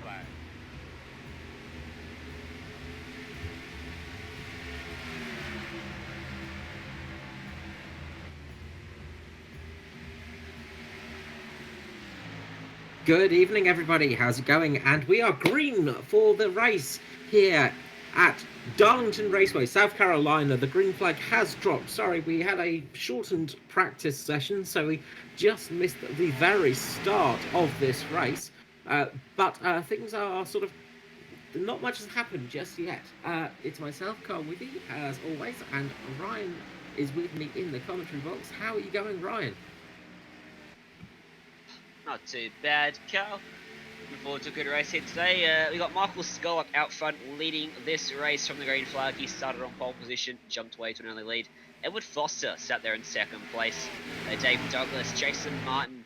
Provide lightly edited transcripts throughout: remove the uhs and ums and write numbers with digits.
flag. Good evening, everybody. How's it going? And we are green for the race here at Darlington Raceway, South Carolina. The green flag has dropped. Sorry, we had a shortened practice session, so we just missed the very start of this race. But things are sort of not much has happened just yet. It's myself, Carl, with you as always, and Ryan is with me in the commentary box. How are you going, Ryan? Not too bad, Carl. Looking forward to a good race here today. We got Michael Skollock out front leading this race from the green flag. He started on pole position, jumped away to an early lead. Edward Foster sat there in second place. Dave Douglas, Jason Martin,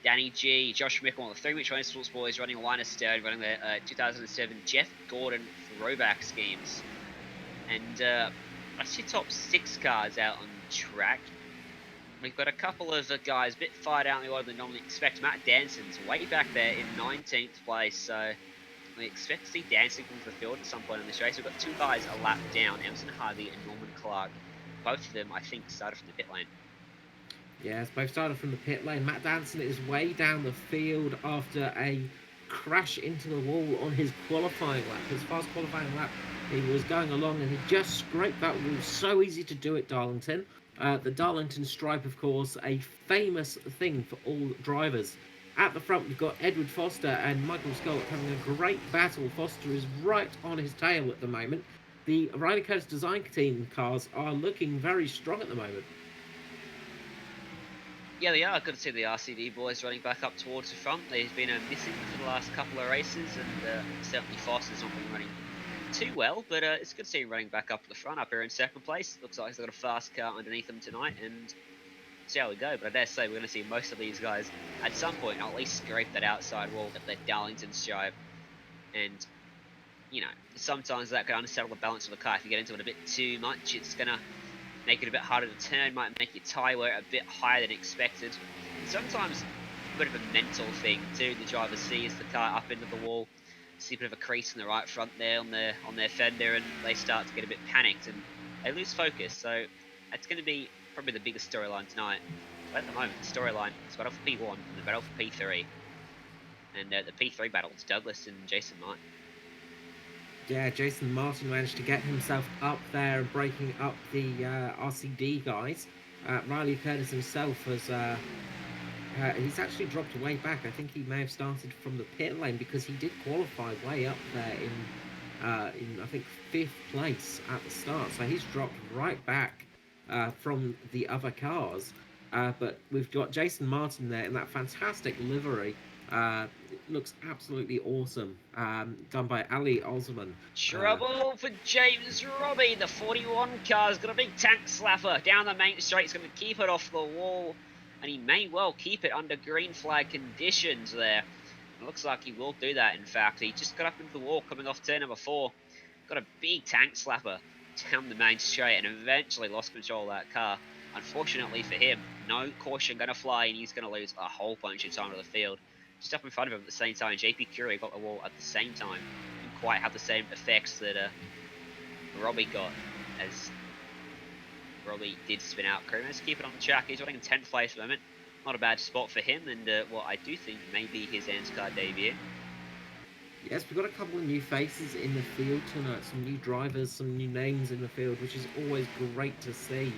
Danny G, Josh Mickle, the three Mitch Sports boys running Linus Sturd, running the 2007 Jeff Gordon throwback schemes. And I see top 6 cars out on track. We've got a couple of guys a bit fired out in the order than normally expect. Matt Danson's way back there in 19th place, so we expect to see Danson come to the field at some point in this race. We've got 2 guys a lap down, Emerson Harvey and Norman Clark. Both of them, I think, started from the pit lane. Yes, both started from the pit lane. Matt Danson is way down the field after a crash into the wall on his qualifying lap. His fast qualifying lap, he was going along and he just scraped that wall. So easy to do at Darlington. The Darlington Stripe, of course, a famous thing for all drivers. At the front, we've got Edward Foster and Michael Skollock having a great battle. Foster is right on his tail at the moment. The Riley Curtis Design Team cars are looking very strong at the moment. Yeah, they are. Good to see the RCD boys running back up towards the front. They've been missing for the last couple of races, and certainly Foster's not been running too well, but it's good to see him running back up to the front, up here in second place. Looks like he's got a fast car underneath him tonight, and see how we go. But I dare say we're going to see most of these guys at some point at least scrape that outside wall at the Darlington Stripe. And, you know, sometimes that can unsettle the balance of the car. If you get into it a bit too much, it's going to make it a bit harder to turn, might make your tyre wear a bit higher than expected. And sometimes a bit of a mental thing too. The driver sees the car up into the wall, see a bit of a crease in the right front there on their fender, and they start to get a bit panicked and they lose focus. So it's going to be probably the biggest storyline tonight. But at the moment, the storyline is battle for P1 and the battle for P3. And the P3 battle is Douglas and Jason Martin. Yeah, Jason Martin managed to get himself up there, breaking up the RCD guys. Riley Curtis himself has he's actually dropped way back. I think he may have started from the pit lane because he did qualify way up there in I think 5th place at the start. So he's dropped right back from the other cars. But we've got Jason Martin there in that fantastic livery. It looks absolutely awesome. Done by Ali Osman. Trouble for James Robbie. The 41 car's got a big tank slapper down the main straight. He's going to keep it off the wall, and he may well keep it under green flag conditions there. It looks like he will do that, in fact. He just got up into the wall coming off turn number 4. Got a big tank slapper down the main straight and eventually lost control of that car. Unfortunately for him, no caution going to fly, and he's going to lose a whole bunch of time to the field. Just up in front of him at the same time, JP Curie got the wall at the same time. Didn't quite have the same effects that Robbie got, as Robbie did spin out. Let's keep it on the track. He's running in 10th place at the moment. Not a bad spot for him, and what I do think may be his ANZCAR debut. Yes, we've got a couple of new faces in the field tonight, some new drivers, some new names in the field, which is always great to see.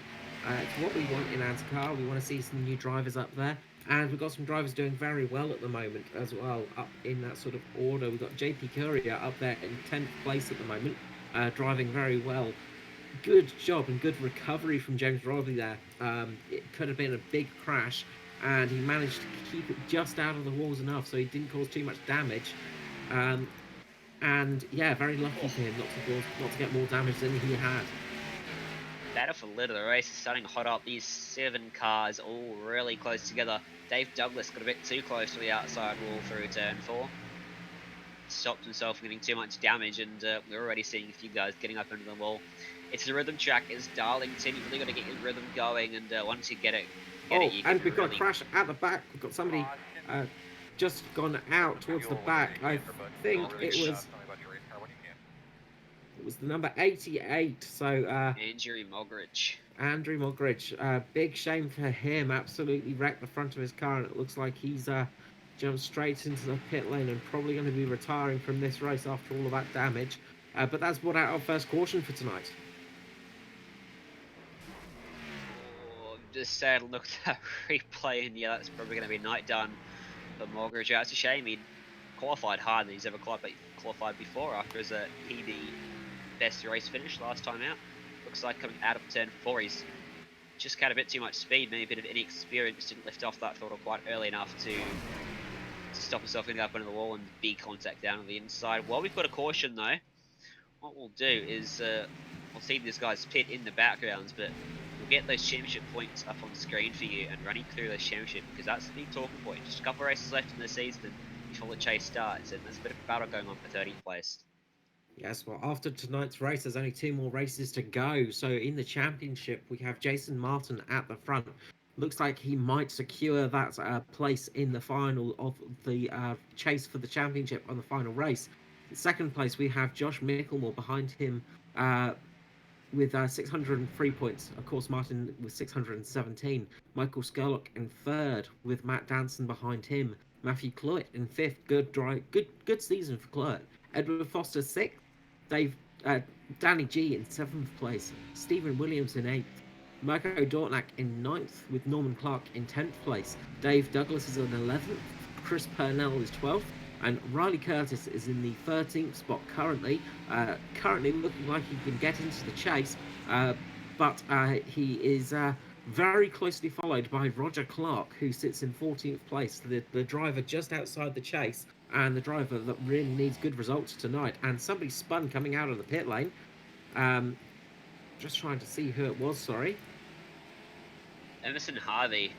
It's what we want in ANZCAR. We want to see some new drivers up there. And we've got some drivers doing very well at the moment as well, up in that sort of order. We've got JP Courier up there in 10th place at the moment, driving very well. Good job and good recovery from James Robbie there. It could have been a big crash, and he managed to keep it just out of the walls enough so he didn't cause too much damage. And yeah, very lucky for him not to get more damage than he had. Battle for lead of the race is starting to hot up. These 7 cars all really close together. Dave Douglas got a bit too close to the outside wall through turn 4. Stopped himself from getting too much damage, and we're already seeing a few guys getting up into the wall. It's a rhythm track. It's Darlington. You've really got to get your rhythm going, and once you get it, and we've got a crash at the back. We've got somebody just gone out towards the back. I think it Mogridge. was the number 88. So Andrew Mogridge. Andrew Mogridge, big shame for him. Absolutely wrecked the front of his car, and it looks like he's jumped straight into the pit lane and probably going to be retiring from this race after all of that damage. But that's brought out our first caution for tonight. Oh, just sad look at that replay, and yeah, that's probably going to be night done for Mogridge. It's a shame he'd qualified harder than he's ever qualified before after his PB best race finish last time out. Looks like coming out of turn 4, he's just had a bit too much speed, maybe a bit of inexperience, didn't lift off that throttle quite early enough to stop himself getting up into the wall and big contact down on the inside. Well, we've got a caution though. What we'll do is I'll see this guy's pit in the backgrounds, but we'll get those championship points up on the screen for you and running through those championship, because that's the big talking point. Just a couple of races left in the season before the chase starts, and there's a bit of a battle going on for 13th place. Yes, well, after tonight's race, there's only 2 more races to go. So in the championship, we have Jason Martin at the front. Looks like he might secure that place in the final of the chase for the championship on the final race. In second place, we have Josh Micklemore behind him with 603 points. Of course, Martin with 617. Michael Skurlock in third with Matt Danson behind him. Matthew Cloyt in fifth. Good season for Cloyt. Edward Foster sixth. Danny G in seventh place. Stephen Williams in eighth. Marco Dortnack in ninth with Norman Clark in 10th place. Dave Douglas is in 11th. Chris Purnell is 12th. And Riley Curtis is in the 13th spot currently. Currently looking like he can get into the chase, but he is very closely followed by Roger Clark, who sits in 14th place, the driver just outside the chase, and the driver that really needs good results tonight. And somebody spun coming out of the pit lane. Just trying to see who it was, sorry. Emerson Harvey.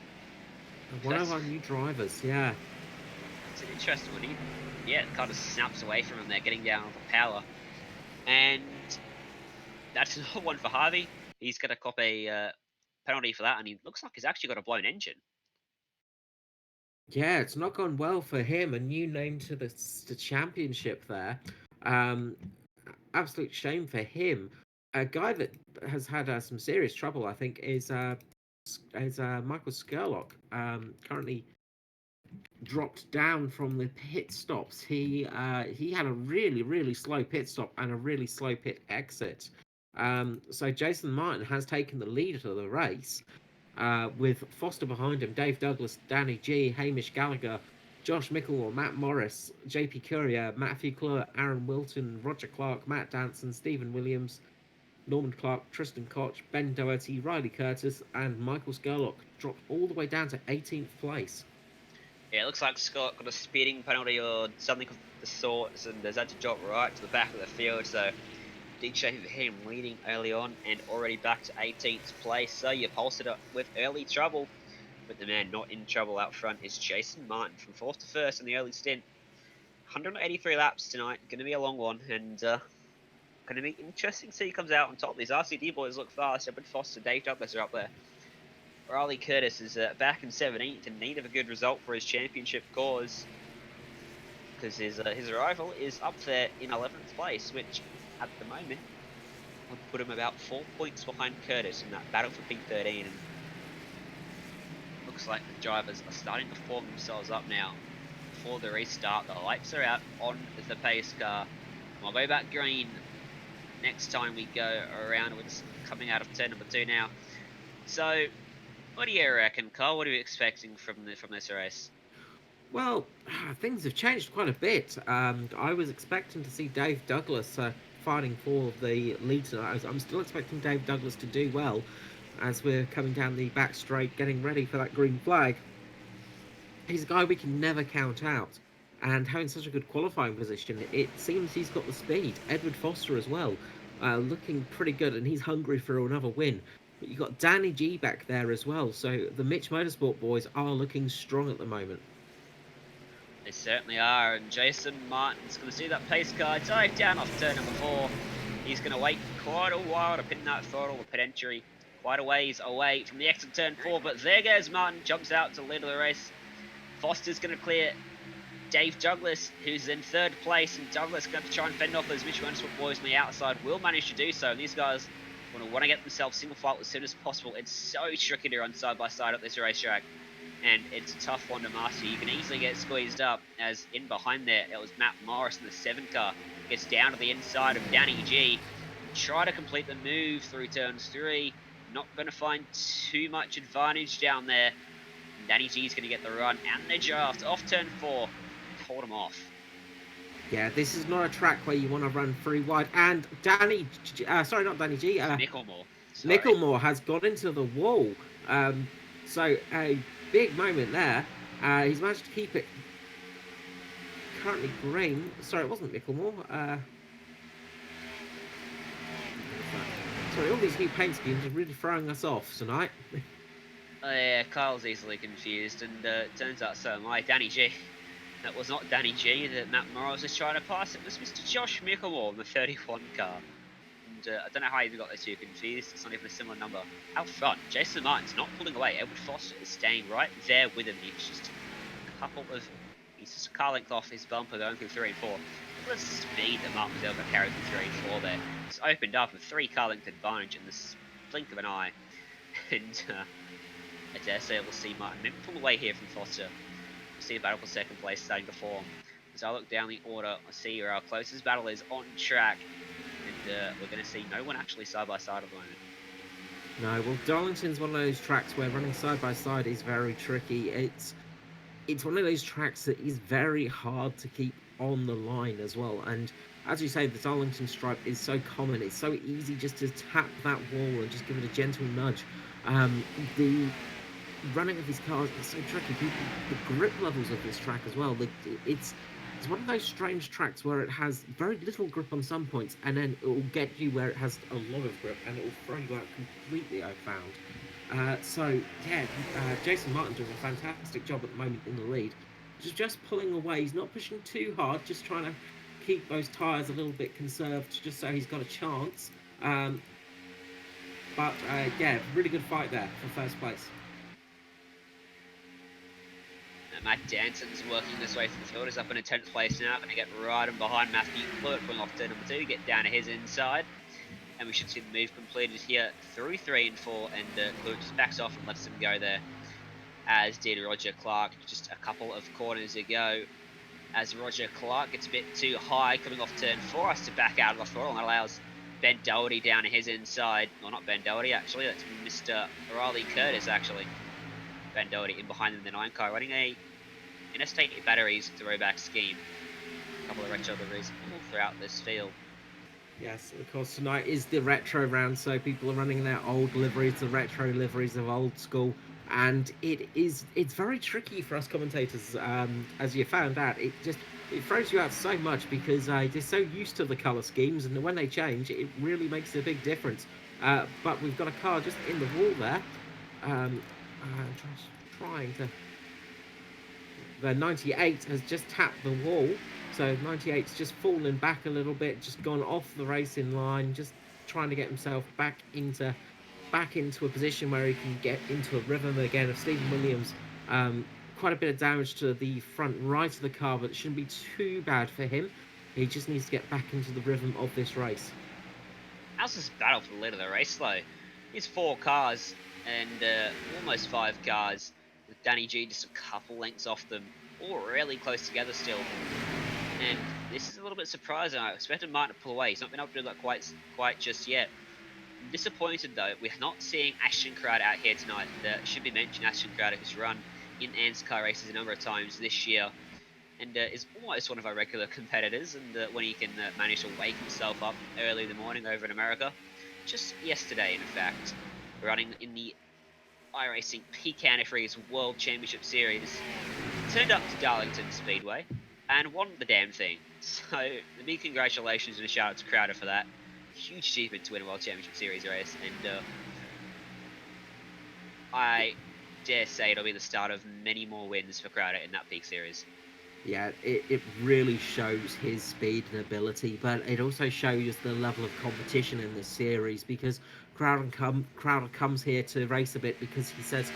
One of our new drivers, yeah. It's an interesting one. Yeah, kind of snaps away from him there, getting down on the power. And that's another one for Harvey. He's going to cop a penalty for that, and he looks like he's actually got a blown engine. Yeah, it's not gone well for him. A new name to the championship there. Absolute shame for him. A guy that has had some serious trouble, I think, is Michael Skurlock. Currently dropped down from the pit stops. He had a really slow pit stop and a really slow pit exit. So Jason Martin has taken the lead of the race. With Foster behind him, Dave Douglas, Danny G, Hamish Gallagher, Josh Micklemore, Matt Morris, JP Courier, Matthew Clure, Aaron Wilton, Roger Clark, Matt Danson, Stephen Williams, Norman Clark, Tristan Koch, Ben Doherty, Riley Curtis, and Michael Skurlock dropped all the way down to 18th place. Yeah, it looks like Scott got a speeding penalty or something of the sorts, and there's had to drop right to the back of the field, so big shame for him, leading early on and already back to 18th place. So you pulsed it up with early trouble, but the man not in trouble out front is Jason Martin from 4th to 1st in the early stint. 183 laps tonight, going to be a long one, and going to be interesting to see who comes out on top. These RCD boys look fast. Edward Foster, Dave Douglas are up there. Riley Curtis is back in 17th in need of a good result for his championship cause, because his rival is up there in 11th place, which at the moment would put him about 4 points behind Curtis in that battle for P13. And looks like the drivers are starting to form themselves up now before the restart. The lights are out on the pace car. I'll go back green next time we go around. We're just coming out of turn number 2 now. So, what do you reckon, Carl? What are you expecting from this race? Well, things have changed quite a bit. I was expecting to see Dave Douglas fighting for the lead tonight. I'm still expecting Dave Douglas to do well as we're coming down the back straight, getting ready for that green flag. He's a guy we can never count out. And having such a good qualifying position, it seems he's got the speed. Edward Foster as well, looking pretty good, and he's hungry for another win. But you've got Danny G back there as well, so the Mitch Motorsport boys are looking strong at the moment. They certainly are, and Jason Martin's going to see that pace car dive down off turn number 4. He's going to wait quite a while to pin that throttle with pit entry quite a ways away from the exit turn 4, but there goes Martin, jumps out to the lead of the race. Foster's going to clear Dave Douglas, who's in 3rd place, and Douglas going to try and fend off those Mitchell Motorsport boys on the outside, will manage to do so. And these guys want to get themselves single file as soon as possible. It's so tricky to run side by side up this racetrack, and it's a tough one to master. You can easily get squeezed up, as in behind there, it was Matt Morris in the 7 car. Gets down to the inside of Danny G. Try to complete the move through turns 3. Not going to find too much advantage down there. Danny G is going to get the run and the draft off turn 4. Hold him off. Yeah, this is not a track where you want to run 3 wide. And sorry, not Danny G. Micklemore has got into the wall. So a big moment there. He's managed to keep it currently green. Sorry, it wasn't Micklemore. Sorry, all these new paint schemes are really throwing us off tonight. Yeah, Kyle's easily confused, and turns out so am I. Danny G. That was not Danny G that Matt Morris was trying to pass. It was Mr. Josh Micklemore in the 31 car. And I don't know how you got those two confused. It's not even a similar number. Out front, Jason Martin's not pulling away. Edward Foster is staying right there with him. He's just a car length off his bumper going through 3 and 4. Look at the speed that Martin was able to carry through 3 and 4 there. It's opened up a 3 car length advantage in the blink of an eye. And I dare say we'll see Martin maybe pull away here from Foster. We'll see a battle for 2nd place starting to form. As I look down the order, I see where our closest battle is on track. And we're going to see no one actually side by side at the moment. No, well, Darlington's one of those tracks where running side by side is very tricky. It's one of those tracks that is very hard to keep on the line as well. And as you say, the Darlington Stripe is so common. It's so easy just to tap that wall and just give it a gentle nudge. The running of these cars is so tricky. The grip levels of this track as well. It's one of those strange tracks where it has very little grip on some points, and then it will get you where it has a lot of grip, and it will throw you out completely, I found. Jason Martin doing a fantastic job at the moment in the lead. Just pulling away. He's not pushing too hard, just trying to keep those tyres a little bit conserved, just so he's got a chance. Really good fight there for 1st place. Matt Danson's working his way through the field. He's up in a 10th place now. Going to get right in behind Matthew Fluid, pulling off turn number 2, get down to his inside. And we should see the move completed here through 3 and 4. And Fluid just backs off and lets him go there, as did Roger Clark just a couple of corners ago. As Roger Clark gets a bit too high, coming off turn 4, has to back out of the throttle, and that allows Ben Doherty down to his inside. Well, not Ben Doherty, actually. That's Mr. Riley Curtis, actually. Ben Doherty in behind them in the 9 car, running a Interstate Batteries throwback scheme. A couple of retro liveries all throughout this field. Yes, of course, tonight is the retro round, so people are running their old liveries, the retro liveries of old school, and it's very tricky for us commentators, as you found out. It throws you out so much because they're so used to the colour schemes, and when they change, it really makes a big difference. But we've got a car just in the wall there. Just trying to... The 98 has just tapped the wall, so 98's just fallen back a little bit, just gone off the racing line, just trying to get himself back into a position where he can get into a rhythm again of Stephen Williams. Quite a bit of damage to the front right of the car, but it shouldn't be too bad for him. He just needs to get back into the rhythm of this race. How's this battle for the lead of the race, though? It's 4 cars and almost 5 cars, with Danny G just a couple lengths off them, all really close together still. And this is a little bit surprising. I expected Martin to pull away. He's not been able to do that quite just yet. I'm disappointed though. We're not seeing Ashton Crowder out here tonight. It should be mentioned, Ashton Crowder has run in ANZCAR races a number of times this year, and is almost one of our regular competitors. And when he can manage to wake himself up early in the morning over in America, just yesterday in fact, running in the iRacing Peak Antifreeze World Championship Series, turned up to Darlington Speedway and won the damn thing. So the big congratulations and a shout out to Crowder for that. Huge achievement to win a World Championship Series race, and I dare say it'll be the start of many more wins for Crowder in that Peak Series. Yeah, it really shows his speed and ability, but it also shows the level of competition in this series, because Crowder comes here to race a bit because he says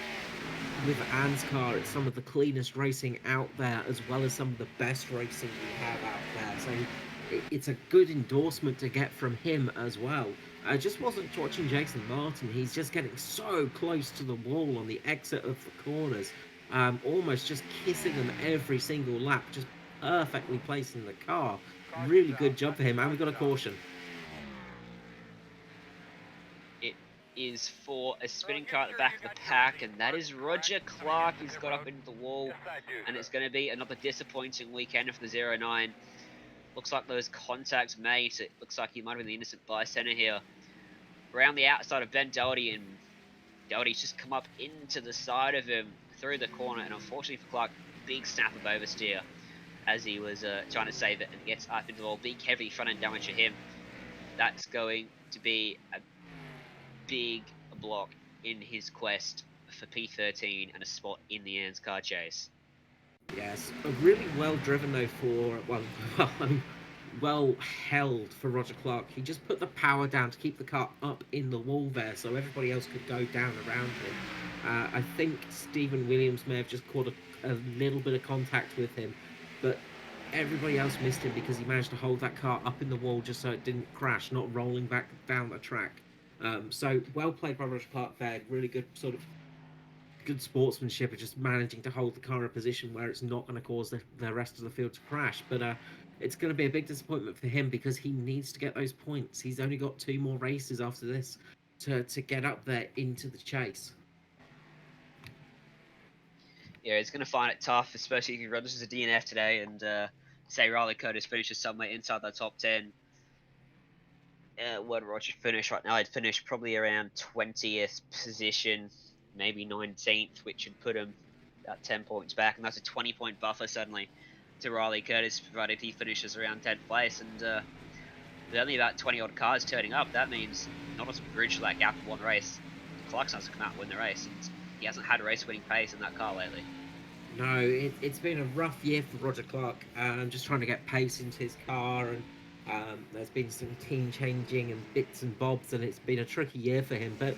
with ANZCAR, it's some of the cleanest racing out there, as well as some of the best racing we have out there. So it's a good endorsement to get from him as well. I just wasn't watching Jason Martin. He's just getting so close to the wall on the exit of the corners, almost just kissing them every single lap, just perfectly placing the car. Really good job for him. And we got a caution. It is for a spinning car at the back of the pack, and that is Roger Clark, who's got up into the wall, and it's going to be another disappointing weekend for the 09. Looks like those contacts made. It looks like he might have been the innocent bystander here. Around the outside of Ben Doherty, and Doherty's just come up into the side of him through the corner, and unfortunately for Clark, big snap of oversteer as he was trying to save it and gets up into the wall. Big heavy front end damage to him. That's going to be a big block in his quest for P13 and a spot in the ANZCAR chase. Yes, a really well driven though for well, I mean, well held for Roger Clark. He just put the power down to keep the car up in the wall there, so everybody else could go down around him. I think Stephen Williams may have just caught a little bit of contact with him, but everybody else missed him because he managed to hold that car up in the wall just so it didn't crash, not rolling back down the track. So well played by Roger Clark there. Really good sort of good sportsmanship of just managing to hold the car in a position where it's not going to cause the rest of the field to crash. But it's going to be a big disappointment for him because he needs to get those points. He's only got 2 more races after this to get up there into the chase. Yeah, he's going to find it tough, especially if he runs as a DNF today and say Riley Curtis finishes somewhere inside the top 10. Where Roger finish right now? I'd finish probably around 20th position, maybe 19th, which would put him about 10 points back, and that's a 20-point buffer suddenly to Riley Curtis, provided he finishes around 10th place. And with only about 20 odd cars turning up, that means not as bridge that gap in one race. Clarkson has to come out and win the race, and he hasn't had a race winning pace in that car lately. No, it's been a rough year for Roger Clark. Just trying to get pace into his car, and there's been some team changing and bits and bobs, and it's been a tricky year for him. But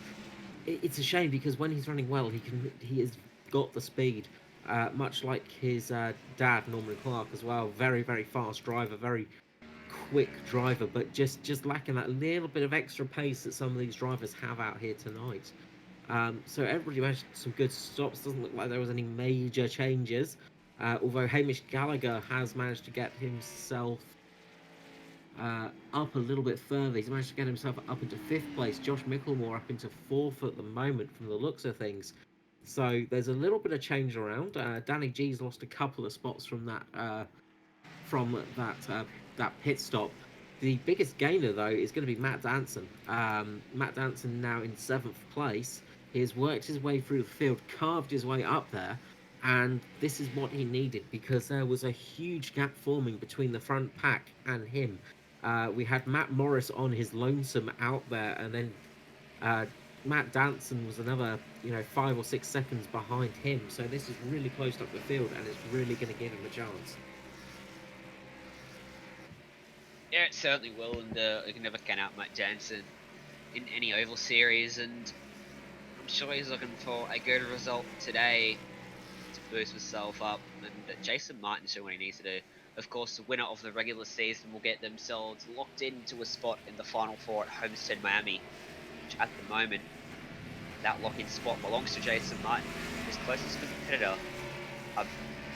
it's a shame because when he's running well, he has got the speed, much like his dad Norman Clark as well. Very fast driver, very quick driver, but just lacking that little bit of extra pace that some of these drivers have out here tonight. So everybody managed some good stops. Doesn't look like there was any major changes. Although Hamish Gallagher has managed to get himself up a little bit further. He's managed to get himself up into 5th place. Josh Micklemore up into 4th at the moment from the looks of things. So there's a little bit of change around. Danny G's lost a couple of spots from that pit stop. The biggest gainer though is going to be Matt Danson. Matt Danson now in 7th place. He has worked his way through the field, carved his way up there, and this is what he needed because there was a huge gap forming between the front pack and him. We had Matt Morris on his lonesome out there, and then uh, Matt Danson was another, 5 or 6 seconds behind him. So this is really close up the field, and it's really going to give him a chance. Yeah, it certainly will, and you can never count out Matt Jansen in any oval series, and I'm sure he's looking for a good result today to boost himself up, and Jason Martin's doing what he needs to do. Of course, the winner of the regular season will get themselves locked into a spot in the Final Four at Homestead, Miami, which at the moment, that lock-in spot belongs to Jason Martin. His closest competitor, I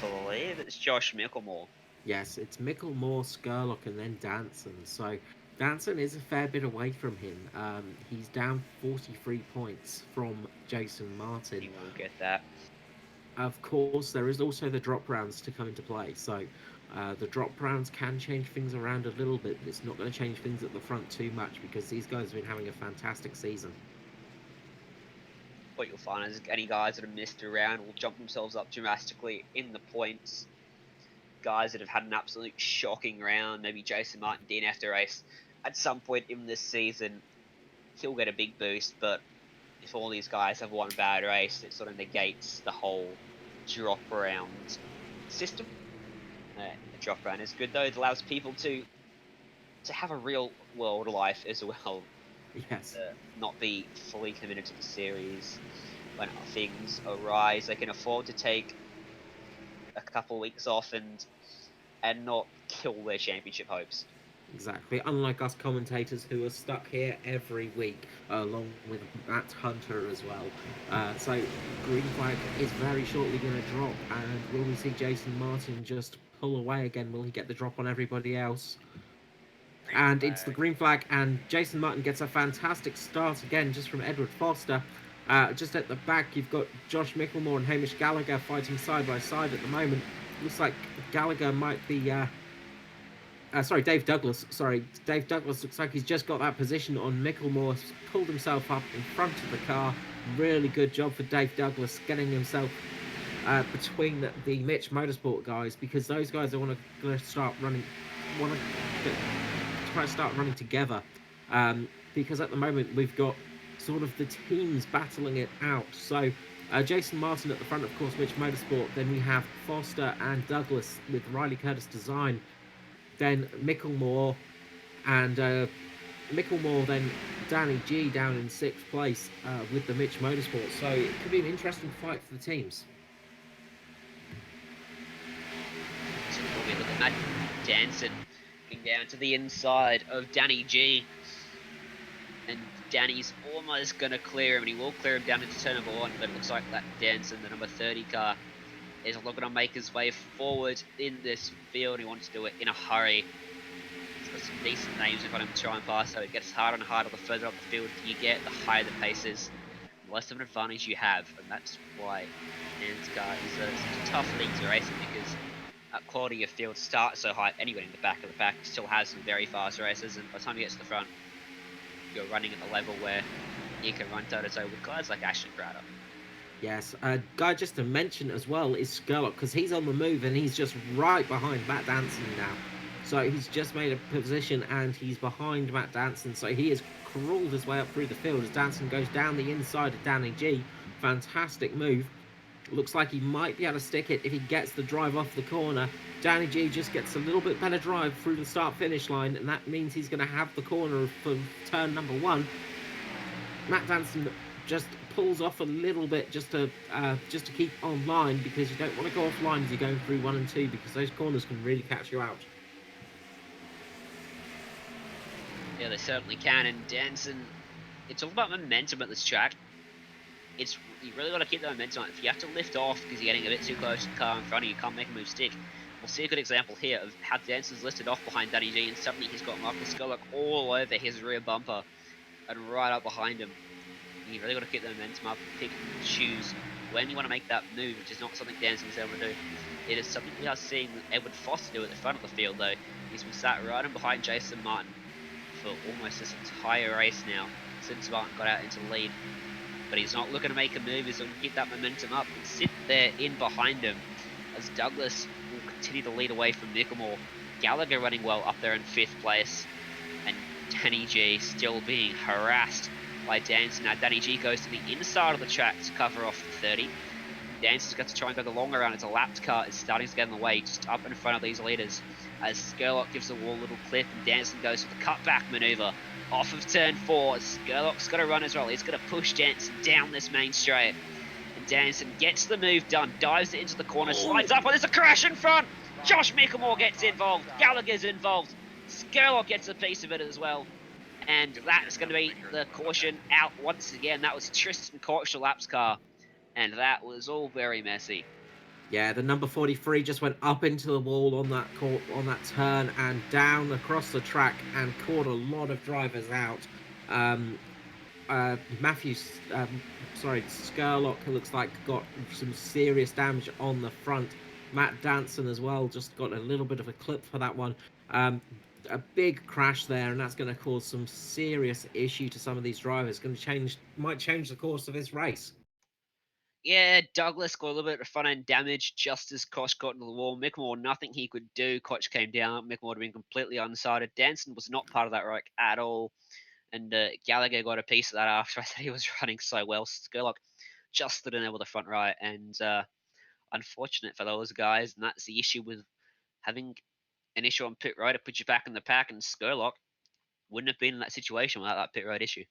believe it's Josh Micklemore. Yes, it's Micklemore, Skurlock, and then Danson. So Danson is a fair bit away from him. He's down 43 points from Jason Martin. He won't get that. Of course, there is also the drop rounds to come into play. So the drop rounds can change things around a little bit, but it's not going to change things at the front too much because these guys have been having a fantastic season. What you'll find is any guys that have missed a round will jump themselves up dramatically in the points. Guys that have had an absolute shocking round, maybe Jason Martin DNF the race, at some point in this season, he'll get a big boost, but if all these guys have one bad race, it sort of negates the whole drop round system. The drop round is good though, it allows people to have a real world life as well. Yes. Not be fully committed to the series. when things arise. They can afford to take a couple weeks off and not kill their championship hopes. Exactly. Unlike us commentators who are stuck here every week, along with Matt Hunter as well. So green flag is very shortly going to drop, and will we see Jason Martin just pull away again? Will he get the drop on everybody else? Green And it's the flag. green flag, and Jason Martin gets a fantastic start again just from Edward Foster. Just at the back, you've got Josh Micklemore and Hamish Gallagher fighting side by side at the moment. Looks like Gallagher might be sorry, Dave Douglas. Sorry, Dave Douglas looks like he's just got that position on Micklemore, pulled himself up in front of the car. Really good job for Dave Douglas getting himself between the Mitch Motorsport guys, because those guys are want to start running, want to try to start running together. Because at the moment we've got sort of the teams battling it out. So Jason Martin at the front, of course, Mitch Motorsport. Then we have Foster and Douglas with Riley Curtis Design. Then Micklemore and Micklemore, then Danny G down in sixth place with the Mitch Motorsport. So it could be an interesting fight for the teams. So we'll look at Matt Danson getting down to the inside of Danny G. And Danny's almost going to clear him, and he will clear him down into turn number 1, but it looks like that Danson, the number 30 car, is looking to make his way forward in this field. He wants to do it in a hurry. He's got some decent names in front of him to try and pass, so it gets harder and harder the further up the field you get, the higher the pace is, the less of an advantage you have, and that's why ANZCAR is such a tough league to race in, because that quality of field starts so high. Anyone in the back of the pack still has some very fast races, and by the time you get to the front, you're running at the level where you can run toe-to-toe with guys like Ashton Crowder. Yes, guy just to mention as well is Skurlock, because he's on the move and he's just right behind Matt Danson now. So he's just made a position and he's behind Matt Danson. So he has crawled his way up through the field as Danson goes down the inside of Danny G. Fantastic move. Looks like he might be able to stick it if he gets the drive off the corner. Danny G just gets a little bit better drive through the start-finish line, and that means he's going to have the corner for turn number 1. Matt Danson just pulls off a little bit just to keep online, because you don't want to go offline as you're going through 1 and 2, because those corners can really catch you out. Yeah, they certainly can. And Danson, it's all about momentum at this track. You really got to keep the momentum. If you have to lift off because you're getting a bit too close to the car in front of you, you can't make a move stick. We'll see a good example here of how Danson's lifted off behind Danny G, and suddenly he's got Marcus Skurlock all over his rear bumper and right up behind him. You really got to keep the momentum up, pick and choose when you want to make that move, which is not something Danson's able to do. It is something we are seeing Edward Foster do at the front of the field, though. He's been sat right in behind Jason Martin for almost this entire race now, since Martin got out into the lead. But he's not looking to make a move, he's looking to get that momentum up and sit there in behind him, as Douglas will continue to lead away from Micklemore. Gallagher running well up there in 5th place, and Danny G still being harassed by Danson. Now Danny G goes to the inside of the track to cover off the 30. Danson's got to try and go the long round as a lapped car is starting to get in the way, just up in front of these leaders, as Skurlock gives the wall a little clip and Danson goes for the cutback manoeuvre off of turn 4. Skurlock's got to run as well. He's going to push Danson down this main straight, and Danson gets the move done, dives it into the corner, slides up, and there's a crash in front. Josh Micklemore gets involved, Gallagher's involved, Skurlock gets a piece of it as well, and that's going to be the caution out once again. That was Tristan Koch's laps car, and that was all very messy. Yeah, the number 43 just went up into the wall on that turn and down across the track and caught a lot of drivers out. Skurlock looks like got some serious damage on the front. Matt Danson as well just got a little bit of a clip for that one. A big crash there, and that's going to cause some serious issue to some of these drivers. Might change the course of this race. Yeah, Douglas got a little bit of front end damage just as Koch got into the wall. Micklemore, nothing he could do. Koch came down. Micklemore would have been completely unsighted. Danson was not part of that wreck at all. And Gallagher got a piece of that after I said he was running so well. Skurlock just stood in there with the front right. And unfortunate for those guys. And that's the issue with having an issue on pit road. It puts you back in the pack. And Skurlock wouldn't have been in that situation without that pit road issue.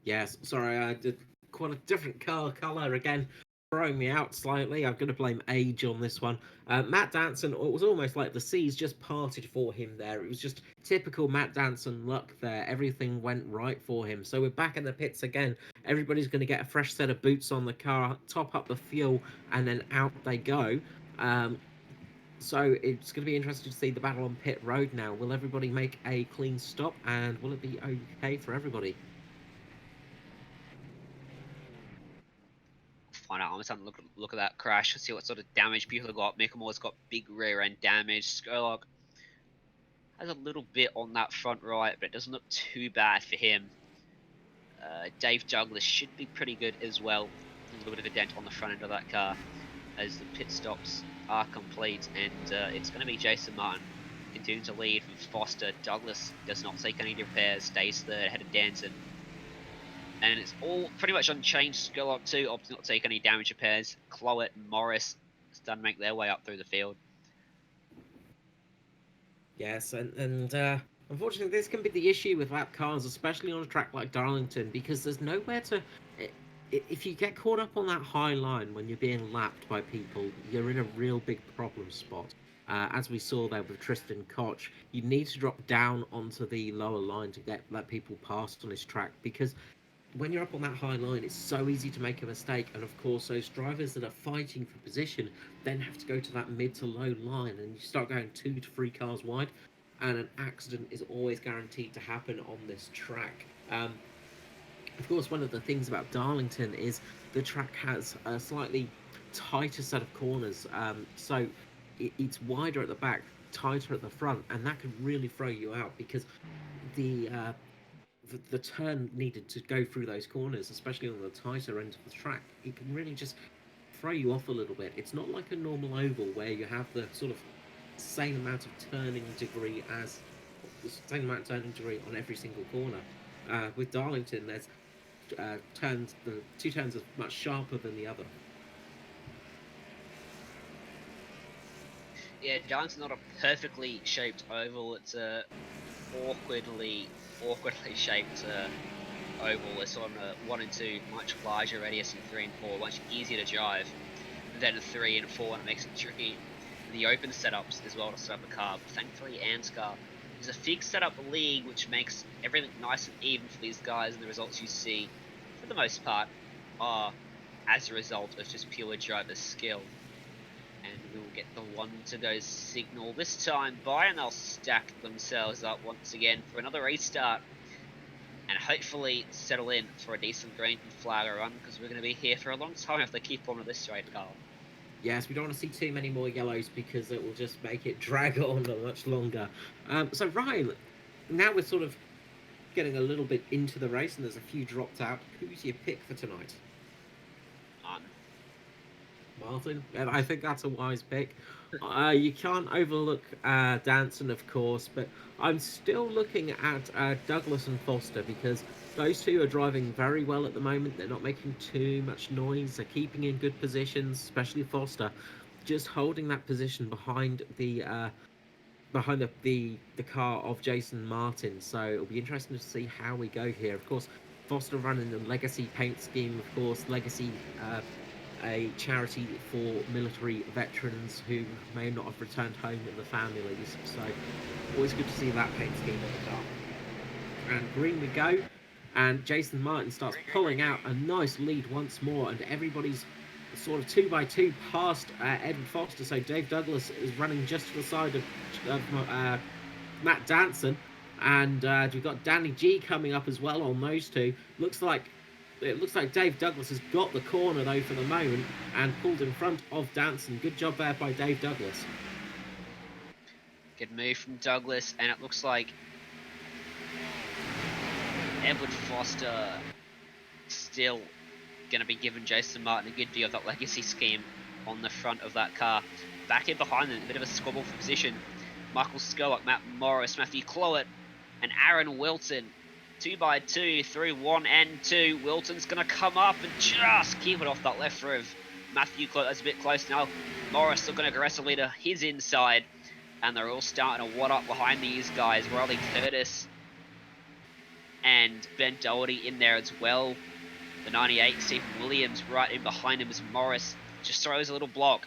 Yes, sorry, I did quite a different car colour again, throwing me out slightly. I'm going to blame age on this one. Matt Danson, it was almost like the seas just parted for him there. It was just typical Matt Danson luck there. Everything went right for him. So we're back in the pits again. Everybody's going to get a fresh set of boots on the car, top up the fuel, and then out they go. So it's going to be interesting to see the battle on pit road now. Will everybody make a clean stop, and will it be okay for everybody? Find out. I'm just having a look at that crash, see what sort of damage people have got. Mickelmore's got big rear end damage. Skurlock has a little bit on that front right, but it doesn't look too bad for him. Dave Douglas should be pretty good as well. A little bit of a dent on the front end of that car as the pit stops are complete, and it's going to be Jason Martin continuing to lead from Foster. Douglas does not take any repairs, stays third ahead of Danson. And it's all pretty much unchanged. Skurlock 2 opts not to take any damage repairs. Clowett and Morris starting to make their way up through the field. Yes, and unfortunately, this can be the issue with lap cars, especially on a track like Darlington, because there's nowhere to. If you get caught up on that high line when you're being lapped by people, you're in a real big problem spot. As we saw there with Tristan Koch, you need to drop down onto the lower line to let people pass on this track, because when you're up on that high line, it's so easy to make a mistake. And of course, those drivers that are fighting for position then have to go to that mid to low line, and you start going 2 to 3 cars wide, and an accident is always guaranteed to happen on this track. Of course, one of the things about Darlington is the track has a slightly tighter set of corners, so it's wider at the back, tighter at the front, and that could really throw you out because the uh, the turn needed to go through those corners, especially on the tighter end of the track, it can really just throw you off a little bit. It's not like a normal oval where you have the sort of same amount of turning degree as the same amount of turning degree on every single corner. With Darlington, there's turns the two turns are much sharper than the other. Yeah, Darlington's not a perfectly shaped oval. It's a awkwardly shaped oval. It's on a 1 and 2, much larger radius than 3 and 4, much easier to drive than a 3 and 4, and it makes it tricky. The open setups as well to set up a car. But thankfully, ANZCAR is a fixed setup league, which makes everything nice and even for these guys, and the results you see, for the most part, are as a result of just pure driver skill. And we will get the 1 to go signal this time by, and they'll stack themselves up once again for another restart, and hopefully settle in for a decent green flag run, because we're going to be here for a long time if they keep on at this rate, Carl. Yes, we don't want to see too many more yellows because it will just make it drag on much longer. So Ryan, now we're sort of getting a little bit into the race, and there's a few dropped out. Who's your pick for tonight? Martin, and I think that's a wise pick. You can't overlook Danson, of course, but I'm still looking at Douglas and Foster because those two are driving very well at the moment. They're not making too much noise. They're keeping in good positions, especially Foster, just holding that position behind the car of Jason Martin. So it'll be interesting to see how we go here. Of course, Foster running the Legacy paint scheme. Of course, Legacy. A charity for military veterans who may not have returned home in the families. So always good to see that paint scheme on the car. And green we go. And Jason Martin starts pulling out a nice lead once more, and everybody's sort of 2 by 2 past Edward Foster. So Dave Douglas is running just to the side of Matt Danson. And we've got Danny G coming up as well on those two. It looks like Dave Douglas has got the corner though for the moment and pulled in front of Danson. Good job there by Dave Douglas. Good move from Douglas, and it looks like Edward Foster still going to be giving Jason Martin a good view of that Legacy scheme on the front of that car. Back in behind them, a bit of a squabble for position. Michael Skurlock, Matt Morris, Matthew Clowett, and Aaron Wilton. 2 by 2 through 1 and 2. Wilton's going to come up and just keep it off that left rev. Matthew Clowett is a bit close now. Morris still going aggressively to his inside. And they're all starting to wad up behind these guys. Riley Curtis and Ben Doherty in there as well. The 98, Stephen Williams, right in behind him as Morris just throws a little block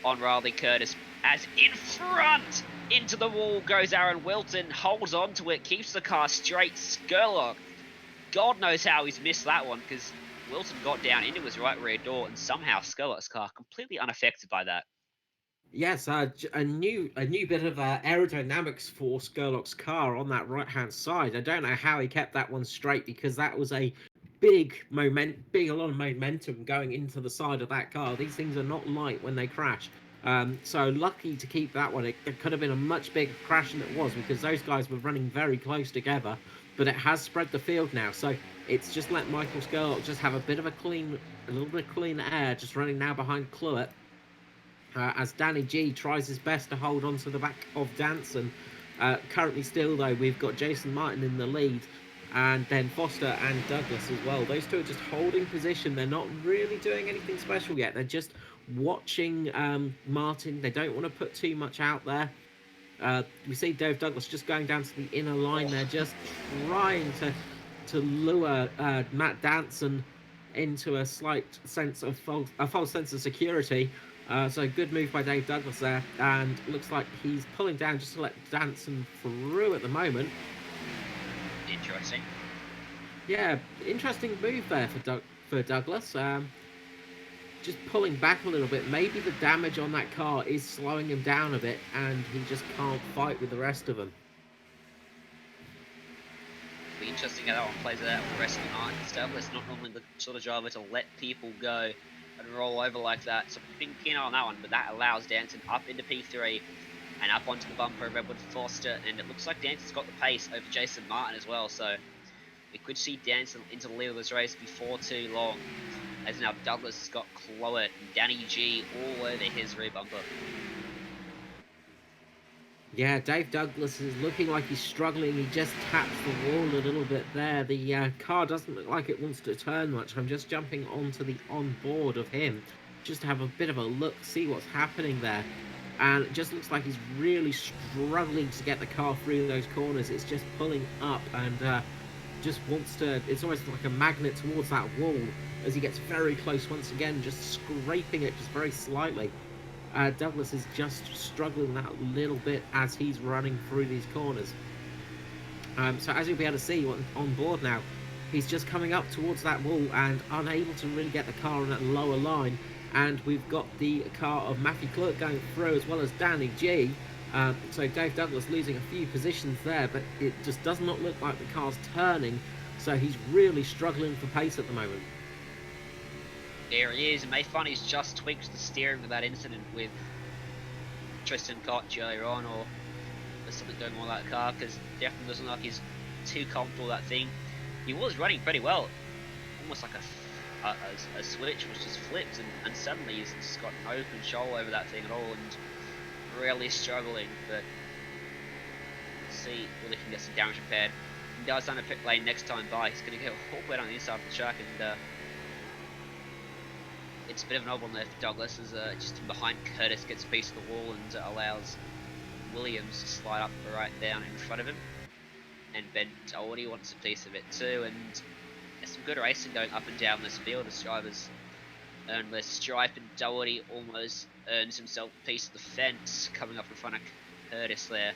on Riley Curtis. As in front, into the wall goes Aaron Wilton, holds on to it, keeps the car straight. Skurlock, God knows how he's missed that one, because Wilton got down into his right rear door, and somehow Skurlock's car completely unaffected by that. Yes, a new bit of aerodynamics for Skurlock's car on that right hand side. I don't know how he kept that one straight, because that was a a lot of momentum going into the side of that car. These things are not light when they crash. So lucky to keep that one. It could have been a much bigger crash than it was, because those guys were running very close together. But it has spread the field now, so it's just let Michael Skurlock just have a little bit of clean air, just running now behind Cluett. As Danny G tries his best to hold on to the back of Danson. Currently still, though, we've got Jason Martin in the lead, and then Foster and Douglas as well. Those two are just holding position. They're not really doing anything special yet. They're just watching Martin. They don't want to put too much out there. We see Dave Douglas just going down to the inner line. They're just trying to lure Matt Danson into a slight sense of false sense of security. So good move by Dave Douglas there, and looks like he's pulling down just to let Danson through at the moment. Interesting. Yeah, interesting move there for Douglas. Just pulling back a little bit. Maybe the damage on that car is slowing him down a bit, and he just can't fight with the rest of them. It'll be interesting how that one plays out for the rest of the night. Douglas not normally the sort of driver to let people go and roll over like that, so being keen on that one, but that allows Danson up into P3 and up onto the bumper of Edward Foster, and it looks like Danson's got the pace over Jason Martin as well, so we could see Danson into the lead of this race before too long, as now Douglas has got Cluett and Danny G all over his rear bumper. Yeah, Dave Douglas is looking like he's struggling. He just taps the wall a little bit there. The car doesn't look like it wants to turn much. I'm just jumping onto the onboard of him just to have a bit of a look, see what's happening there. And it just looks like he's really struggling to get the car through those corners. It's just pulling up and just wants to... It's almost like a magnet towards that wall as he gets very close once again, just scraping it just very slightly. Douglas is just struggling that little bit as he's running through these corners. So as you'll be able to see on board now, he's just coming up towards that wall and unable to really get the car on that lower line. And we've got the car of Matthew Cluett going through, as well as Danny G. So Dave Douglas losing a few positions there, but it just does not look like the car's turning. So he's really struggling for pace at the moment. There he is, and Mayfunny's just tweaked the steering with that incident with Tristan Koch earlier on, or there's something going on with that car, because definitely doesn't look like he's too comfortable with that thing. He was running pretty well, almost like a switch was just flipped, and suddenly he's just got no control over that thing at all, and really struggling, but let's see whether he can get some damage repaired. He does on a pit lane next time by, he's going to get all the way on the inside of the track, and it's a bit of an odd one there for Douglas, as just in behind Curtis gets a piece of the wall and allows Williams to slide up right down in front of him. And Ben Doherty wants a piece of it too, and there's some good racing going up and down this field as drivers earn their stripe, and Doherty almost earns himself a piece of the fence coming up in front of Curtis there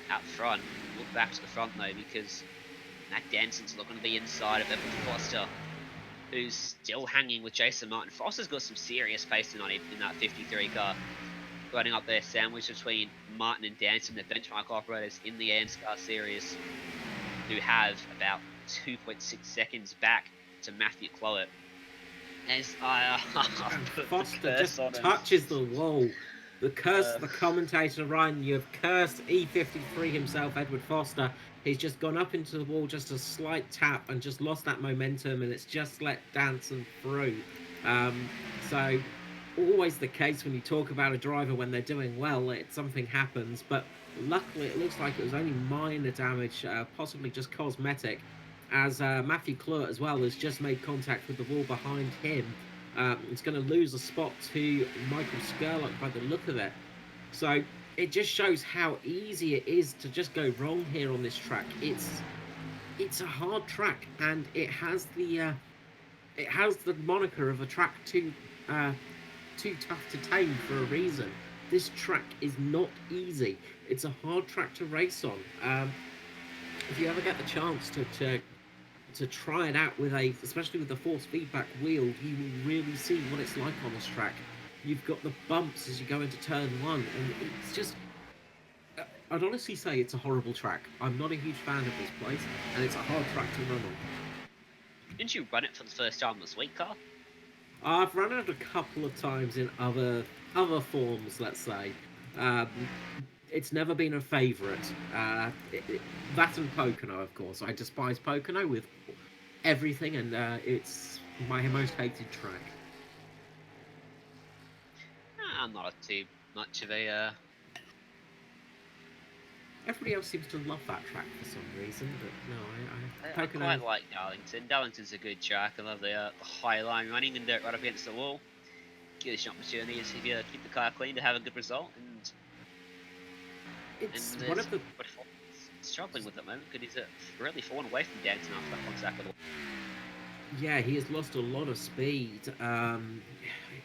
out front. Look back to the front though, because Matt Danson's looking to the inside of Edward Foster, who's still hanging with Jason Martin. Foster's got some serious pacing on him in that 53 car. Running up there, sandwiched between Martin and Danson, the benchmark operators in the ANZCAR series, who have about 2.6 seconds back to Matthew Cluett. As Foster just touches the wall. The curse of the commentator, Ryan, you have cursed E53 himself, Edward Foster. He's just gone up into the wall, just a slight tap, and just lost that momentum, and it's just let Danson through. So, always the case when you talk about a driver when they're doing well, something happens, but luckily it looks like it was only minor damage, possibly just cosmetic, as Matthew Cluett as well has just made contact with the wall behind him. It's going to lose a spot to Michael Skurlock by the look of it. So it just shows how easy it is to just go wrong here on this track. it's a hard track, and it has the moniker of a track too tough to tame for a reason. This track is not easy. It's a hard track to race on. If you ever get the chance to try it out with especially with the force feedback wheel, you will really see what it's like on this track. You've got the bumps as you go into turn one, and it's just. I'd honestly say it's a horrible track. I'm not a huge fan of this place, and it's a hard track to run on. Didn't you run it for the first time this week, Carl? I've run it a couple of times in other forms, let's say. Um, it's never been a favourite. That and Pocono, of course. I despise Pocono with everything, and it's my most hated track. I'm not too much of a. Everybody else seems to love that track for some reason, but no, I Pocono. quite like Darlington. Darlington's a good track. I love the high line running and right up against the wall. Gives you an opportunity if you keep the car clean to have a good result. It's And one of the. struggling with it at the moment because he's really fallen away from Danton after that contact with the wall. Yeah, he has lost a lot of speed.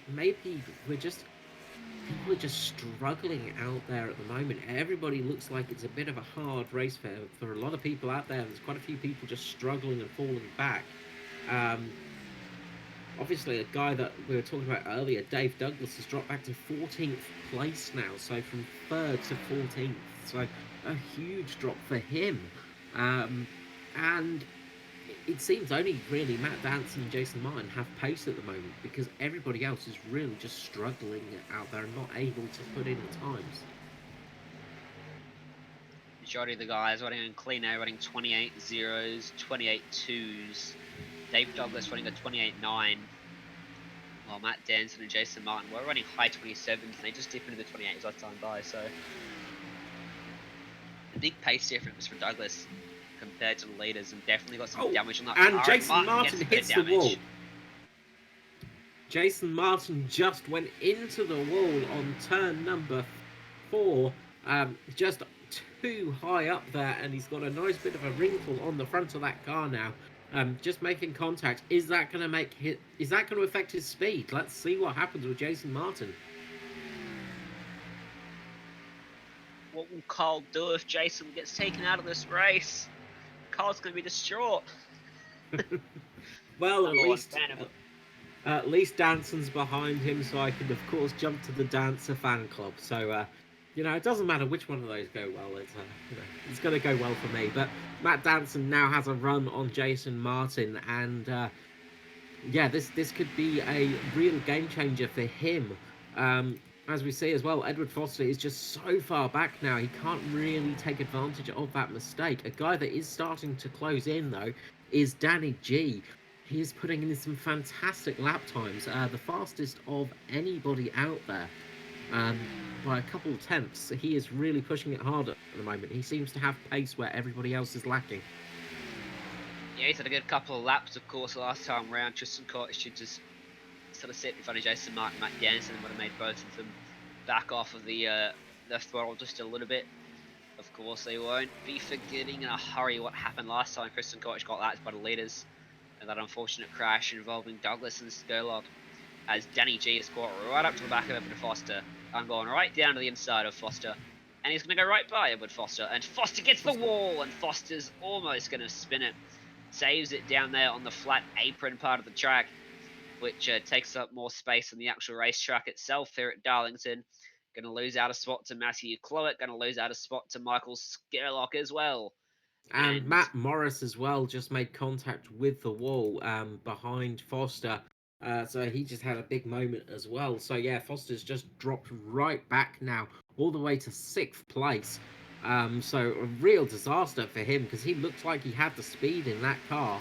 Maybe people are just struggling out there at the moment. Everybody looks like it's a bit of a hard race for a lot of people out there. There's quite a few people just struggling and falling back. Um, Obviously, a guy that we were talking about earlier, Dave Douglas, has dropped back to 14th place now, so from 3rd to 14th. So a huge drop for him. Um, and it seems only really Matt Danson and Jason Martin have pace at the moment because everybody else is really just struggling out there and not able to put in the times. Majority of the guys running in clean air running 28 zeros, 28 twos. Dave Douglas running a 28.9. While Matt Danson and Jason Martin were running high 27s and they just dip into the 28s as I time by. So the big pace difference for Douglas compared to the leaders, and definitely got some damage on that and car. Jason Martin hits the wall. Jason Martin just went into the wall on turn number 4, just too high up there, and he's got a nice bit of a wrinkle on the front of that car now. Just making contact. Is that going to affect his speed? Let's see what happens with Jason Martin. What will Carl do if Jason gets taken out of this race? Carl's going to be distraught. Well, at least Danson's behind him, so I can of course jump to the Dancer fan club. So it doesn't matter which one of those go well. It's going to go well for me. But Matt Danson now has a run on Jason Martin, and this could be a real game changer for him. As we see as well, Edward Foster is just so far back now. He can't really take advantage of that mistake. A guy that is starting to close in, though, is Danny G. He is putting in some fantastic lap times, the fastest of anybody out there, by a couple of tenths. He is really pushing it hard at the moment. He seems to have pace where everybody else is lacking. Yeah, he's had a good couple of laps, of course, last time round. Tristan Cottage should just sort of sit in front of Jason Martin, Matt Jansen, and would have made both of them back off of the throttle just a little bit. Of course, they won't be forgetting in a hurry what happened last time. Tristan Cottage got lapped by the leaders, and that unfortunate crash involving Douglas and Skerlock, as Danny G has caught right up to the back of Edward Foster. I'm going right down to the inside of Foster, and he's going to go right by Edward Foster, and Foster gets the wall, and Foster's almost going to spin it. Saves it down there on the flat apron part of the track, which takes up more space than the actual racetrack itself here at Darlington. Going to lose out a spot to Matthew Cloet, going to lose out a spot to Michael Skerlock as well. And Matt Morris as well just made contact with the wall behind Foster. So he just had a big moment as well. So yeah, Foster's just dropped right back now, all the way to 6th place. So a real disaster for him because he looked like he had the speed in that car.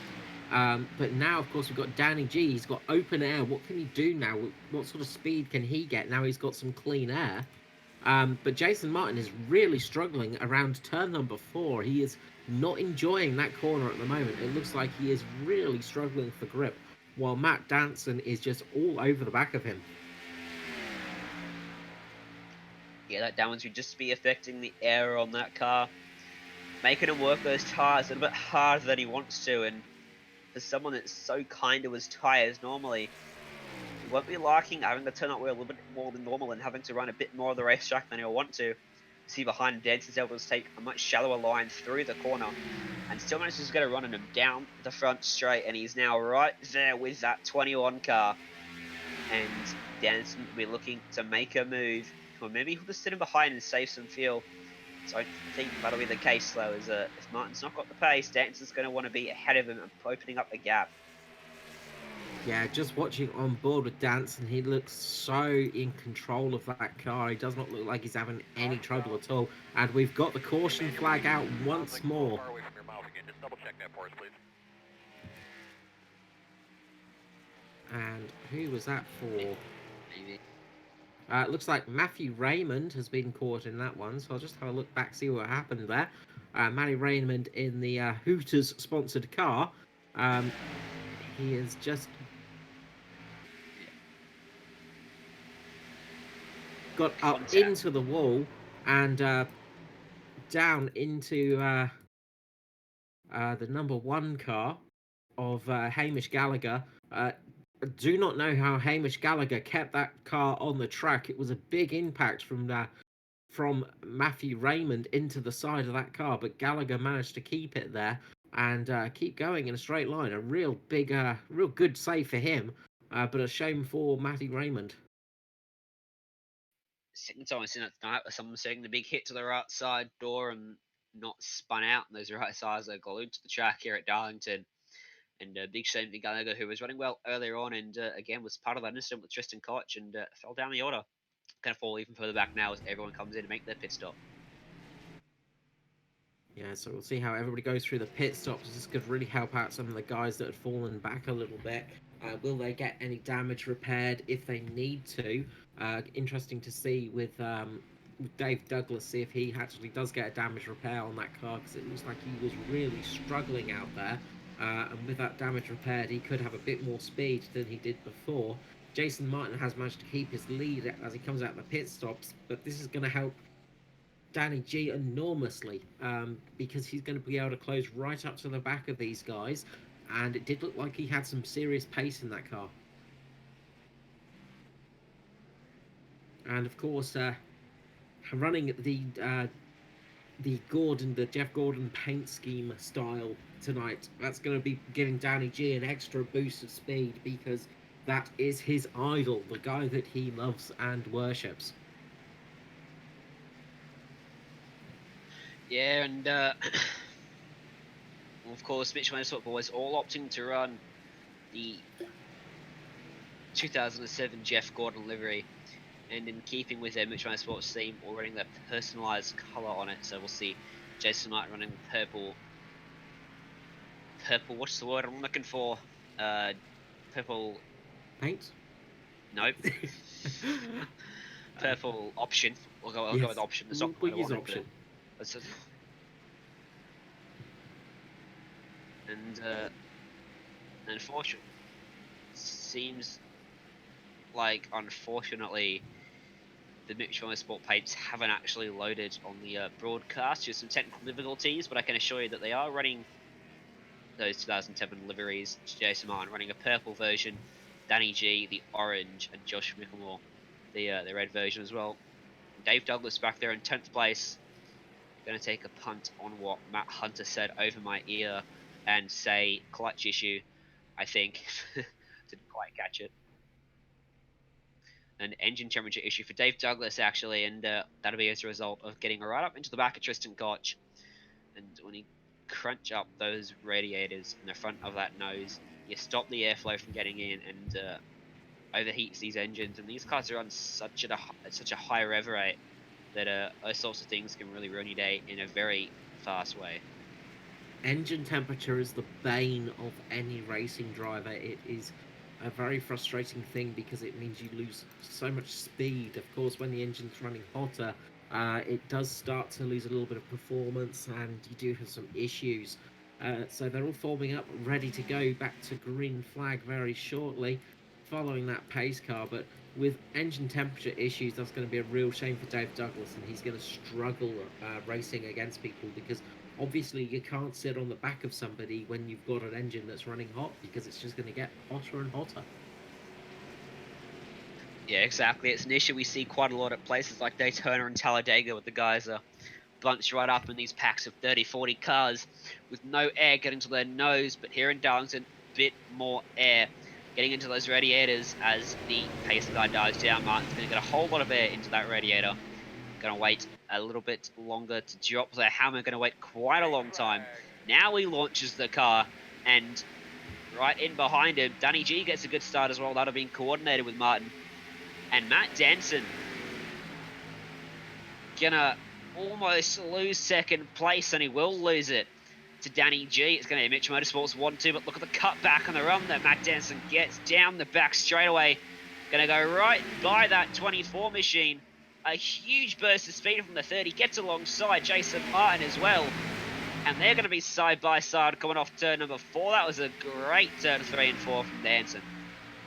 But now, of course, we've got Danny G. He's got open air. What can he do now? What sort of speed can he get? Now he's got some clean air. But Jason Martin is really struggling around turn number 4. He is not enjoying that corner at the moment. It looks like he is really struggling for grip, while Matt Danson is just all over the back of him. Yeah, that damage would just be affecting the air on that car. making him work those tyres a little bit harder than he wants to. And for someone that's so kind to his tyres normally, he won't be liking having to turn up wheel a little bit more than normal and having to run a bit more of the racetrack than he'll want to. See behind Danson's able to take a much shallower line through the corner and still manages to get a run on him down the front straight, and he's now right there with that 21 car. And Danson will be looking to make a move, or maybe he'll just sit him behind and save some fuel. So I think that'll be the case though, as if Martin's not got the pace, Danson's going to want to be ahead of him and opening up the gap. Yeah, just watching on board with Danson, he looks so in control of that car. He does not look like he's having any trouble at all. And we've got the caution flag out once more. And who was that for? Maybe. It looks like Matthew Raymond has been caught in that one, so I'll just have a look back, see what happened there. Matthew Raymond in the Hooters sponsored car. He is just got up into the wall and down into the number one car of Hamish Gallagher. Do not know how Hamish Gallagher kept that car on the track. It was a big impact from Matthew Raymond into the side of that car, but Gallagher managed to keep it there and keep going in a straight line. A real big, real good save for him, but a shame for Matthew Raymond. Second time I've seen it tonight where someone's taking the big hit to the right side door and not spun out, and those right sides are glued to the track here at Darlington. And big shame to Gallagher, who was running well earlier on, and again was part of that incident with Tristan Koch and fell down the order. Going to fall even further back now as everyone comes in to make their pit stop. Yeah, so we'll see how everybody goes through the pit stops. This could really help out some of the guys that had fallen back a little bit. Will they get any damage repaired if they need to? Interesting to see with Dave Douglas, see if he actually does get a damage repair on that car, because it looks like he was really struggling out there. And with that damage repaired, he could have a bit more speed than he did before. Jason Martin has managed to keep his lead as he comes out the pit stops, but this is going to help Danny G enormously, because he's going to be able to close right up to the back of these guys, and it did look like he had some serious pace in that car. And of course, running the Jeff Gordon paint scheme style tonight, that's going to be giving Danny G an extra boost of speed, because that is his idol, the guy that he loves and worships. Yeah, and of course, Mitch Motorsport boys all opting to run the 2007 Jeff Gordon livery, and in keeping with their Mitch Motorsports theme, or running their personalised colour on it. So we'll see Jason Martin running purple. What's the word I'm looking for? Purple paint. Nope. Purple option. I'll go with option. It's not we'll use option. And unfortunately, seems like unfortunately the Mitch Motorsport paints haven't actually loaded on the broadcast due to some technical difficulties, but I can assure you that they are running those 2007 liveries. Jason Martin running a purple version, Danny G the orange, and Josh Mickelmore the red version as well. Dave Douglas back there in 10th place, going to take a punt on what Matt Hunter said over my ear and say clutch issue, I think. Didn't quite catch it. An engine temperature issue for Dave Douglas, actually, and that'll be as a result of getting right up into the back of Tristan Koch. And when you crunch up those radiators in the front of that nose, you stop the airflow from getting in, and overheats these engines. And these cars are on such a high rev rate that those sorts of things can really ruin your day in a very fast way. Engine temperature is the bane of any racing driver. It is a very frustrating thing because it means you lose so much speed. Of course, when the engine's running hotter, it does start to lose a little bit of performance, and you do have some issues. So they're all forming up, ready to go back to green flag very shortly, following that pace car. But with engine temperature issues, that's going to be a real shame for Dave Douglas, and he's going to struggle racing against people, because Obviously, you can't sit on the back of somebody when you've got an engine that's running hot because it's just going to get hotter and hotter. Yeah, exactly. It's an issue we see quite a lot at places like Daytona and Talladega, with the guys are bunched right up in these packs of 30, 40 cars with no air getting to their nose. But here in Darlington, bit more air getting into those radiators as the pace car dives down. Martin's going to get a whole lot of air into that radiator. Going to wait a little bit longer to drop the hammer. Going to wait quite a long time. Now he launches the car, and right in behind him, Danny G gets a good start as well. That'll be coordinated with Martin. And Matt Danson gonna almost lose second place, and he will lose it to Danny G. It's going to be Mitch Motorsports 1-2, but look at the cut back on the run that Matt Danson gets down the back straightaway. Going to go right by that 24 machine. A huge burst of speed from the 30, gets alongside Jason Martin as well. And they're going to be side by side coming off turn number 4. That was a great turn 3 and 4 from Danson.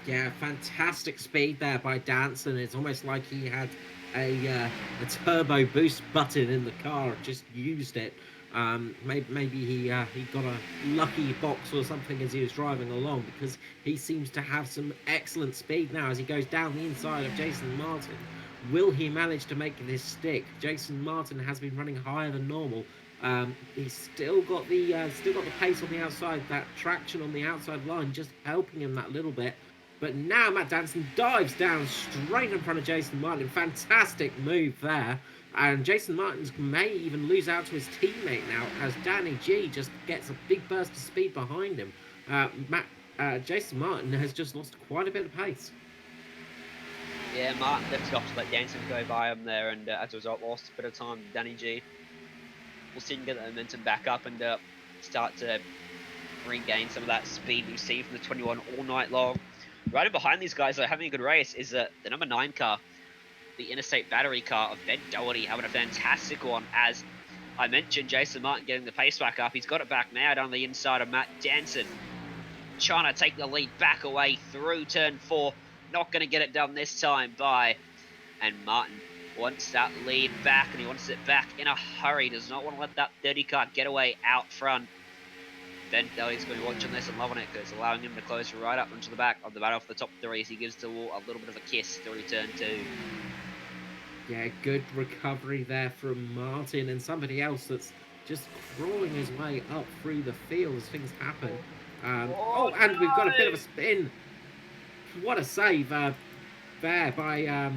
Yeah, fantastic speed there by Danson. It's almost like he had a turbo boost button in the car, just used it. Maybe he got a lucky box or something as he was driving along, because he seems to have some excellent speed now as he goes down the inside of Jason Martin. Will he manage to make this stick? Jason Martin has been running higher than normal. He's still got the pace on the outside, that traction on the outside line, just helping him that little bit. But now Matt Danson dives down straight in front of Jason Martin. Fantastic move there. And Jason Martin may even lose out to his teammate now, as Danny G just gets a big burst of speed behind him. Jason Martin has just lost quite a bit of pace. Yeah, Martin lifted off to let Danson go by him there, and as a result, lost a bit of time to Danny G. We'll see him get the momentum back up and start to regain some of that speed we've seen from the 21 all night long. Right in behind these guys, though, having a good race, is the number 9 car, the Interstate Battery car of Ben Doherty, having a fantastic one. As I mentioned, Jason Martin getting the pace back up. He's got it back now down the inside of Matt Danson, trying to take the lead back away through turn 4. Not going to get it done this time by. And Martin wants that lead back, and he wants it back in a hurry. Does not want to let that 30 car get away out front. Ben Doherty's going to be watching this and loving it, because it's allowing him to close right up into the back of the battle for the top 3 as he gives the wall a little bit of a kiss through turn 2. Yeah, good recovery there from Martin, and somebody else that's just crawling his way up through the field as things happen. And we've got a bit of a spin. What a save there by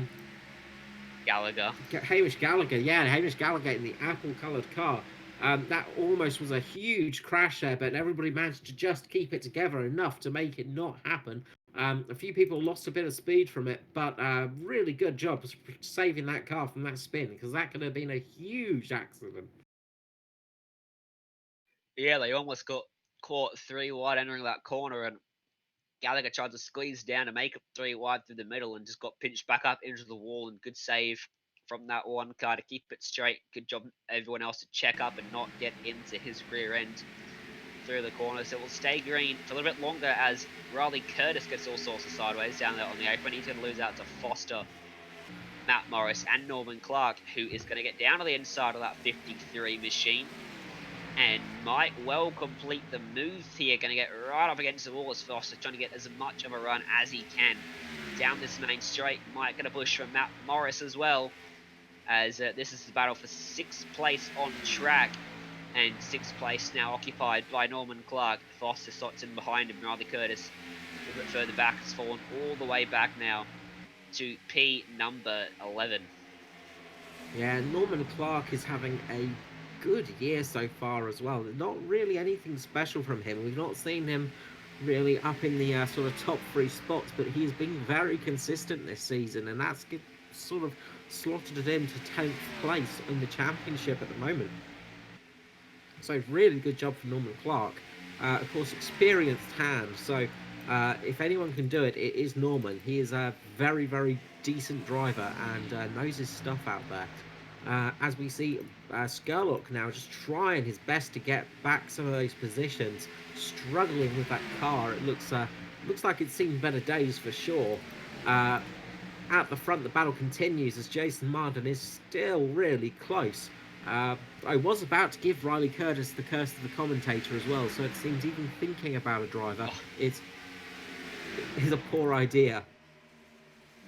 Gallagher. Hamish Gallagher. Yeah, Hamish Gallagher in the apple-coloured car. That almost was a huge crash there, but everybody managed to just keep it together enough to make it not happen. A few people lost a bit of speed from it, but really good job saving that car from that spin, because that could have been a huge accident. Yeah, they almost got caught 3 wide entering that corner, and Gallagher tried to squeeze down to make it 3 wide through the middle and just got pinched back up into the wall. And good save from that one car to keep it straight. Good job everyone else to check up and not get into his rear end through the corner. So it will stay green for a little bit longer as Riley Curtis gets all sorts of sideways down there on the apron. He's going to lose out to Foster, Matt Morris, and Norman Clark, who is going to get down to the inside of that 53 machine and might well complete the move here. Going to get right up against the wall as Foster, trying to get as much of a run as he can down this main straight. Might get a push from Matt Morris as well, as this is the battle for 6th place on track, and 6th place now occupied by Norman Clark. Foster slots in behind him. Riley Curtis a little bit further back, has fallen all the way back now to P number 11. Yeah, Norman Clark is having a good year so far as well. Not really anything special from him. We've not seen him really up in the sort of top 3 spots, but he's been very consistent this season, and that's sort of slotted him to 10th place in the championship at the moment. So really good job for Norman Clark. Of course, experienced hand. So if anyone can do it, it is Norman. He is a very, very decent driver and knows his stuff out there. As we see Skurlock now just trying his best to get back some of those positions, struggling with that car. It looks like it's seen better days for sure. At the front, the battle continues as Jason Martin is still really close. I was about to give Riley Curtis the curse of the commentator as well, so it seems even thinking about a driver Oh, is a poor idea.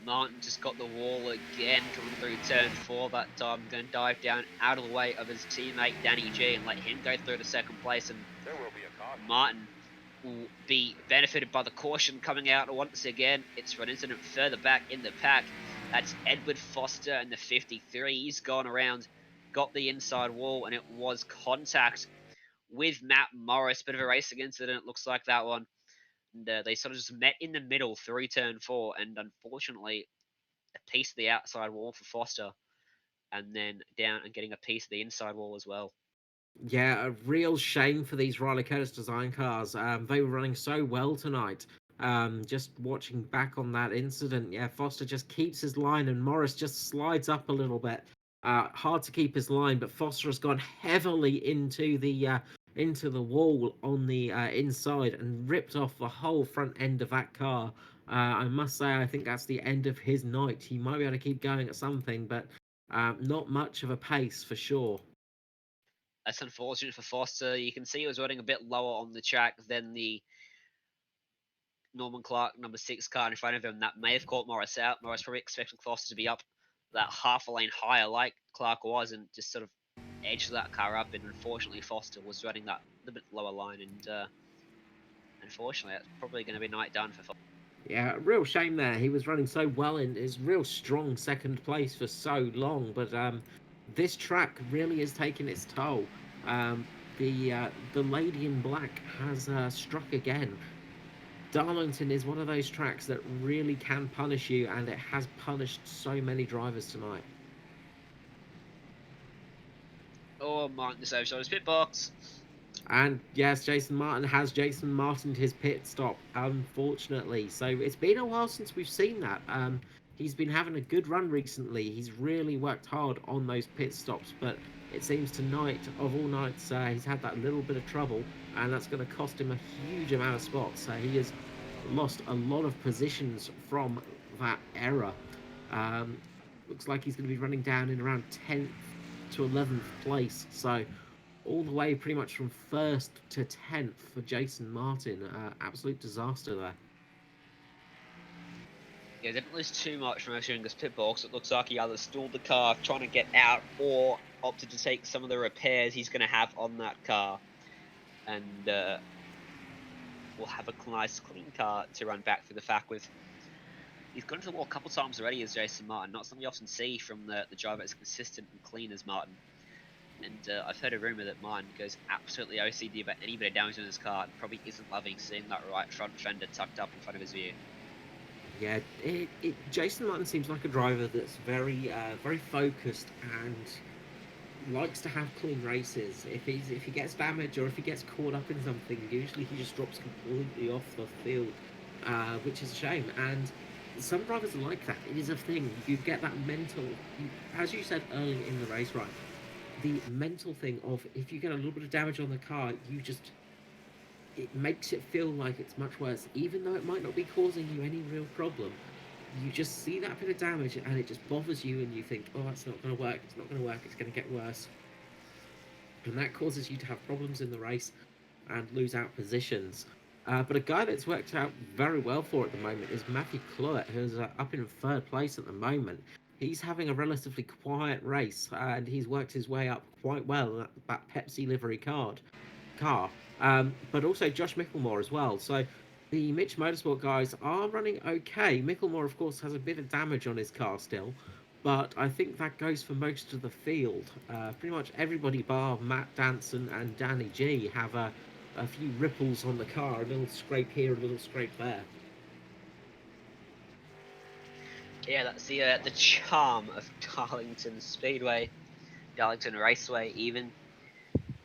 Martin just got the wall again coming through turn 4 that time. Going to dive down out of the way of his teammate Danny G and let him go through to second place. And Martin will be benefited by the caution coming out once again. It's for an incident further back in the pack. That's Edward Foster in the 53. He's gone around, got the inside wall, and it was contact with Matt Morris. Bit of a racing incident, looks like that one. And they sort of just met in the middle through turn 4, and unfortunately, a piece of the outside wall for Foster, and then down and getting a piece of the inside wall as well. Yeah, a real shame for these Riley Curtis design cars. They were running so well tonight. Just watching back on that incident, yeah, Foster just keeps his line and Morris just slides up a little bit. Hard to keep his line, but Foster has gone heavily into the wall on the inside and ripped off the whole front end of that car. I must say, I think that's the end of his night. He might be able to keep going at something, but not much of a pace for sure. That's unfortunate for Foster. You can see he was running a bit lower on the track than the Norman Clark number 6 car in front of him. That may have caught Morris out. Morris probably expecting Foster to be up that half a lane higher like Clark was, and just sort of edged that car up. And unfortunately, Foster was running that a little bit lower line, and unfortunately, that's probably going to be night done for Foster. Yeah, real shame there. He was running so well in his real strong second place for so long, but this track really is taking its toll. Um, the lady in black has struck again. Darlington is one of those tracks that really can punish you, and it has punished so many drivers tonight. Oh, Martin deserves on his pit box. And yes, Jason Martin his pit stop, unfortunately. So it's been a while since we've seen that. He's been having a good run recently. He's really worked hard on those pit stops, but it seems tonight, of all nights, he's had that little bit of trouble, and that's going to cost him a huge amount of spots. He has lost a lot of positions from that error. Um, Looks like he's going to be running down in around 10th to 11th place. So all the way pretty much from first to 10th for Jason Martin. Absolute disaster there. Yeah, didn't lose too much from entering this pit box. It looks like he either stalled the car trying to get out or opted to take some of the repairs he's going to have on that car. And we'll have a nice clean car to run back through the pack with. He's gone to the wall a couple times already as Jason Martin, not something you often see from the driver as consistent and clean as Martin. And I've heard a rumour that Martin goes absolutely OCD about any bit of damage on his car and probably isn't loving seeing that right front fender tucked up in front of his view. Yeah, Jason Martin seems like a driver that's very focused and likes to have clean races. If he gets damaged or if he gets caught up in something, usually he just drops completely off the field, which is a shame. And some drivers are like that. It is a thing. You get that as you said early in the race, right? The mental thing of if you get a little bit of damage on the car, it makes it feel like it's much worse, even though it might not be causing you any real problem. You just see that bit of damage and it just bothers you, and you think, oh, that's not going to work, it's not going to work, it's going to get worse. And that causes you to have problems in the race and lose out positions. But a guy that's worked out very well for at the moment is Matthew Cloet, who's up in third place at the moment. He's having a relatively quiet race, and he's worked his way up quite well in that Pepsi livery car. But also Josh Micklemore as well. So the Mitch Motorsport guys are running okay. Micklemore, of course, has a bit of damage on his car still, but I think that goes for most of the field. Pretty much everybody bar Matt Danson and Danny G have a few ripples on the car, a little scrape here, a little scrape there. Yeah, that's the charm of Darlington Speedway, Darlington Raceway even.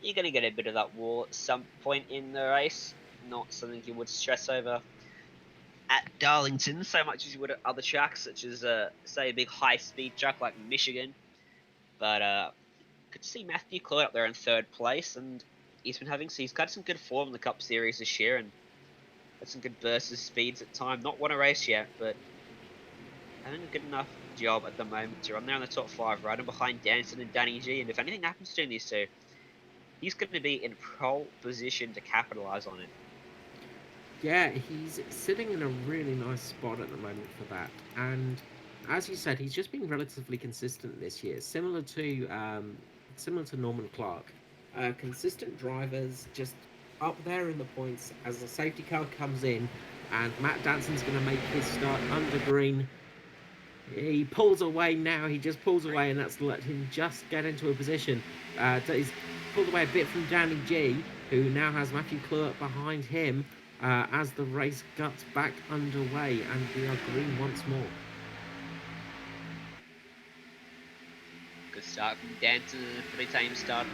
You're going to get a bit of that wall at some point in the race. Not something you would stress over at Darlington so much as you would at other tracks, such as, say, a big high-speed track like Michigan. But good to see Matthew Cloyd up there in third place, and he's got some good form in the Cup Series this year, and had some good bursts of speeds at time. Not won a race yet, but having a good enough job at the moment to run there in the top 5, right in behind Danson and Danny G. And if anything happens between these two, he's going to be in pole position to capitalize on it. Yeah, he's sitting in a really nice spot at the moment for that. And as you said, he's just been relatively consistent this year, similar to Norman Clark. Consistent drivers just up there in the points as the safety car comes in, and Matt Danson's going to make his start under green. He pulls away now. He just pulls away, and that's let him just get into a position. He's pulled away a bit from Danny G, who now has Matthew Clerk behind him as the race gets back underway, and we are green once more. Good start from Danton, pretty tame start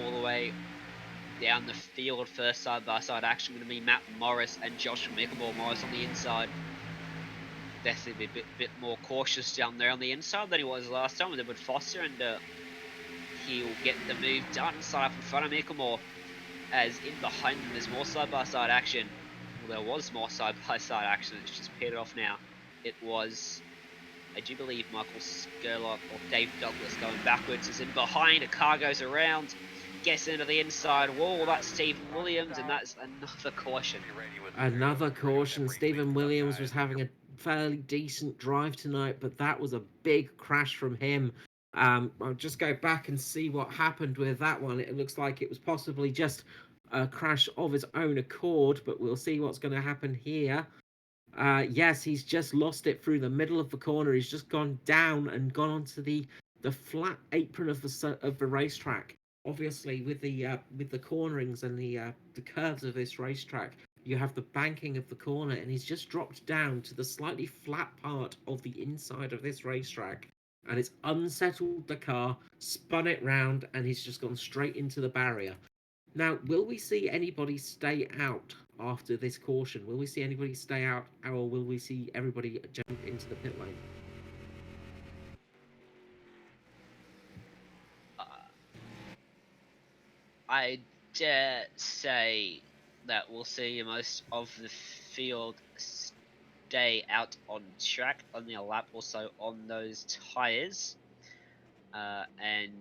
all the way down the field. First side-by-side action going to be Matt Morris and Josh Mickleball. Morris on the inside. Definitely be a bit more cautious down there on the inside than he was last time with Edward Foster, and he'll get the move done. Start up in front of Mickleball, as in behind him there's more side-by-side action. Well, there was more side-by-side action. It's just paired off now. It was, I do believe, Michael Skerlock or Dave Douglas going backwards. As in behind, a car goes around, gets into the inside wall. That's Stephen Williams, and that's another caution. Another caution. Stephen Williams was having a fairly decent drive tonight, but that was a big crash from him. I'll just go back and see what happened with that one. It looks like it was possibly just a crash of his own accord, but we'll see what's going to happen here. Yes, he's just lost it through the middle of the corner. He's just gone down and gone onto the flat apron of the racetrack. Obviously, with the cornerings and the curves of this racetrack, you have the banking of the corner, and he's just dropped down to the slightly flat part of the inside of this racetrack, and it's unsettled the car, spun it round, and he's just gone straight into the barrier. Now, will we see anybody stay out after this caution? Will we see anybody stay out, or will we see everybody jump into the pit lane? I dare say that we'll see most of the field stay out on track, only a lap or so on those tyres. And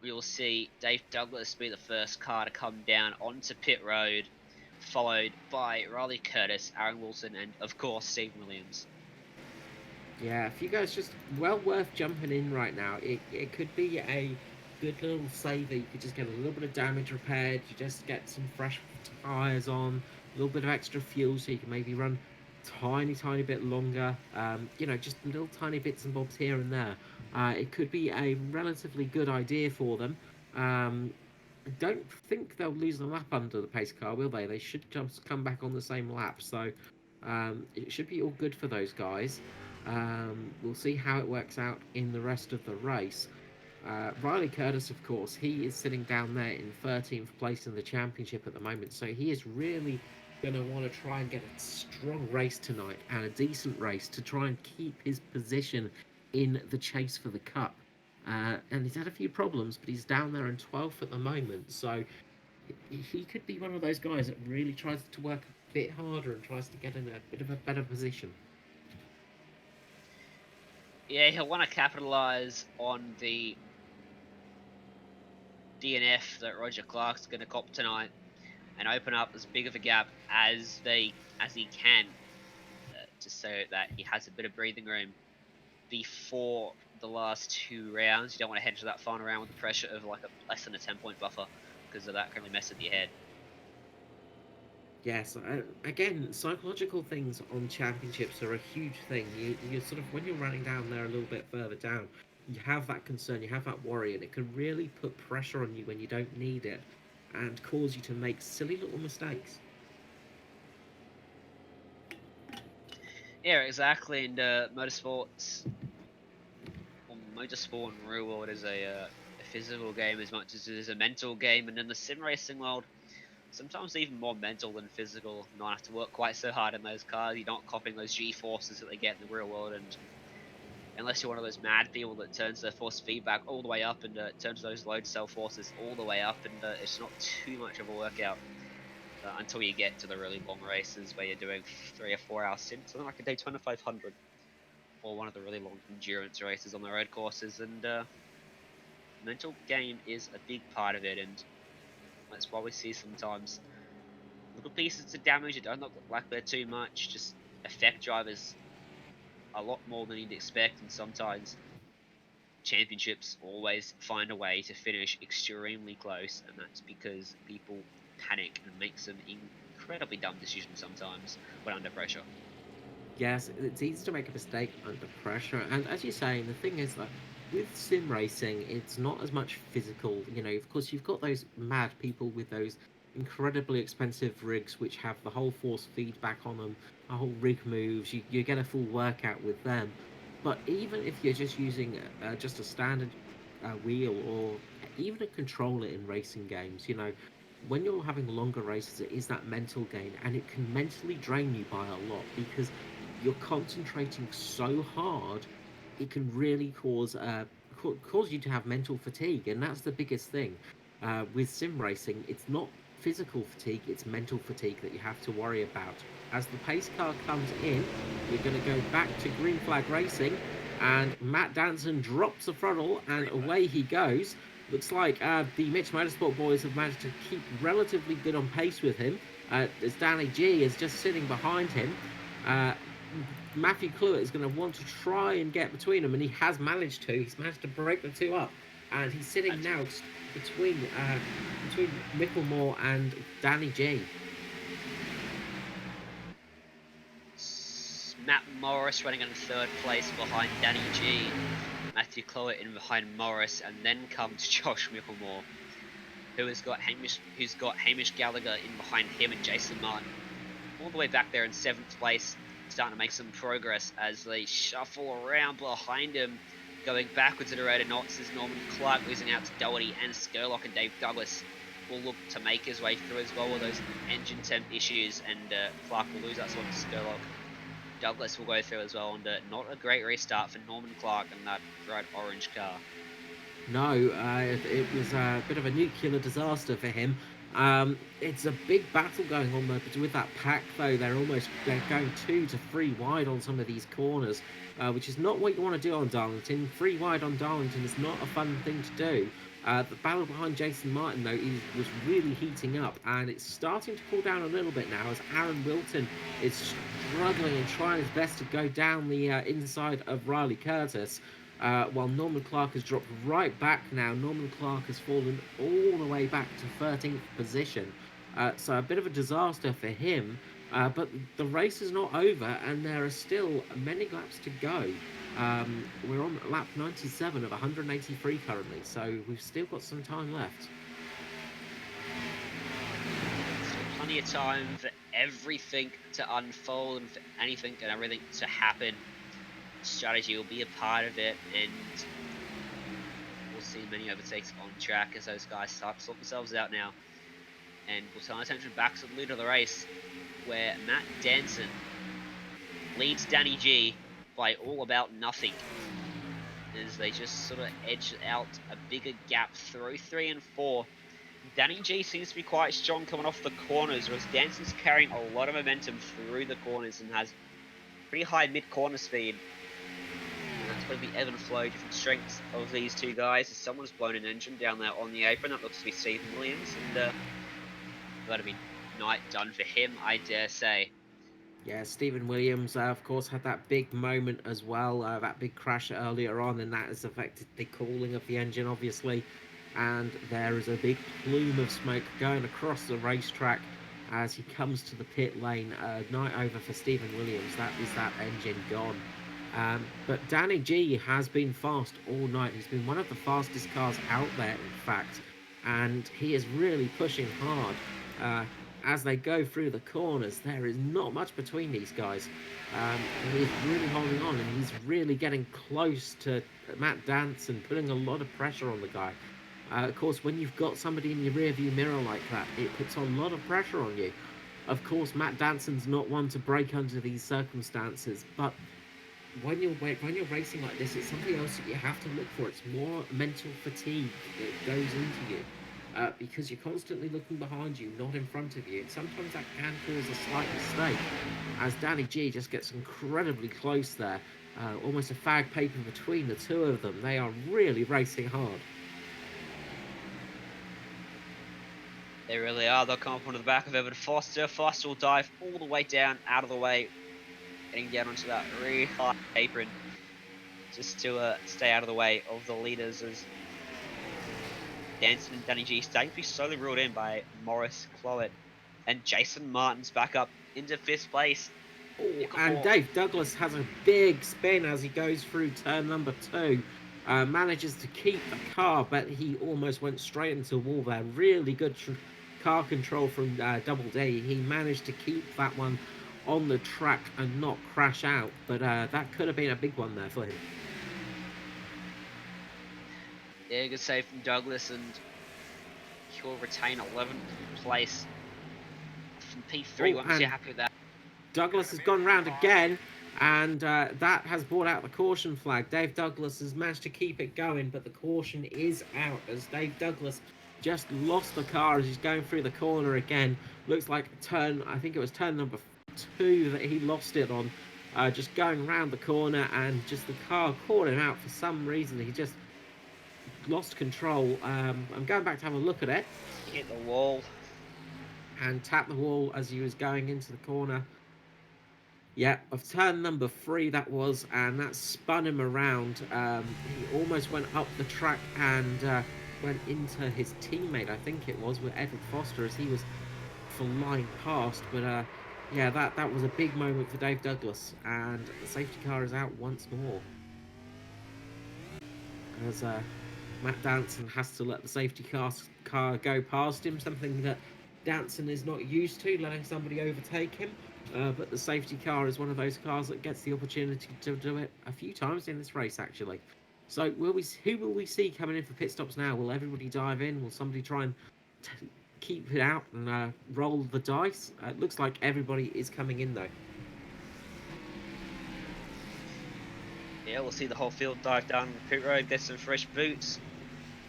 we'll see Dave Douglas be the first car to come down onto pit road, followed by Riley Curtis, Aaron Wilson, and of course Stephen Williams. Yeah, if you guys just well worth jumping in right now. It could be a good little saver. You could just get a little bit of damage repaired. You just get some fresh tyres on, a little bit of extra fuel, so you can maybe run tiny bit longer. Just little tiny bits and bobs here and there. It could be a relatively good idea for them. I don't think they'll lose the lap under the pace car, will they? They should just come back on the same lap, so it should be all good for those guys. We'll see how it works out in the rest of the race. Riley Curtis, of course, he is sitting down there in 13th place in the championship at the moment, so he is really going to want to try and get a strong race tonight and a decent race to try and keep his position in the chase for the cup. And he's had a few problems, but he's down there in 12th at the moment, so he could be one of those guys that really tries to work a bit harder and tries to get in a bit of a better position. Yeah, he'll want to capitalise on the DNF that Roger Clark's going to cop tonight and open up as big of a gap as he can, just so that he has a bit of breathing room before the last 2 rounds. You don't want to head into that final round with the pressure of like a less than a 10-point buffer, because of that can really mess with your head. Yes, again, psychological things on championships are a huge thing. You sort of, when you're running down there a little bit further down, you have that concern, you have that worry, and it can really put pressure on you when you don't need it, and cause you to make silly little mistakes. Yeah, exactly. And motorsport in real world is a physical game as much as it is a mental game, and in the sim racing world, sometimes even more mental than physical. You don't have to work quite so hard in those cars. You're not copying those G forces that they get in the real world, and unless you're one of those mad people that turns their force feedback all the way up and turns those load cell forces all the way up, and it's not too much of a workout until you get to the really long races where you're doing 3 or 4 hour stints, something like a Daytona 500. or one of the really long endurance races on the road courses, and mental game is a big part of it, and that's why we see sometimes little pieces of damage that don't look like they're too much, just affect drivers a lot more than you'd expect, and sometimes championships always find a way to finish extremely close, and that's because people panic and make some incredibly dumb decisions sometimes when under pressure. Yes, it's easy to make a mistake under pressure, and as you say, the thing is that with sim racing, it's not as much physical. You know, of course, you've got those mad people with those incredibly expensive rigs which have the whole force feedback on them, the whole rig moves. You get a full workout with them, but even if you're just using just a standard wheel or even a controller in racing games, you know, when you're having longer races, it is that mental gain, and it can mentally drain you by a lot because you're concentrating so hard, it can really cause you to have mental fatigue, and that's the biggest thing. With sim racing, it's not physical fatigue; it's mental fatigue that you have to worry about. As the pace car comes in, we're going to go back to green flag racing, and Matt Danson drops the throttle, and away he goes. Looks like the Mitch Motorsport boys have managed to keep relatively good on pace with him, as Danny G is just sitting behind him. Uh, Matthew Cluett is going to want to try and get between them, and he has managed to. He's managed to break the two up, and he's sitting now between Micklemore and Danny G. Matt Morris running in third place behind Danny G, Matthew Cloet in behind Morris, and then comes Josh Micklemore, who's got Hamish Gallagher in behind him and Jason Martin all the way back there in 7th place, starting to make some progress as they shuffle around behind him, going backwards at a rate of knots as Norman Clark losing out to Doherty and Skurlock, and Dave Douglas will look to make his way through as well with those engine temp issues, and Clark will lose that one to Skurlock. Douglas will go through as well, and not a great restart for Norman Clark in that bright orange car. No, it was a bit of a nuclear disaster for him. It's a big battle going on there, but with that pack though, they're going 2 to 3 wide on some of these corners, which is not what you want to do on Darlington. 3 wide on Darlington is not a fun thing to do. The battle behind Jason Martin though was really heating up, and it's starting to cool down a little bit now as Aaron Wilton is struggling and trying his best to go down the inside of Riley Curtis. While Norman Clark has dropped right back now. Norman Clark has fallen all the way back to 13th position. So a bit of a disaster for him. But the race is not over, and there are still many laps to go. We're on lap 97 of 183 currently, so we've still got some time left. Still plenty of time for everything to unfold and for anything and everything to happen. Strategy will be a part of it, and we'll see many overtakes on track as those guys start to sort themselves out now. And we'll turn our attention back to the lead of the race, where Matt Danson leads Danny G by all about nothing, as they just sort of edge out a bigger gap through 3 and 4. Danny G seems to be quite strong coming off the corners, whereas Danson's carrying a lot of momentum through the corners and has pretty high mid-corner speed. That's going to be ebb and flow, different strengths of these two guys. Someone's blown an engine down there on the apron. That looks to be Stephen Williams, and that'll be night done for him, I dare say. Yeah, Stephen Williams, of course, had that big moment as well, that big crash earlier on, and that has affected the cooling of the engine, obviously. And there is a big plume of smoke going across the racetrack as he comes to the pit lane. Night over for Stephen Williams. That is that engine gone. But Danny G has been fast all night. He's been one of the fastest cars out there, in fact, and he is really pushing hard. As they go through the corners, there is not much between these guys. He's really holding on, and he's really getting close to Matt Danson, putting a lot of pressure on the guy. Of course, when you've got somebody in your rearview mirror like that, it puts a lot of pressure on you. Of course, Matt Danson's not one to break under these circumstances, but when you're racing like this, it's something else that you have to look for. It's more mental fatigue that goes into you. Because you're constantly looking behind you, not in front of you. And sometimes that can cause a slight mistake, as Danny G just gets incredibly close there. almost a fag paper between the two of them. They are really racing hard. They really are. They'll come up onto the back of Evan Foster. Foster will dive all the way down, out of the way, getting down onto that really high apron just to stay out of the way of the leaders as Danson and Danny G starting to be slowly ruled in by Morris Clowett. And Jason Martin's back up into 5th place. Oh, Nickel and Ball. Dave Douglas has a big spin as he goes through turn number 2. Manages to keep the car, but he almost went straight into the wall there. Really good car control from Double D. He managed to keep that one on the track and not crash out, but that could have been a big one there for him. Yeah, good save from Douglas, and he'll retain 11th place from P3. Oh, Won't be too and happy with that. Douglas has gone round again, and that has brought out the caution flag. Dave Douglas has managed to keep it going, but the caution is out as Dave Douglas just lost the car as he's going through the corner again. Looks like I think it was turn number 2 that he lost it on. Just going round the corner, and just the car caught him out for some reason. He just lost control. I'm going back to have a look at it. He hit the wall. And tapped the wall as he was going into the corner. Yeah, of turn number 3 that was, and that spun him around. He almost went up the track and went into his teammate, I think it was, with Edward Foster as he was flying past. But yeah, that was a big moment for Dave Douglas, and the safety car is out once more. As Matt Danson has to let the safety car go past him, something that Danson is not used to, letting somebody overtake him. But the safety car is one of those cars that gets the opportunity to do it a few times in this race, actually. So, who will we see coming in for pit stops now? Will everybody dive in? Will somebody try and keep it out and roll the dice? It looks like everybody is coming in, though. Yeah, we'll see the whole field dive down the pit road, get some fresh boots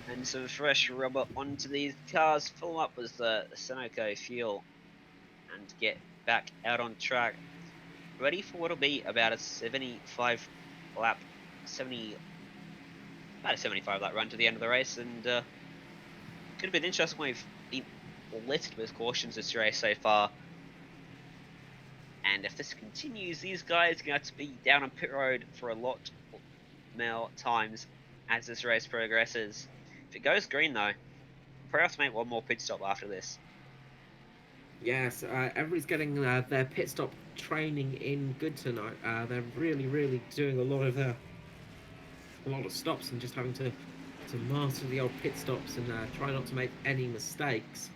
and some fresh rubber onto these cars, fill them up with the Sunoco fuel, and get back out on track. Ready for what'll be about a 75 lap, about a 75 lap run to the end of the race, and could have been interesting. We've been littered with cautions this race so far. And if this continues, these guys are going to have to be down on pit road for a lot more times as this race progresses. If it goes green, though, we'll probably have to make one more pit stop after this. Yes, everybody's getting their pit stop training in good tonight. They're really doing a lot of stops and just having to master the old pit stops and try not to make any mistakes.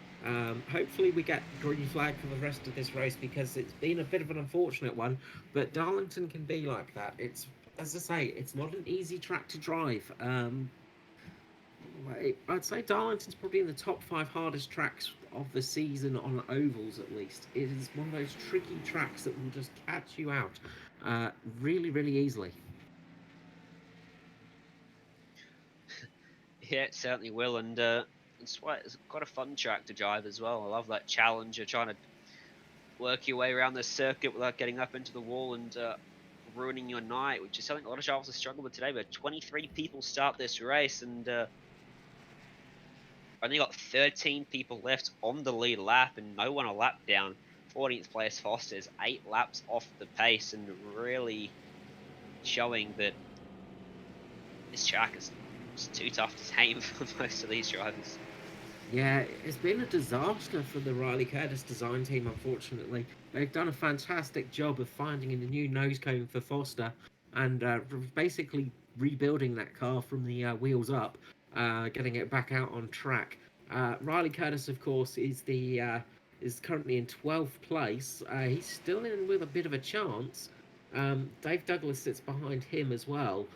Hopefully we get green flag for the rest of this race because it's been a bit of an unfortunate one, but Darlington can be like that. It's, as I say, it's not an easy track to drive. I'd say Darlington's probably in the top 5 hardest tracks of the season on ovals, at least. It is one of those tricky tracks that will just catch you out really easily. Yeah, it certainly will, and it's quite a fun track to drive as well. I love that challenge. You're trying to work your way around the circuit without getting up into the wall and ruining your night, which is something a lot of drivers have struggled with today. But 23 people start this race, and only got 13 people left on the lead lap, and no one a lap down. 14th place Foster's 8 laps off the pace, and really showing that this track is just too tough to tame for most of these drivers. Yeah, it's been a disaster for the Riley Curtis design team, unfortunately. They've done a fantastic job of finding a new nose cone for Foster and basically rebuilding that car from the wheels up, getting it back out on track. Riley Curtis, of course, is currently in 12th place. He's still in with a bit of a chance. Dave Douglas sits behind him as well.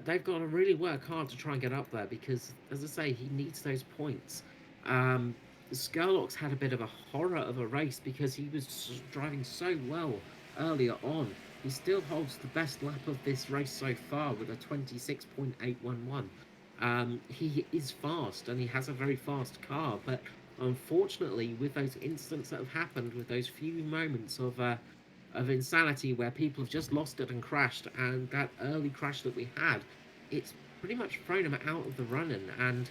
They've got to really work hard to try and get up there because, as I say, he needs those points. Um, Skurlock's had a bit of a horror of a race because he was driving so well earlier on. He still holds the best lap of this race so far with a 26.811. He is fast and he has a very fast car, but unfortunately, with those incidents that have happened, with those few moments of insanity where people have just lost it and crashed, and that early crash that we had, it's pretty much thrown him out of the running, and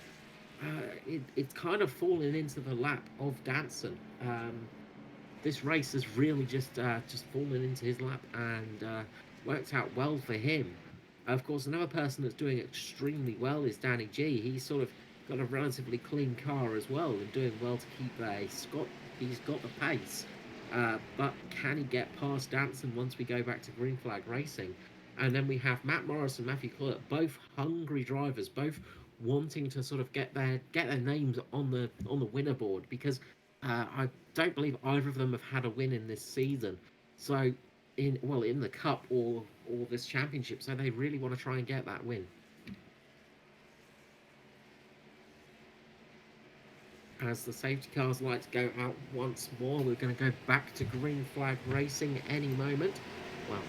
it's kind of fallen into the lap of Danson. This race has really just fallen into his lap and worked out well for him. Of course, another person that's doing extremely well is Danny G. He's sort of got a relatively clean car as well and doing well to keep there. He's got the pace, but can he get past Danson once we go back to green flag racing? And then we have Matt Morris and Matthew Clutt, both hungry drivers, both wanting to sort of get their names on the winner board because I don't believe either of them have had a win in this season. So in the cup or this championship, so they really want to try and get that win. As the safety cars lights go out once more, we're going to go back to green flag racing any moment. Well,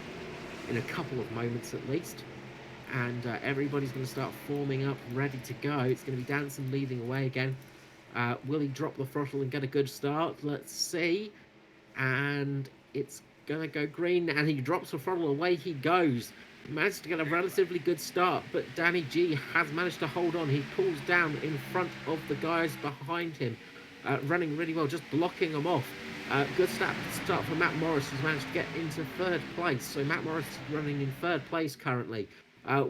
in a couple of moments at least. And everybody's going to start forming up, ready to go. It's going to be Danson leading away again. Will he drop the throttle and get a good start? Let's see. And it's going to go green, and he drops the throttle. Away he goes. He managed to get a relatively good start, but Danny G has managed to hold on. He pulls down in front of the guys behind him, running really well, just blocking them off. Good start for Matt Morris, who's managed to get into third place. So Matt Morris is running in third place currently,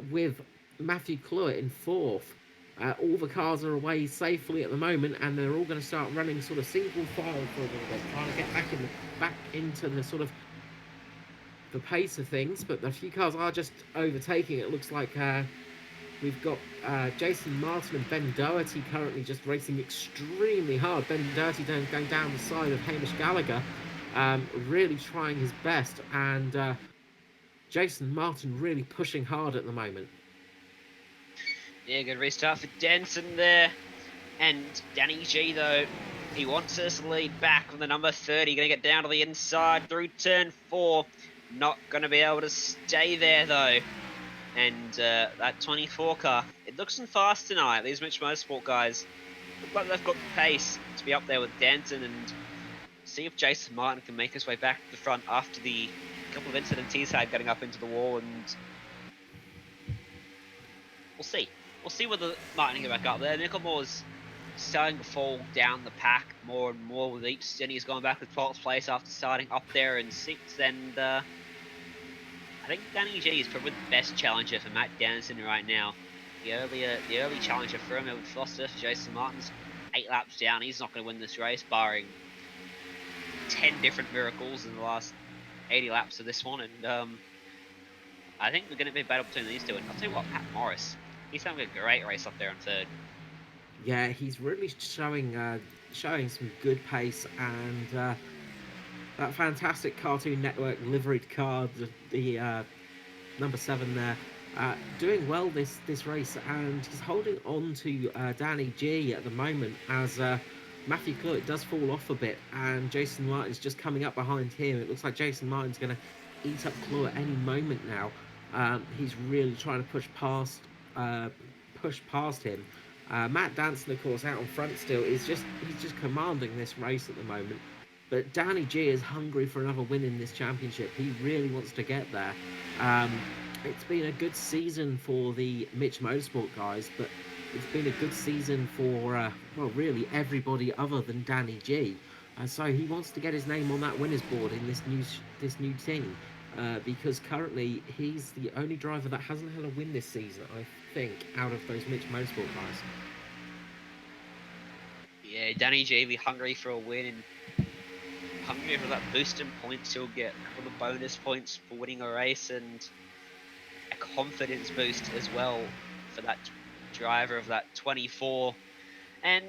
with Matthew Cluett in fourth. All the cars are away safely at the moment, and they're all going to start running sort of single file for a little bit, trying to get back into the sort of the pace of things. But a few cars are just overtaking. It looks like we've got Jason Martin and Ben Doherty currently just racing extremely hard. Ben Doherty going down the side of Hamish Gallagher, really trying his best, and Jason Martin really pushing hard at the moment. Yeah, good restart for Danson there. And Danny G, though, he wants us to lead back on the number 30. Going to get down to the inside through turn 4. Not going to be able to stay there, though. And that 24 car, it looks fast tonight. These Mitch Motorsport guys look like they've got the pace to be up there with Danson, and see if Jason Martin can make his way back to the front after the couple of incidents he's had getting up into the wall. And we'll see. We'll see whether Martin can get back up there. Micklemore's starting to fall down the pack more and more with each stint. He's gone back to 12th place after starting up there in 6th, and I think Danny G is probably the best challenger for Matt Danson right now. The early challenger for him with Foster, Jason Martin's 8 laps down. He's not going to win this race, barring 10 different miracles in the last 80 laps of this one. And I think we're going to be a battle between these two. And I'll tell you what, Matt Morris, he's having a great race up there in 3rd. Yeah, he's really showing some good pace, and that fantastic Cartoon Network liveried car, the number 7 there, doing well this race, and he's holding on to Danny G at the moment as Matthew Cluett does fall off a bit, and Jason Martin's just coming up behind him. It looks like Jason Martin's going to eat up Cluett any moment now. He's really trying to push past him. Matt Danson, of course, out on front still, he's just commanding this race at the moment. But Danny G is hungry for another win in this championship. He really wants to get there. It's been a good season for the Mitch Motorsport guys, but it's been a good season for, well, really everybody other than Danny G. So he wants to get his name on that winners board in this new team. Because currently he's the only driver that hasn't had a win this season, I think, out of those Mitch Motorsport guys. Yeah, Danny G be hungry for a win, and hungry for that boost in points he'll get, for the bonus points for winning a race, and a confidence boost as well for that driver of that 24. And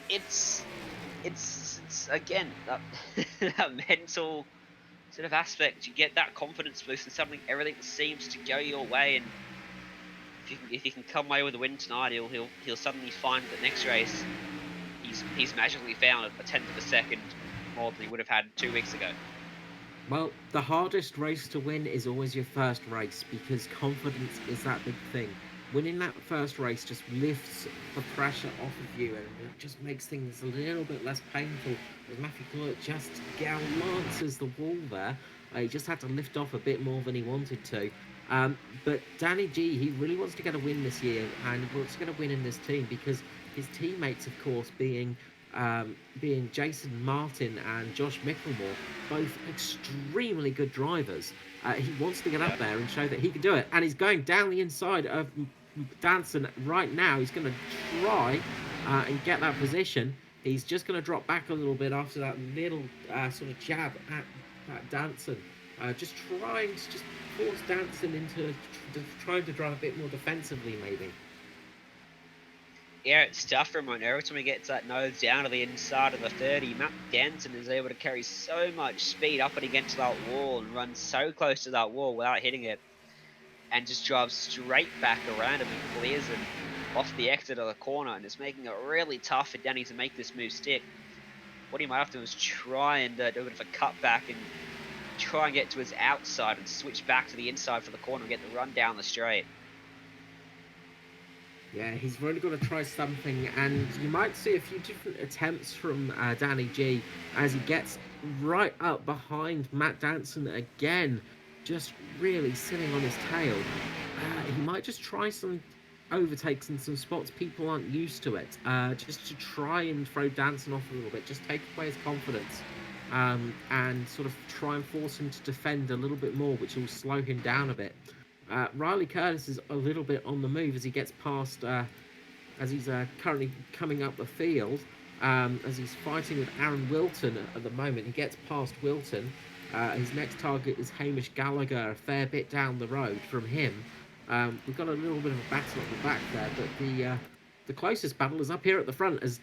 it's again that, that mental sort of aspect. You get that confidence boost, and suddenly everything seems to go your way. And if you can come away with a win tonight, he'll suddenly find that next race he's magically found a 10th of a second more than he would have had 2 weeks ago. Well, the hardest race to win is always your first race, because confidence is that big thing. winning that first race just lifts the pressure off of you, and it just makes things a little bit less painful. As Matthew Clerk just gallances the wall there, he just had to lift off a bit more than he wanted to. But Danny G, he really wants to get a win this year, and he wants to get a win in this team because his teammates, of course, being Jason Martin and Josh Micklemore, both extremely good drivers. He wants to get up there and show that he can do it, and he's going down the inside of Danson right now. He's going to try and get that position. He's just going to drop back a little bit after that little sort of jab at Danson. Just trying to just force Danson into trying to drive a bit more defensively, maybe. Yeah, it's tough for him right now. Every time he gets that nose down to the inside of the 30, Matt Danson is able to carry so much speed up and against that wall and run so close to that wall without hitting it, and just drives straight back around him and clears him off the exit of the corner, and it's making it really tough for Danny to make this move stick. What he might have to do is try and do a bit of a cutback and try and get to his outside and switch back to the inside for the corner and get the run down the straight. Yeah, he's really got to try something, and you might see a few different attempts from Danny G as he gets right up behind Matt Danson again, just really sitting on his tail. He might just try some overtakes in some spots people aren't used to it, just to try and throw Danson off a little bit, just take away his confidence, and sort of try and force him to defend a little bit more, which will slow him down a bit. Riley Curtis is a little bit on the move as he gets past, as he's currently coming up the field, as he's fighting with Aaron Wilton at the moment. He gets past Wilton. His next target is Hamish Gallagher, a fair bit down the road from him. We've got a little bit of a battle at the back there, but the closest battle is up here at the front as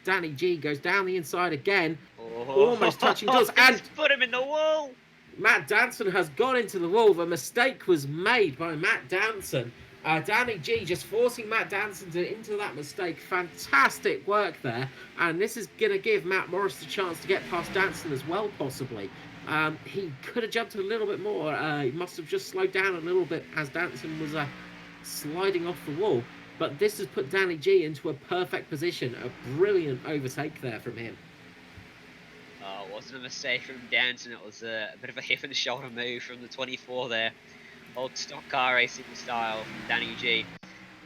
Danny G goes down the inside again, almost touching doors, and put him in the wall. Matt Danson has gone into the wall. The mistake was made by Matt Danson. Danny G just forcing Matt Danson into that mistake. Fantastic work there. And this is going to give Matt Morris the chance to get past Danson as well, possibly. He could have jumped a little bit more. He must have just slowed down a little bit as Danson was sliding off the wall. But this has put Danny G into a perfect position. A brilliant overtake there from him. It wasn't a mistake from Danson. It was a bit of a hip and shoulder move from the 24 there. Old stock car racing style from Danny G.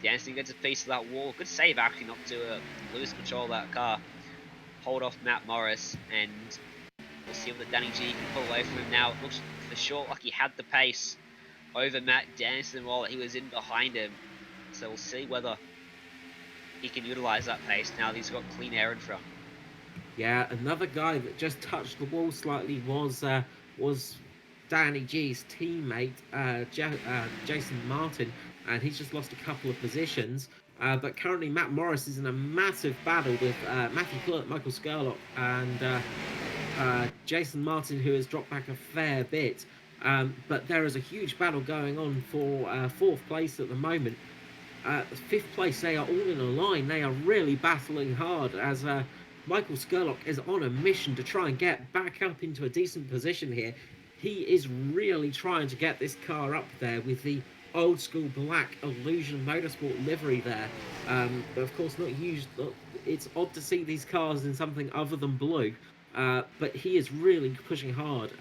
Danson gets a piece of that wall. Good save actually not to lose control of that car. Hold off Matt Morris, and we'll see whether Danny G can pull away from him now. It looks for sure like he had the pace over Matt Danson while he was in behind him. So we'll see whether he can utilise that pace now that he's got clean air in front. Yeah, another guy that just touched the wall slightly was Danny G's teammate, Jason Martin, and he's just lost a couple of positions. But currently Matt Morris is in a massive battle with Matthew Clerk, Michael Skurlock, and Jason Martin, who has dropped back a fair bit. But there is a huge battle going on for fourth place at the moment. Fifth place, they are all in a line. They are really battling hard as Michael Skurlock is on a mission to try and get back up into a decent position here. He is really trying to get this car up there with the old school black Illusion Motorsport livery there. But of course not used. It's odd to see these cars in something other than blue. But he is really pushing hard.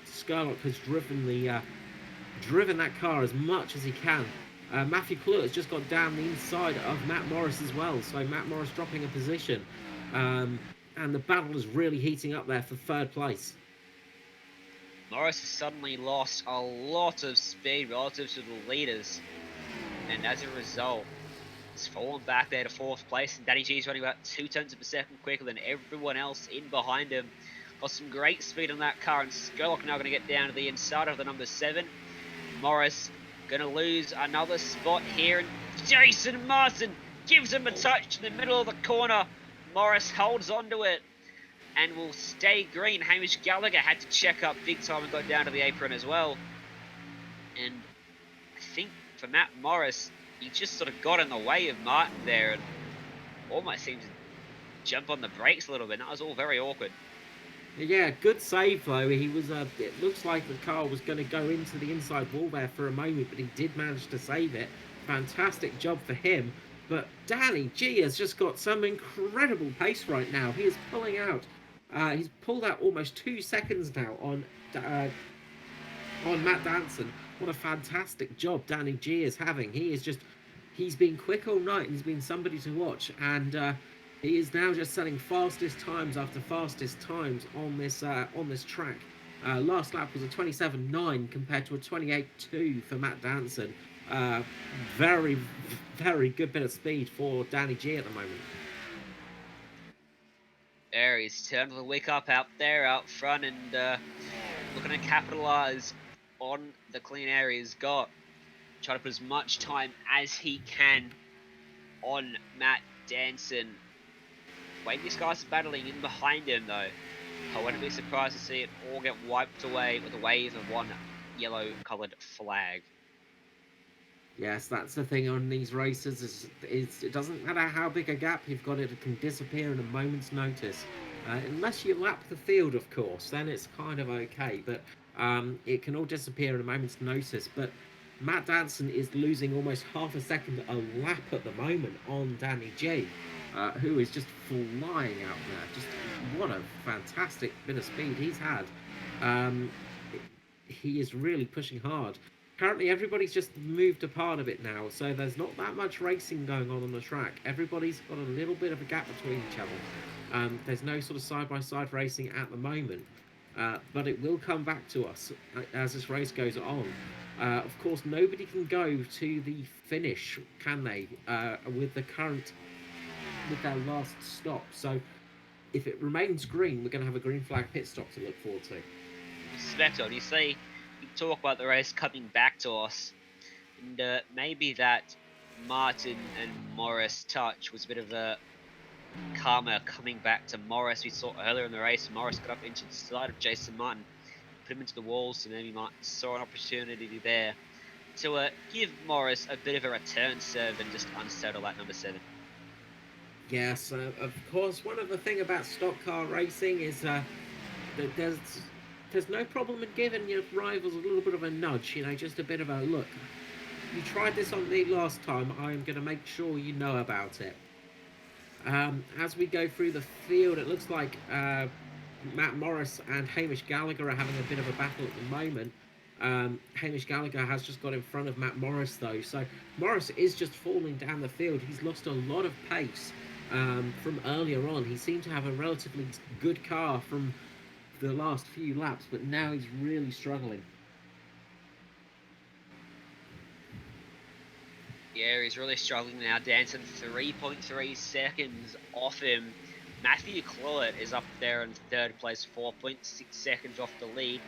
Skurlock has driven that car as much as he can. Matthew Clute has just got down the inside of Matt Morris as well, so Matt Morris dropping a position. And the battle is really heating up there for third place. Morris has suddenly lost a lot of speed relative to the leaders, and as a result, he's fallen back there to fourth place, and Danny G is running about 2 tenths of a second quicker than everyone else in behind him. Got some great speed on that car, and Skurlock now going to get down to the inside of the number 7. Morris going to lose another spot here, and Jason Martin gives him a touch in the middle of the corner. Morris holds onto it and will stay green. Hamish Gallagher had to check up big time and got down to the apron as well. And I think for Matt Morris, he just sort of got in the way of Martin there and almost seemed to jump on the brakes a little bit. That was all very awkward. Yeah, good save though. He was. It looks like the car was going to go into the inside wall there for a moment, but he did manage to save it. fantastic job for him. But Danny G has just got some incredible pace right now. He is pulling out. He's pulled out almost 2 seconds now on Matt Danson. What a fantastic job Danny G is having. He's been quick all night and he's been somebody to watch. And he is now just setting fastest times after fastest times on this track. Last lap was a 27.9 compared to a 28.2 for Matt Danson. Uh, very, very good bit of speed for Danny G at the moment. There he's turned the wick up out there, out front, and looking to capitalise on the clean air he's got. Try to put as much time as he can on Matt Danson. Wayne, these guys are battling in behind him though. I wouldn't be surprised to see it all get wiped away with a wave of one yellow coloured flag. Yes, that's the thing on these races is it doesn't matter how big a gap you've got, it can disappear in a moment's notice. Unless you lap the field, of course, then it's kind of okay. But it can all disappear in a moment's notice. But Matt Danson is losing almost half a second a lap at the moment on Danny G, who is just flying out there. Just what a fantastic bit of speed he's had. Um, he is really pushing hard. Currently, everybody's just moved apart a bit now, so there's not that much racing going on the track. Everybody's got a little bit of a gap between each other. There's no sort of side-by-side racing at the moment, but it will come back to us as this race goes on. Of course, nobody can go to the finish, can they, with their last stop. So if it remains green, we're going to have a green flag pit stop to look forward to. Spectre, you see, you talk about the race coming back to us, and maybe that Martin and Morris touch was a bit of a karma coming back to Morris. We saw earlier in the race, Morris got up into the side of Jason Martin, put him into the walls, so maybe Martin saw an opportunity there to give Morris a bit of a return serve and just unsettle that number 7. Yes, of course. One of the thing about stock car racing is that there's no problem in giving your rivals a little bit of a nudge. You know, just a bit of a look. You tried this on me last time. I am going to make sure you know about it. As we go through the field, it looks like Matt Morris and Hamish Gallagher are having a bit of a battle at the moment. Hamish Gallagher has just got in front of Matt Morris though, so Morris is just falling down the field. He's lost a lot of pace from earlier on. He seemed to have a relatively good car from the last few laps, but now he's really struggling. Yeah, he's really struggling now. Dancing 3.3 seconds off him. Matthew Clowett is up there in third place, 4.6 seconds off the lead.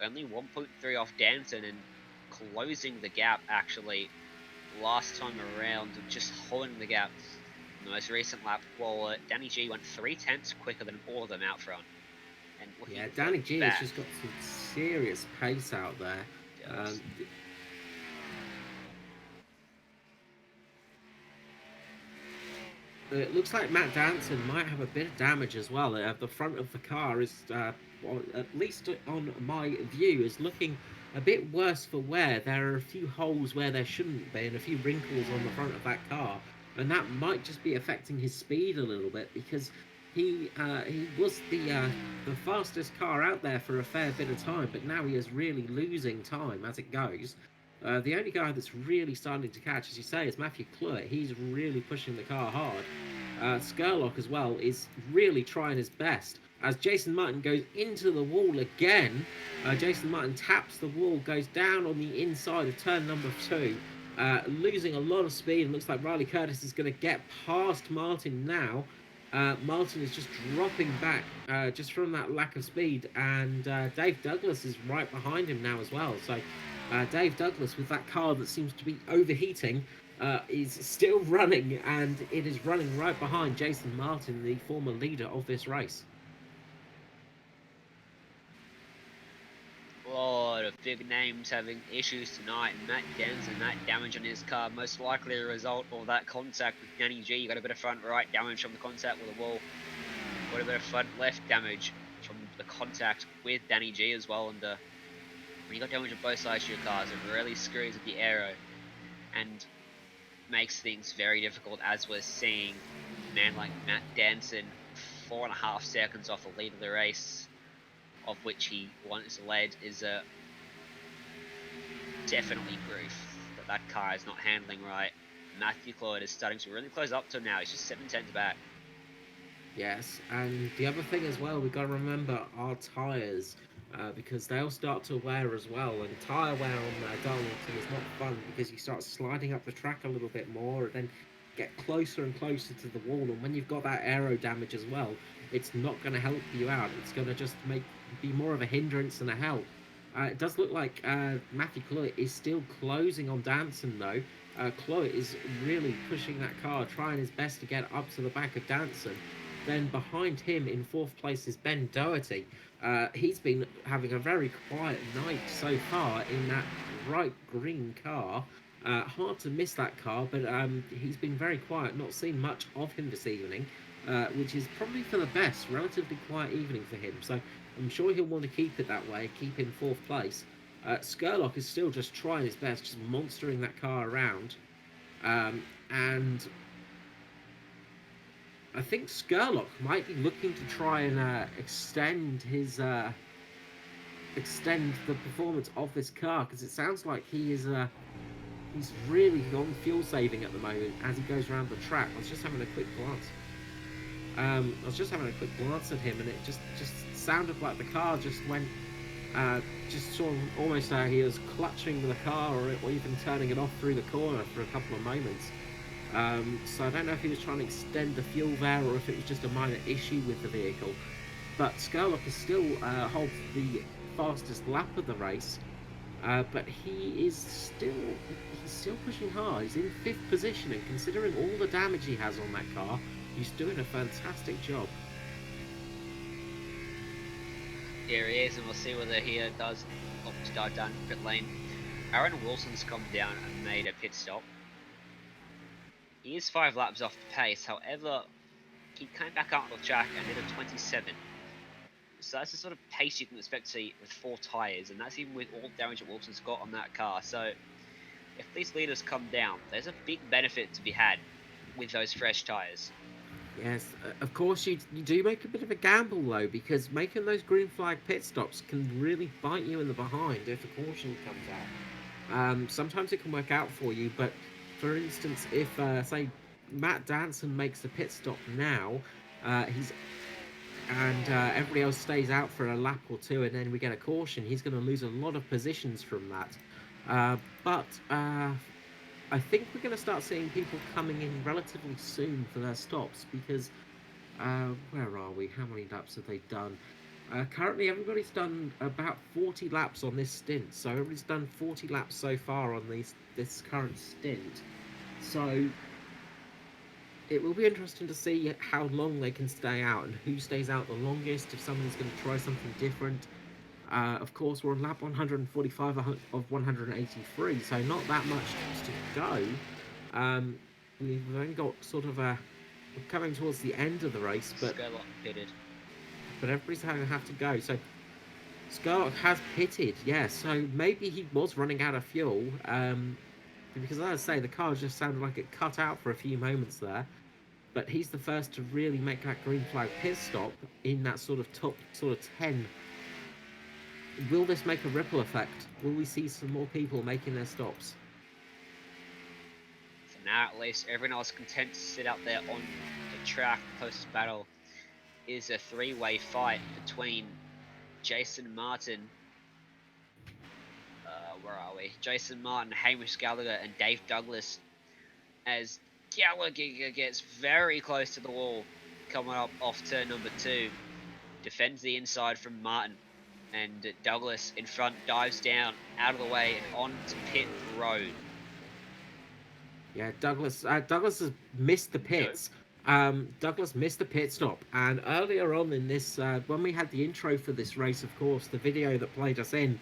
Only 1.3 off Danton, and closing the gap actually last time around, just holding the gap in the most recent lap. While Danny G went 0.3 quicker than all of them out front. And yeah, Danny G has just got some serious pace out there. It looks like Matt Danson might have a bit of damage as well. The front of the car is, well, at least on my view, is looking a bit worse for wear. There are a few holes where there shouldn't be and a few wrinkles on the front of that car. And that might just be affecting his speed a little bit because he was the fastest car out there for a fair bit of time, but now he is really losing time as it goes. The only guy that's really starting to catch, as you say, is Matthew Clewett. He's really pushing the car hard. Skurlock as well is really trying his best. As Jason Martin goes into the wall again, Jason Martin taps the wall, goes down on the inside of turn number 2, losing a lot of speed. It looks like Riley Curtis is going to get past Martin now. Martin is just dropping back just from that lack of speed, and Dave Douglas is right behind him now as well. So Dave Douglas, with that car that seems to be overheating, is still running, and it is running right behind Jason Martin, the former leader of this race. A lot of big names having issues tonight. Matt Danson, that damage on his car, most likely a result of that contact with Danny G. You got a bit of front right damage from the contact with the wall. Got a bit of front left damage from the contact with Danny G as well. And when you got damage on both sides of your cars, it really screws with the aero. And makes things very difficult, as we're seeing a man like Matt Danson 4.5 seconds off the lead of the race, of which he once led, is definitely proof that that car is not handling right. Matthew Cloyd is starting to really close up to him now. He's just 7 tenths back. Yes, and the other thing as well, we've got to remember our tyres, because they'll start to wear as well. And tyre wear on Darlington is not fun because you start sliding up the track a little bit more and then get closer and closer to the wall. And when you've got that aero damage as well, it's not going to help you out. It's going to just be more of a hindrance than a help. It does look like Matthew Cloyd is still closing on Danson though. Cloyd is really pushing that car, trying his best to get up to the back of Danson. Then behind him in fourth place is Ben Doherty. He's been having a very quiet night so far in that bright green car. Hard to miss that car, but he's been very quiet. Not seen much of him this evening, which is probably for the best. Relatively quiet evening for him. So I'm sure he'll want to keep it that way, keep in fourth place. Skurlock is still just trying his best, just monstering that car around. And I think Skurlock might be looking to try and extend the performance of this car, because it sounds like he's really on fuel saving at the moment as he goes around the track. I was just having a quick glance at him, and it just sounded like the car just went, just sort of almost he was clutching the car or even turning it off through the corner for a couple of moments. So I don't know if he was trying to extend the fuel there or if it was just a minor issue with the vehicle. But Skurlock is still holds the fastest lap of the race, but he's still pushing hard. He's in fifth position, and considering all the damage he has on that car, he's doing a fantastic job. Here he is, and we'll see whether he does opt to dive down pit lane. Aaron Wilson's come down and made a pit stop. He is 5 laps off the pace, however, he came back up on the track and did a 27. So that's the sort of pace you can expect to see with 4 tyres, and that's even with all the damage that Wilson's got on that car. So if these leaders come down, there's a big benefit to be had with those fresh tyres. Yes, of course you do make a bit of a gamble though, because making those green flag pit stops can really bite you in the behind if a caution comes out. Sometimes it can work out for you, but for instance, if say Matt Danson makes the pit stop now, everybody else stays out for a lap or two, and then we get a caution, he's going to lose a lot of positions from that. But I think we're going to start seeing people coming in relatively soon for their stops, because where are we? How many laps have they done? Currently, everybody's done about 40 laps on this stint. So everybody's done 40 laps so far on this current stint. So it will be interesting to see how long they can stay out and who stays out the longest, if someone's going to try something different. Of course, we're on lap 145 of 183, so not that much to go. We've only got sort of we're coming towards the end of the race, but everybody's going to have to go. So Skurlock has pitted, yeah, so maybe he was running out of fuel, because as I say, the car just sounded like it cut out for a few moments there. But he's the first to really make that green flag pit stop in that sort of top 10. Will this make a ripple effect? Will we see some more people making their stops? For now, at least, everyone else content to sit out there on the track. The closest battle is a 3-way fight between Jason Martin, Jason Martin, Hamish Gallagher, and Dave Douglas, as Gallagher gets very close to the wall, coming up off turn number 2, defends the inside from Martin, and Douglas in front dives down out of the way and onto pit road. Yeah, Douglas has missed the pits. Douglas missed the pit stop, and earlier on in this, when we had the intro for this race, of course, the video that played us in,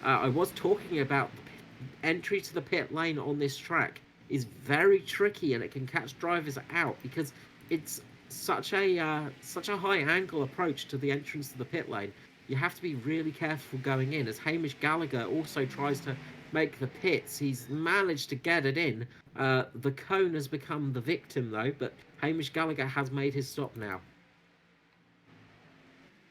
I was talking about entry to the pit lane on this track is very tricky, and it can catch drivers out because it's such a high angle approach to the entrance to the pit lane. You have to be really careful going in, as Hamish Gallagher also tries to make the pits. He's managed to get it in. The cone has become the victim though, but Hamish Gallagher has made his stop now.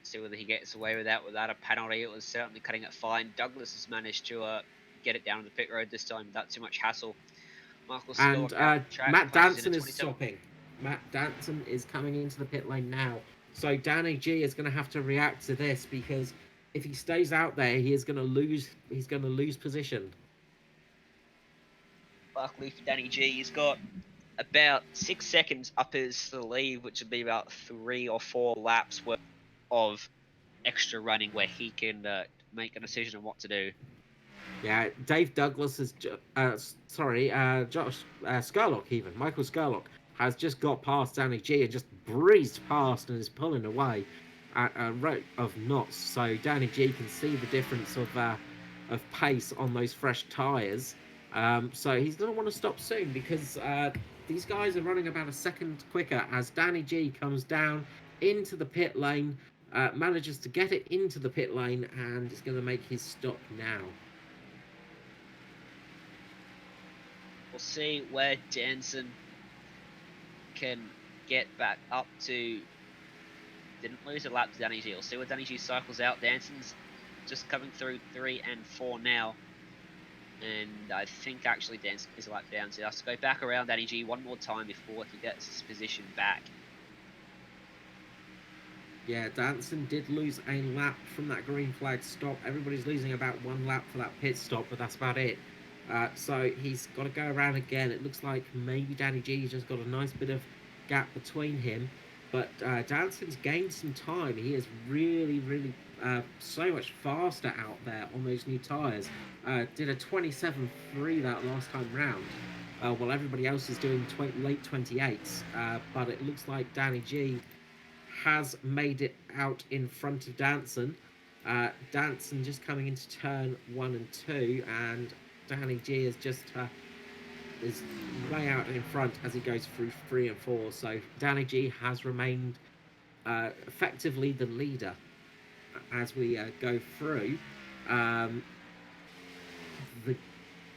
See whether he gets away with that without a penalty. It was certainly cutting it fine. Douglas has managed to get it down the pit road this time without too much hassle. Michael And Scott out the track, Matt punches in a Danson is 27. stopping. Matt Danson is coming into the pit lane now. So Danny G is going to have to react to this because if he stays out there, he is going to lose. He's going to lose position. Luckily for Danny G, he's got about 6 seconds up his sleeve, which would be about 3 or 4 laps worth of extra running where he can make a decision on what to do. Yeah, Dave Douglas is. Josh Skurlock, even Michael Skurlock has just got past Danny G and just breezed past and is pulling away at a rate of knots. So Danny G can see the difference of pace on those fresh tyres. So he's going to want to stop soon because these guys are running about a second quicker as Danny G comes down into the pit lane, manages to get it into the pit lane, and is going to make his stop now. We'll see where Danson can get back up to. Didn't lose a lap to Danny G. We'll see where Danny G cycles out. Danson's just coming through 3 and 4 now. And I think actually Danson is a lap down, so he has to go back around Danny G one more time before he gets his position back. Yeah, Danson did lose a lap from that green flag stop. Everybody's losing about 1 lap for that pit stop, but that's about it. So he's got to go around again. It looks like maybe Danny G's just got a nice bit of gap between him. But Danson's gained some time. He is really so much faster out there on those new tyres. Did a 27.3 that last time round. While everybody else is doing late 28s. But it looks like Danny G has made it out in front of Danson. Danson just coming into turn 1 and 2, and Danny G is just is way out in front as he goes through 3 and 4. So Danny G has remained effectively the leader as we go through. The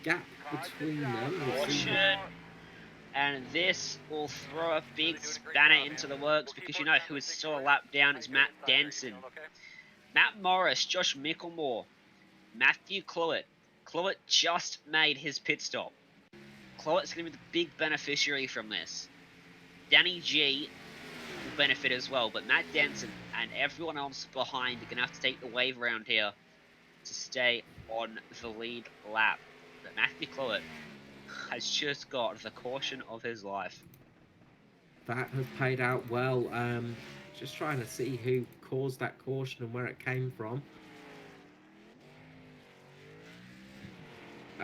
gap between them. And this will throw a big spanner into the works because you know who is still a lap down is Matt Danson. Matt Morris, Josh Micklemore, Matthew Clewett. Clewett just made his pit stop. Clewett's going to be the big beneficiary from this. Danny G will benefit as well, but Matt Danson and everyone else behind are going to have to take the wave around here to stay on the lead lap. But Matthew Clewett has just got the caution of his life. That has paid out well. Just trying to see who caused that caution and where it came from.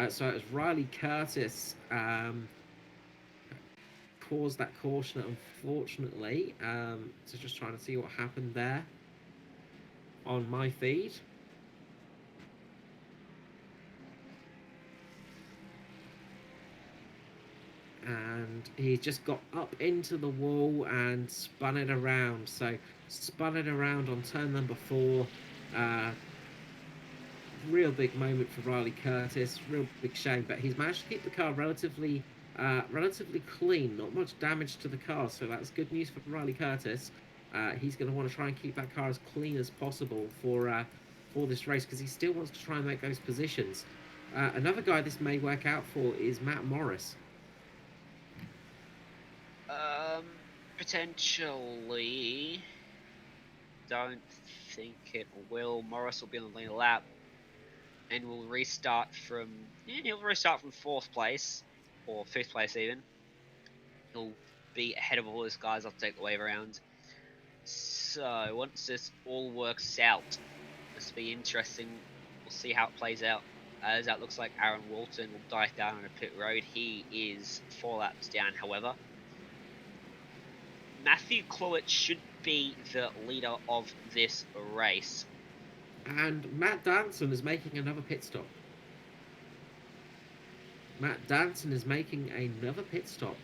So it was Riley Curtis caused that caution, unfortunately. So just trying to see what happened there on my feed. And he just got up into the wall and spun it around. So spun it around on turn number 4. Real big moment for Riley Curtis. Real big shame, but he's managed to keep the car relatively clean. Not much damage to the car, so that's good news for Riley Curtis. He's going to want to try and keep that car as clean as possible for this race because he still wants to try and make those positions. Another guy this may work out for is Matt Morris. Potentially. Don't think it will. Morris will be on the lead lap, and will restart from. Yeah, he'll restart from 4th place or 5th place even. He'll be ahead of all his guys. I'll take the wave around. So once this all works out, this will be interesting. We'll see how it plays out. As that looks like Aaron Walton will dive down on a pit road. He is 4 laps down, however. Matthew Clewett should be the leader of this race. And Matt Danson is making another pit stop. Matt Danson is making another pit stop.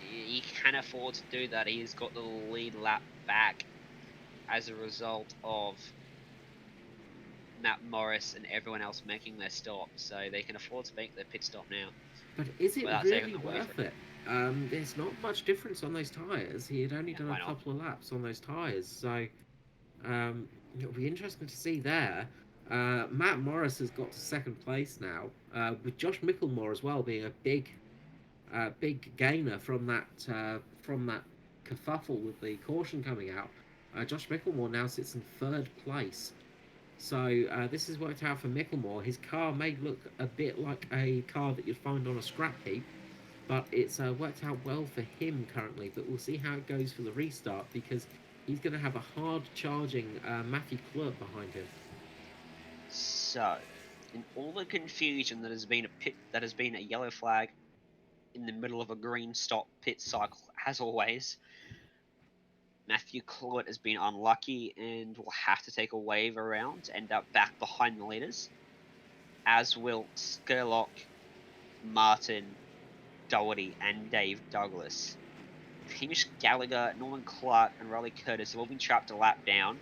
He can afford to do that. He's got the lead lap back as a result of Matt Morris and everyone else making their stop, so they can afford to make their pit stop now But is it without taking really away from worth it. it? There's not much difference on those tyres. He had only Yeah, done a why not? couple of laps on those tyres, so um, it'll be interesting to see there. Matt Morris has got to second place now, with Josh Micklemore as well being a big gainer from that kerfuffle with the caution coming out. Josh Micklemore now sits in third place. So this has worked out for Micklemore. His car may look a bit like a car that you'd find on a scrap heap, but it's worked out well for him currently. But we'll see how it goes for the restart because he's going to have a hard charging Matthew Clerk behind him. So, in all the confusion that has been a yellow flag in the middle of a green stop pit cycle, as always, Matthew Claude has been unlucky and will have to take a wave around, end up back behind the leaders, as will Skerlock, Martin, Doherty, and Dave Douglas. Hamish Gallagher, Norman Clark, and Riley Curtis have all been trapped a lap down.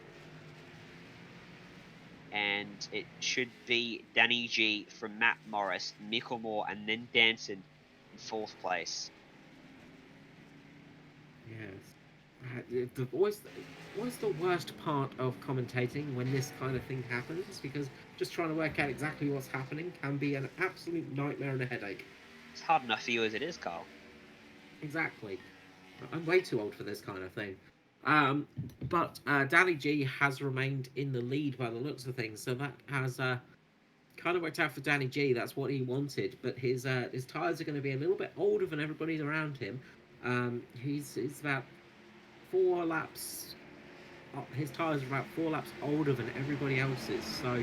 And it should be Danny G from Matt Morris, Micklemore, and then Danson in fourth place. Yes. What's the worst part of commentating when this kind of thing happens? Because just trying to work out exactly what's happening can be an absolute nightmare and a headache. It's hard enough for you as it is, Carl. Exactly. I'm way too old for this kind of thing. Um, but Danny G has remained in the lead by the looks of things, so that has kind of worked out for Danny G. That's what he wanted, but his tyres are going to be a little bit older than everybody's around him. He's about 4 laps. His tyres are about 4 laps older than everybody else's, so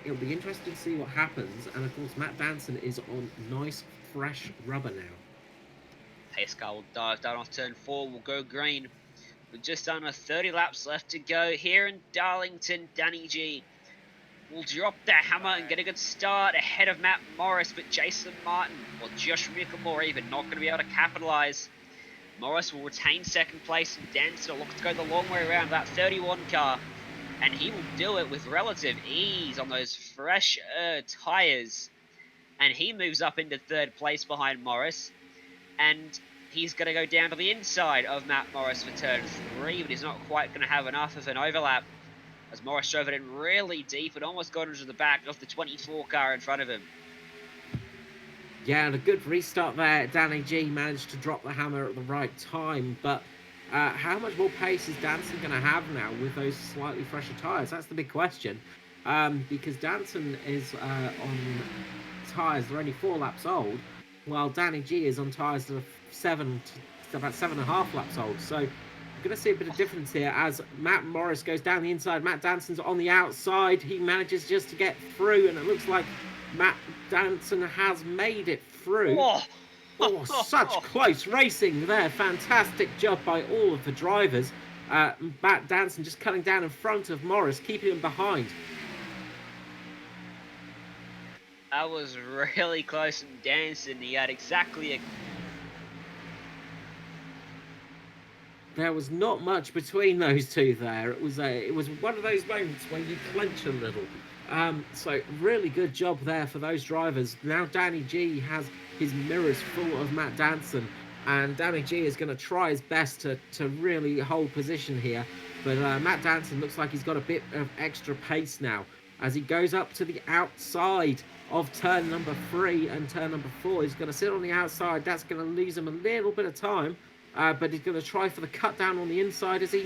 it'll be interesting to see what happens. And of course, Matt Danson is on nice, fresh rubber now. Pace car will dive down off turn 4, will go green. With just under 30 laps left to go here in Darlington, Danny G will drop the hammer and get a good start ahead of Matt Morris, but Jason Martin or Josh Micklemore even not going to be able to capitalise. Morris will retain second place and Dancer will look to go the long way around that 31 car, and he will do it with relative ease on those fresh tyres, and he moves up into third place behind Morris, and he's going to go down to the inside of Matt Morris for turn 3, but he's not quite going to have enough of an overlap as Morris drove it in really deep and almost got into the back of the 24 car in front of him. Yeah, and a good restart there. Danny G managed to drop the hammer at the right time, but how much more pace is Danson going to have now with those slightly fresher tyres? That's the big question. Because Danson is on tyres that are only 4 laps old, while Danny G is on tyres that are about 7.5 laps old. So we're going to see a bit of difference here as Matt Morris goes down the inside. Matt Danson's on the outside. He manages just to get through, and it looks like Matt Danson has made it through. Oh, such close racing there. Fantastic job by all of the drivers. Matt Danson just cutting down in front of Morris, keeping him behind. That was really close from Danson. He had exactly a... There was not much between those two there. It was one of those moments where you clench a little. So really good job there for those drivers. Now Danny G has his mirrors full of Matt Danson, and Danny G is going to try his best to really hold position here. But Matt Danson looks like he's got a bit of extra pace now as he goes up to the outside of turn number 3 and turn number 4. He's going to sit on the outside. That's going to lose him a little bit of time. But he's going to try for the cut down on the inside. As he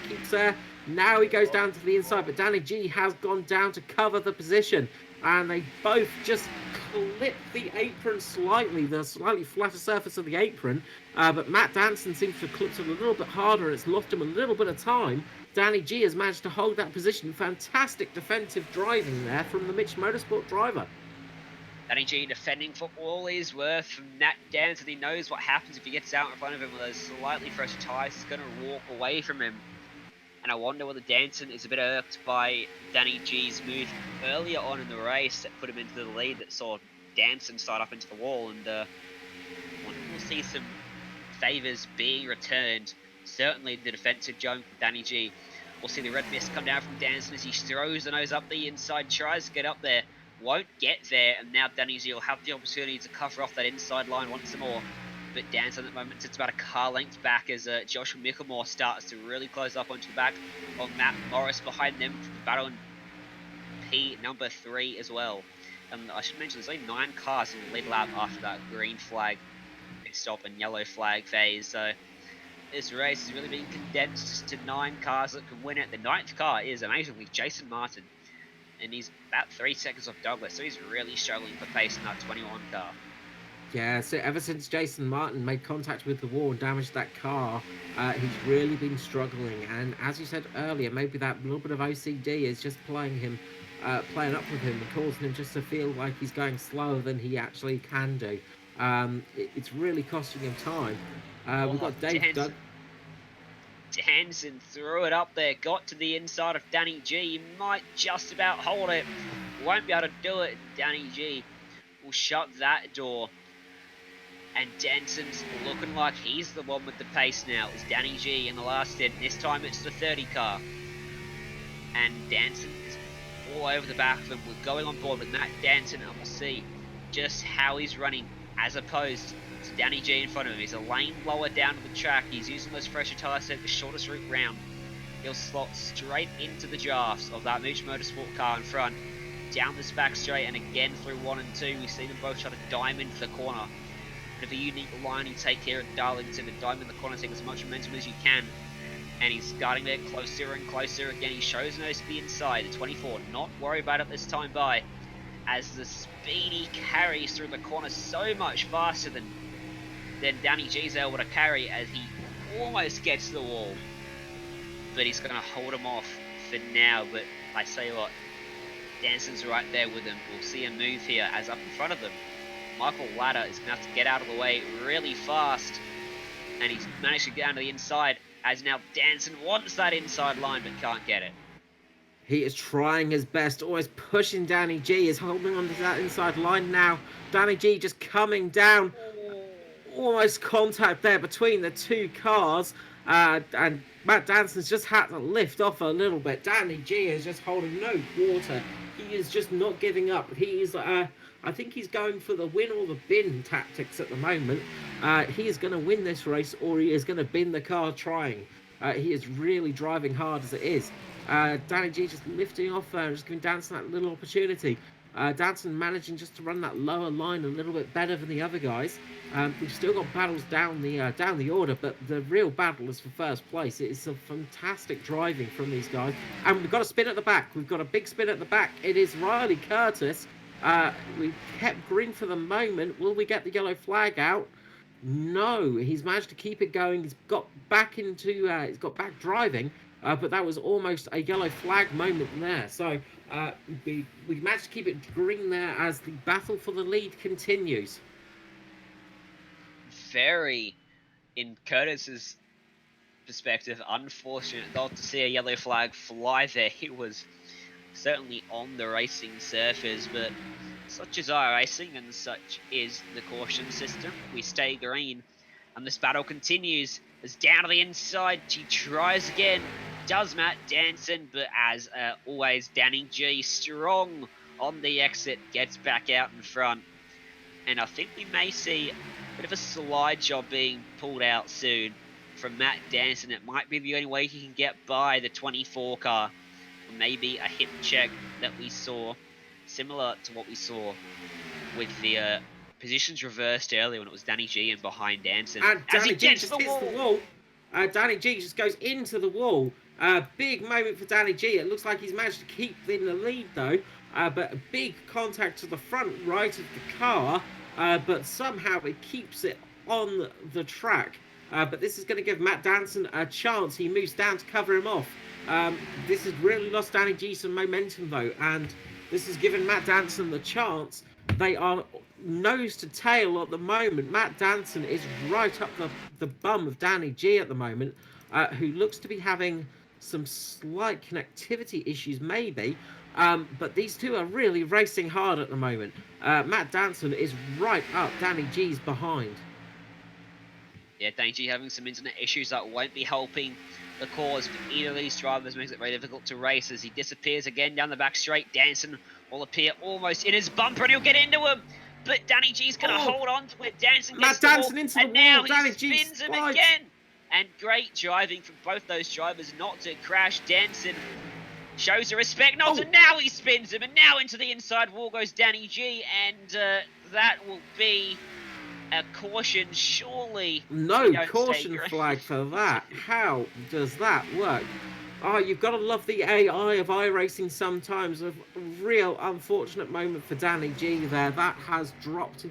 keeps there. Now he goes down to the inside, but Danny G has gone down to cover the position. And they both just clip the apron slightly, the slightly flatter surface of the apron. But Matt Danson seems to have clipped it a little bit harder, and it's lost him a little bit of time. Danny G has managed to hold that position. Fantastic defensive driving there from the Mitch Motorsport driver. Danny G defending for all he's worth from Matt Danson. He knows what happens if he gets out in front of him with those slightly fresher tyres. He's going to walk away from him. And I wonder whether Danson is a bit irked by Danny G's move earlier on in the race that put him into the lead that saw Danson start up into the wall. And we'll see some favours being returned. Certainly the defensive jump for Danny G We'll see the red mist come down from Danson as he throws the nose up the inside, tries to get up there, won't get there, and now Danny G will have the opportunity to cover off that inside line once more. But Danson at the moment sits about a car length back as Joshua Mickelmore starts to really close up onto the back of Matt Morris behind them for the battle in P number 3 as well. And I should mention there's only 9 cars in the lead lap after that green flag stop and yellow flag phase. So this race is really being condensed to 9 cars that can win it. The 9th car is amazingly Jason Martin, and he's about 3 seconds off Douglas, so he's really struggling for pace in that 21 car. Yeah, so ever since Jason Martin made contact with the wall and damaged that car, he's really been struggling. And as you said earlier, maybe that little bit of OCD is just playing up with him and causing him just to feel like he's going slower than he actually can do. It's really costing him time. We've got Dave Danson threw it up there, got to the inside of Danny G. He might just about hold it. Won't be able to do it. Danny G will shut that door. And Danson's looking like he's the one with the pace now. It's Danny G in the last stint. This time it's the 30 car. And Danson is all over the back of them. We're going on board with Matt Danson, and we'll see just how he's running as opposed to Danny G in front of him. He's a lane lower down to the track. He's using those fresher tyres to take the shortest route round. He'll slot straight into the drafts of that Mooch Motorsport car in front. Down this back straight and again through 1 and 2. We see them both try to dive into the corner. Bit of a unique line you take here at Darlington and dive in the corner, take as much momentum as you can. And he's starting there closer and closer. Again, he shows nose to the inside. The 24, not worried about it this time by. As the speedy carries through the corner so much faster than Danny G's able to carry, as he almost gets to the wall. But he's going to hold him off for now. But I say what, Danson's right there with him. We'll see a move here as up in front of them, Michael Ladder is going to have to get out of the way really fast. And he's managed to get down to the inside, as now Danson wants that inside line but can't get it. He is trying his best, always pushing Danny G, is holding on to that inside line now. Danny G just coming down. Almost contact there between the 2 cars. And Matt Danson's just had to lift off a little bit. Danny G is just holding no water. He is just not giving up. He is, I think he's going for the win or the bin tactics at the moment. He is going to win this race, or he is going to bin the car trying. He is really driving hard as it is. Danny G just lifting off there and just giving Danson that little opportunity. Danson managing just to run that lower line a little bit better than the other guys. We've still got battles down the order, but the real battle is for first place. It is some fantastic driving from these guys. And we've got a spin at the back. We've got a big spin at the back. It is Riley Curtis. We've kept green for the moment. Will we get the yellow flag out? No, he's managed to keep it going. He's got back driving, but that was almost a yellow flag moment there. So we managed to keep it green there as the battle for the lead continues. Very, in Curtis's perspective, unfortunate not to see a yellow flag fly there. He was certainly on the racing surface, but such is our racing and such is the caution system. We stay green and this battle continues. As down to the inside, she tries again, does Matt Danson, but as always, Danny G strong on the exit, gets back out in front. And I think we may see a bit of a slide job being pulled out soon from Matt Danson. It might be the only way he can get by the 24 car. Or maybe a hip check that we saw, similar to what we saw with the positions reversed earlier when it was Danny G and behind Danson. And Danny G just hits the wall. Danny G just goes into the wall. Big moment for Danny G. It looks like he's managed to keep in the lead though. But a big contact to the front right of the car. But somehow it keeps it on the track. But this is going to give Matt Danson a chance. He moves down to cover him off. This has really lost Danny G some momentum though, and this has given Matt Danson the chance. They are nose to tail at the moment. Matt Danson is right up the bum of Danny G at the moment, who looks to be having some slight connectivity issues maybe. But these two are really racing hard at the moment. Matt Danson is right up Danny G's behind. Yeah, Dainty having some internet issues that won't be helping the cause for either of these drivers, makes it very difficult to race as he disappears again down the back straight. Danson will appear almost in his bumper and he'll get into him. But Danny G's going to hold on to it. Danson gets Matt the wall, Danson into the and wall. now he Danny G spins him slides. again. And great driving from both those drivers not to crash. Danson shows the respect not, and now he spins him, and now into the inside wall goes Danny G, and that will be a caution, surely. No caution flag for that. How does that work? Oh, you've got to love the AI of iRacing sometimes. A real unfortunate moment for Danny G there. That has dropped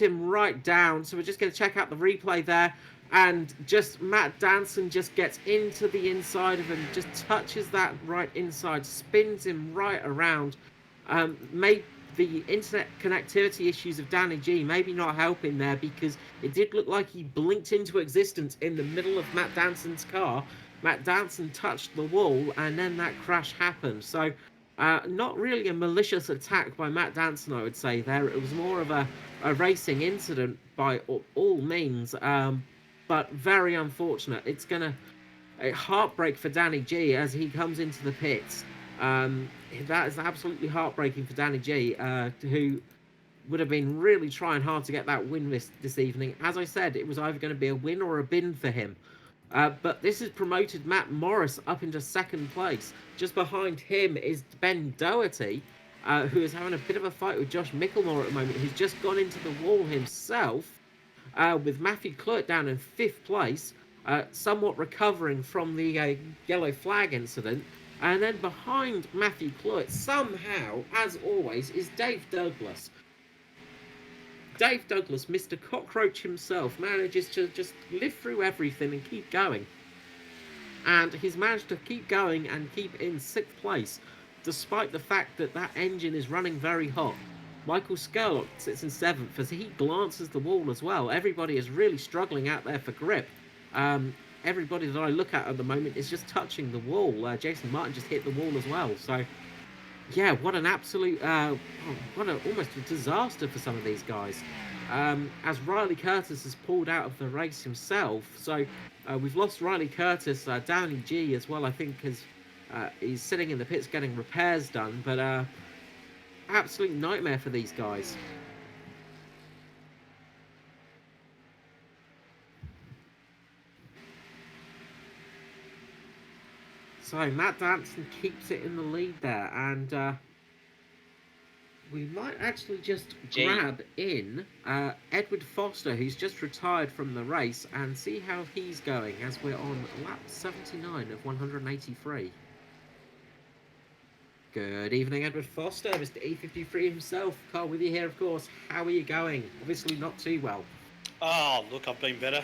him right down. So we're just going to check out the replay there. And just Matt Danson just gets into the inside of him, just touches that right inside, spins him right around. Made the internet connectivity issues of Danny G maybe not helping there, because it did look like he blinked into existence in the middle of Matt Danson's car. Matt Danson touched the wall and then that crash happened. So not really a malicious attack by Matt Danson, I would say there. It was more of a racing incident by all means, but very unfortunate. It's going to a heartbreak for Danny G as he comes into the pits. That is absolutely heartbreaking for Danny G, who would have been really trying hard to get that win this evening. As I said, it was either going to be a win or a bin for him. But this has promoted Matt Morris up into second place. Just behind him is Ben Doherty, who is having a bit of a fight with Josh Mickelmore at the moment, who's just gone into the wall himself, with Matthew Clurt down in fifth place, somewhat recovering from the yellow flag incident. And then behind Matthew Clurt, somehow, as always, is Dave Douglas. Dave Douglas, Mr. Cockroach himself, manages to just live through everything and keep going. And he's managed to keep going and keep in sixth place, despite the fact that that engine is running very hot. Michael Skurlock sits in seventh as he glances the wall as well. Everybody is really struggling out there for grip. Everybody that I look at the moment is just touching the wall. Jason Martin just hit the wall as well. So, yeah, what an absolute, almost a disaster for some of these guys. As Riley Curtis has pulled out of the race himself. So, we've lost Riley Curtis. Downey G as well, I think, he's sitting in the pits getting repairs done. But, absolute nightmare for these guys. So Matt Danson keeps it in the lead there, and we might actually just grab in Edward Foster, who's just retired from the race, and see how he's going as we're on lap 79 of 183. Good evening, Edward Foster, Mr. E53 himself. Carl with you here, of course. How are you going? Obviously not too well. Oh, look, I've been better.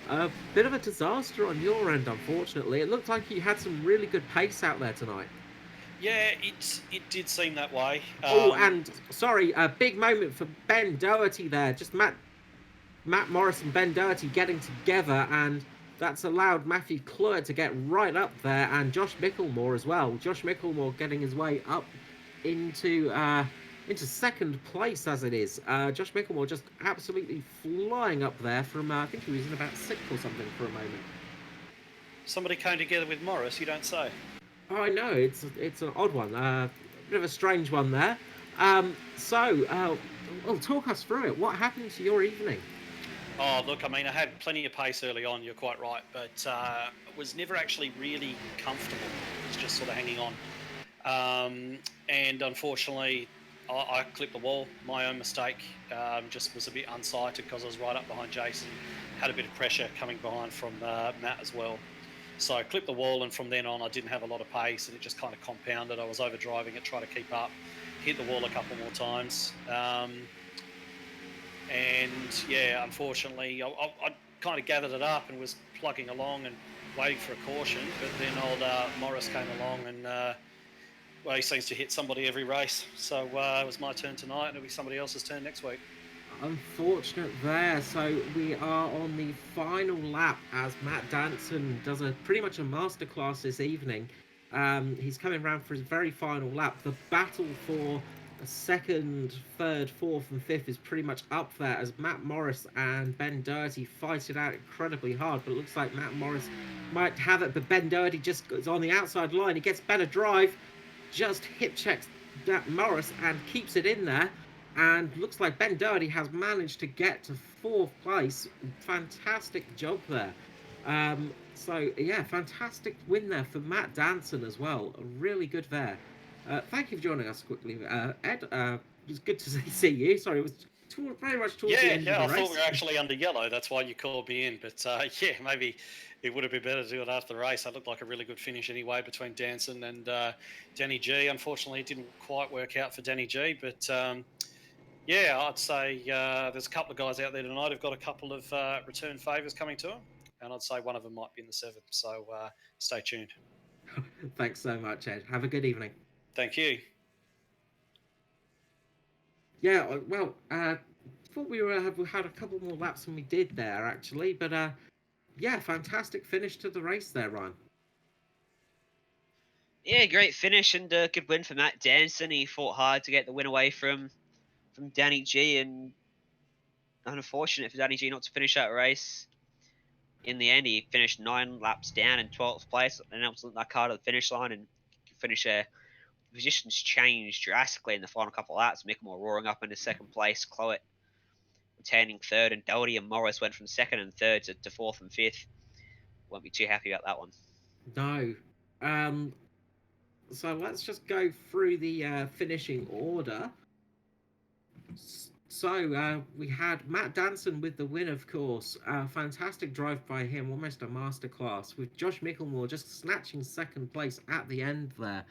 A bit of a disaster on your end, unfortunately. It looked like you had some really good pace out there tonight. Yeah, it did seem that way. And sorry, a big moment for Ben Doherty there. Just Matt Morris and Ben Doherty getting together, and that's allowed Matthew Clurt to get right up there, and Josh Mickelmore as well. Josh Mickelmore getting his way up into second place as it is. Josh Mickelmore just absolutely flying up there from, I think he was in about sixth or something for a moment. Somebody came together with Morris, you don't say. Oh, I know, it's an odd one, a bit of a strange one there. Talk us through it. What happened to your evening? Oh, look, I mean, I had plenty of pace early on, you're quite right, but was never actually really comfortable. It was just sort of hanging on. And unfortunately, I clipped the wall, my own mistake. Just was a bit unsighted because I was right up behind Jason. Had a bit of pressure coming behind from Matt as well. So I clipped the wall, and from then on I didn't have a lot of pace, and it just kind of compounded. I was overdriving it, trying to keep up. Hit the wall a couple more times. And yeah, unfortunately, I kind of gathered it up and was plugging along and waiting for a caution. But then old Morris came along and... well, he seems to hit somebody every race. So it was my turn tonight, and it'll be somebody else's turn next week. Unfortunate there. So we are on the final lap as Matt Danson does pretty much a masterclass this evening. He's coming around for his very final lap. The battle for second, third, fourth, and fifth is pretty much up there as Matt Morris and Ben Doherty fight it out incredibly hard. But it looks like Matt Morris might have it, but Ben Doherty just is on the outside line. He gets better drive, just hip checks Matt Morris and keeps it in there. And looks like Ben Doherty has managed to get to fourth place. Fantastic job there. So yeah, fantastic win there for Matt Danson as well. Really good there. Thank you for joining us quickly, Ed. It was good to see you. Sorry, it was very much towards the end Yeah. of I the thought race. we were actually under yellow. That's why you called me in. But yeah, maybe it would have been better to do it after the race. That looked like a really good finish anyway between Danson and Danny G. Unfortunately, it didn't quite work out for Danny G. But yeah, I'd say there's a couple of guys out there tonight who've got a couple of return favours coming to them. And I'd say one of them might be in the seventh. So stay tuned. Thanks so much, Ed. Have a good evening. Thank you. Yeah, well, thought we had a couple more laps than we did there actually, but yeah, fantastic finish to the race there, Ryan. Yeah, great finish and a good win for Matt Danson. He fought hard to get the win away from Danny G, and unfortunate for Danny G not to finish that race. In the end, he finished 9 laps down in 12th place, and absolutely that car to the finish line and finish there. Positions changed drastically in the final couple of laps. Mickmore roaring up into second place, Cloet retaining third, and Doherty and Morris went from second and third to fourth and fifth. Won't be too happy about that one. No. Um, so let's just go through the finishing order. So we had Matt Danson with the win, of course. Fantastic drive by him, almost a masterclass, with Josh Micklemore just snatching second place at the end there.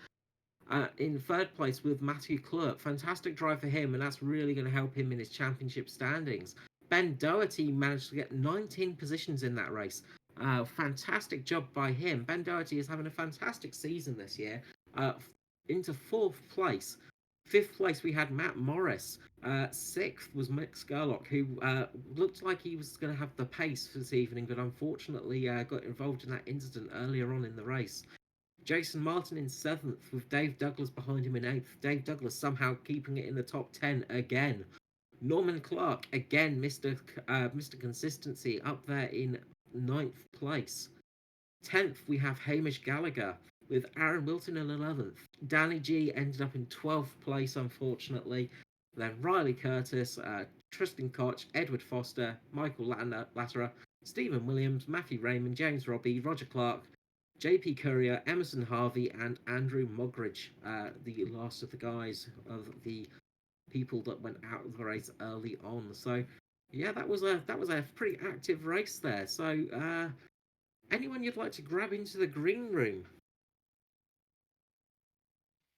In third place with Matthew Clerk. Fantastic drive for him, and that's really going to help him in his championship standings. Ben Doherty managed to get 19 positions in that race. Fantastic job by him. Ben Doherty is having a fantastic season this year. Into fourth place. Fifth place, we had Matt Morris. Sixth was Mick Skurlock, who looked like he was going to have the pace for this evening, but unfortunately got involved in that incident earlier on in the race. Jason Martin in seventh, with Dave Douglas behind him in eighth. Dave Douglas somehow keeping it in the top 10 again. Norman Clark, again, Mr. Consistency, up there in ninth place. 10th, we have Hamish Gallagher, with Aaron Wilton in 11th. Danny G ended up in 12th place, unfortunately. Then Riley Curtis, Tristan Koch, Edward Foster, Michael Latterer, Stephen Williams, Matthew Raymond, James Robbie, Roger Clark, JP Courier, Emerson Harvey, and Andrew Mogridge, the last of the guys of the people that went out of the race early on. So, yeah, that was a pretty active race there. So, anyone you'd like to grab into the green room?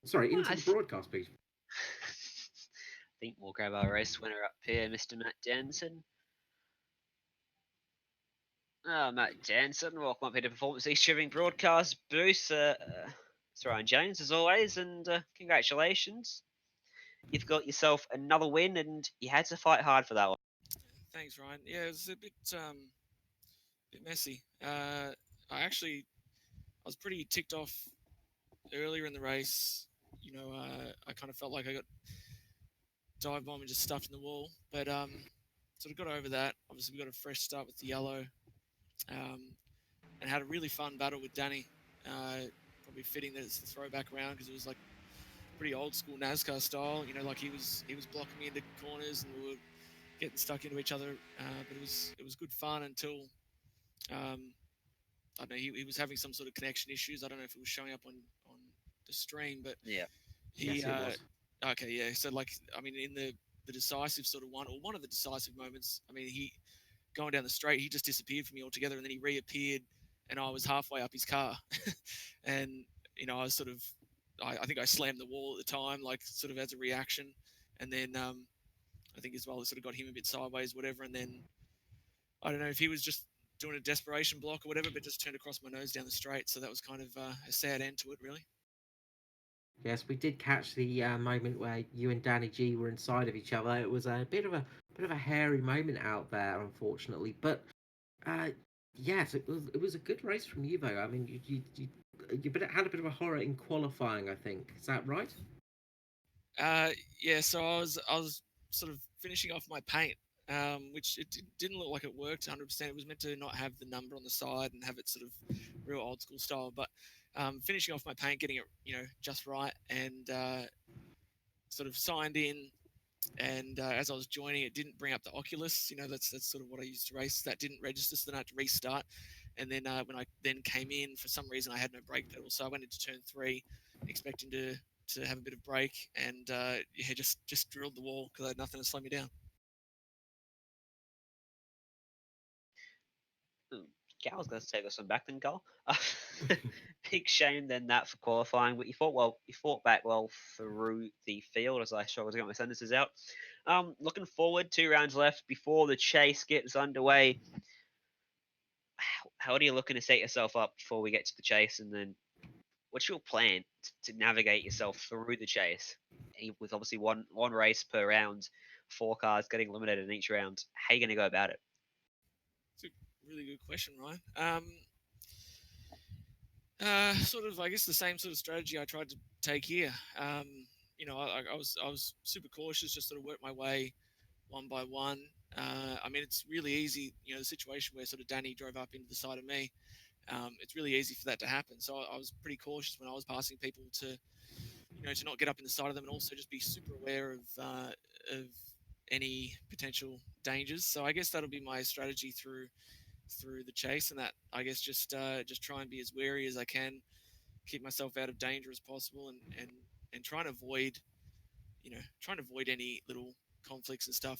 Sorry, into the Nice. broadcast, please. I think we'll grab our race winner up here, Mr. Matt Danson. Matt Danson, welcome up here to Performance East Streaming Broadcast booth. It's Ryan James, as always, and congratulations. You've got yourself another win, and you had to fight hard for that one. Thanks, Ryan. Yeah, it was a bit messy. I was pretty ticked off earlier in the race. I kind of felt like I got dive bomb and just stuffed in the wall, but sort of got over that. Obviously, we got a fresh start with the yellow, and had a really fun battle with Danny. Probably fitting that it's the throwback round because it was like pretty old school NASCAR style. Like he was blocking me into corners and we were getting stuck into each other. But it was good fun until I don't know, he was having some sort of connection issues. I don't know if it was showing up on the stream, but Yeah. Yes, it was. okay, yeah. So like, I mean, in the decisive sort of one of the decisive moments, I mean, he going down the straight, he just disappeared from me altogether, and then he reappeared, and I was halfway up his car, and I was sort of, I think I slammed the wall at the time, like sort of as a reaction, and then I think as well it sort of got him a bit sideways, whatever, and then I don't know if he was just doing a desperation block or whatever, but just turned across my nose down the straight, so that was kind of a sad end to it, really. Yes, we did catch the moment where you and Danny G were inside of each other. It was a bit of a hairy moment out there, unfortunately. But yes, it was a good race from you though. I mean, you had a bit of a horror in qualifying, I think. Is that right? Yeah, so I was sort of finishing off my paint, which didn't look like it worked 100%. It was meant to not have the number on the side and have it sort of real old school style. But finishing off my paint, getting it just right, and sort of signed in. And as I was joining, it didn't bring up the Oculus. That's sort of what I used to race. That didn't register, so then I had to restart. And then when I then came in, for some reason I had no brake pedal, so I went into turn 3, expecting to have a bit of brake, and yeah, just drilled the wall because I had nothing to slow me down. Gal's going to take us one back then, Gal. Big shame then that for qualifying, but you fought back well through the field as I struggled to get my sentences out. Looking forward, 2 rounds left before the chase gets underway. How are you looking to set yourself up before we get to the chase, and then what's your plan to navigate yourself through the chase? With obviously one race per round, 4 cars getting eliminated in each round, how are you going to go about it? It's a really good question, Ryan. Sort of, I guess, the same sort of strategy I tried to take here. I was super cautious, just sort of worked my way one by one. I mean, it's really easy, the situation where sort of Danny drove up into the side of me. It's really easy for that to happen. So I was pretty cautious when I was passing people to not get up in the side of them, and also just be super aware of any potential dangers. So I guess that'll be my strategy through the chase, and that I guess just try and be as wary as I can, keep myself out of danger as possible, and try and avoid any little conflicts and stuff.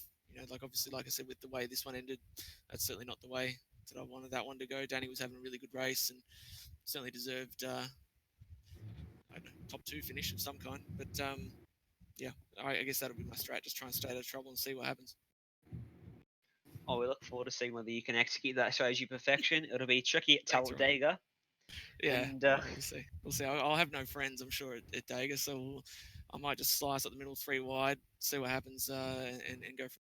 Like obviously, like I said, with the way this one ended, that's certainly not the way that I wanted that one to go. Danny was having a really good race and certainly deserved I don't know, top 2 finish of some kind. But yeah, I guess that'll be my strat. Just try and stay out of trouble and see what happens. Oh, we look forward to seeing whether you can execute that strategy perfection. It'll be tricky at Thanks, Talladega. Yeah, and, we'll see. I'll have no friends, I'm sure, at Dega, so I might just slice up the middle 3 wide, see what happens, and go from.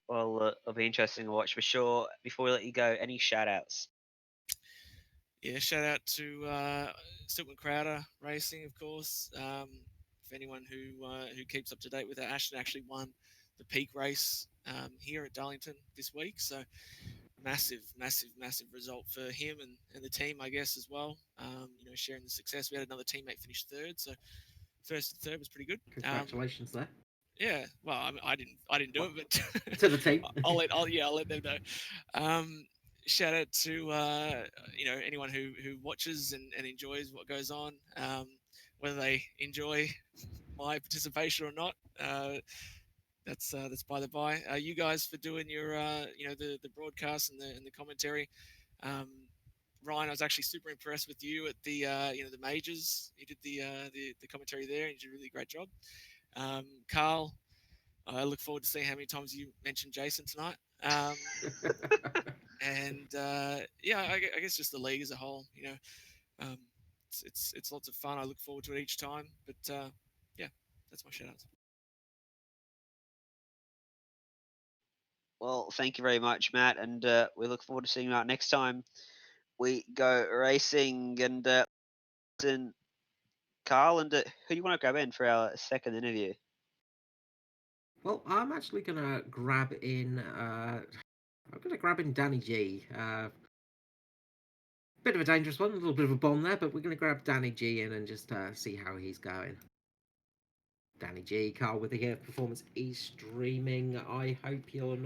Well, it'll be interesting to watch for sure. Before we let you go, any shout outs? Yeah, shout out to Stilton Crowder Racing, of course. For anyone who keeps up to date with that, Ashton actually won the peak race here at Darlington this week. So massive result for him and the team, I guess, as well. Sharing the success. We had another teammate finish 3rd, so first and 3rd was pretty good. Congratulations there. Yeah, well, I didn't do it, but to the team. I'll let them know. Shout out to anyone who watches and enjoys what goes on, whether they enjoy my participation or not. That's by the by. You guys for doing your the broadcast and the commentary. Ryan, I was actually super impressed with you at the the majors. You did the commentary there, and you did a really great job. Carl, I look forward to seeing how many times you mentioned Jason tonight. And yeah, I guess just the league as a whole. It's lots of fun. I look forward to it each time. But yeah, that's my shout outs. Well, thank you very much, Matt, and we look forward to seeing you out next time we go racing. And Carl, and who do you want to grab in for our second interview? Well, I'm actually gonna grab in. Danny G. Bit of a dangerous one, a little bit of a bomb there, but we're gonna grab Danny G in and just see how he's going. Danny G, Carl with the performance he's streaming. I hope you're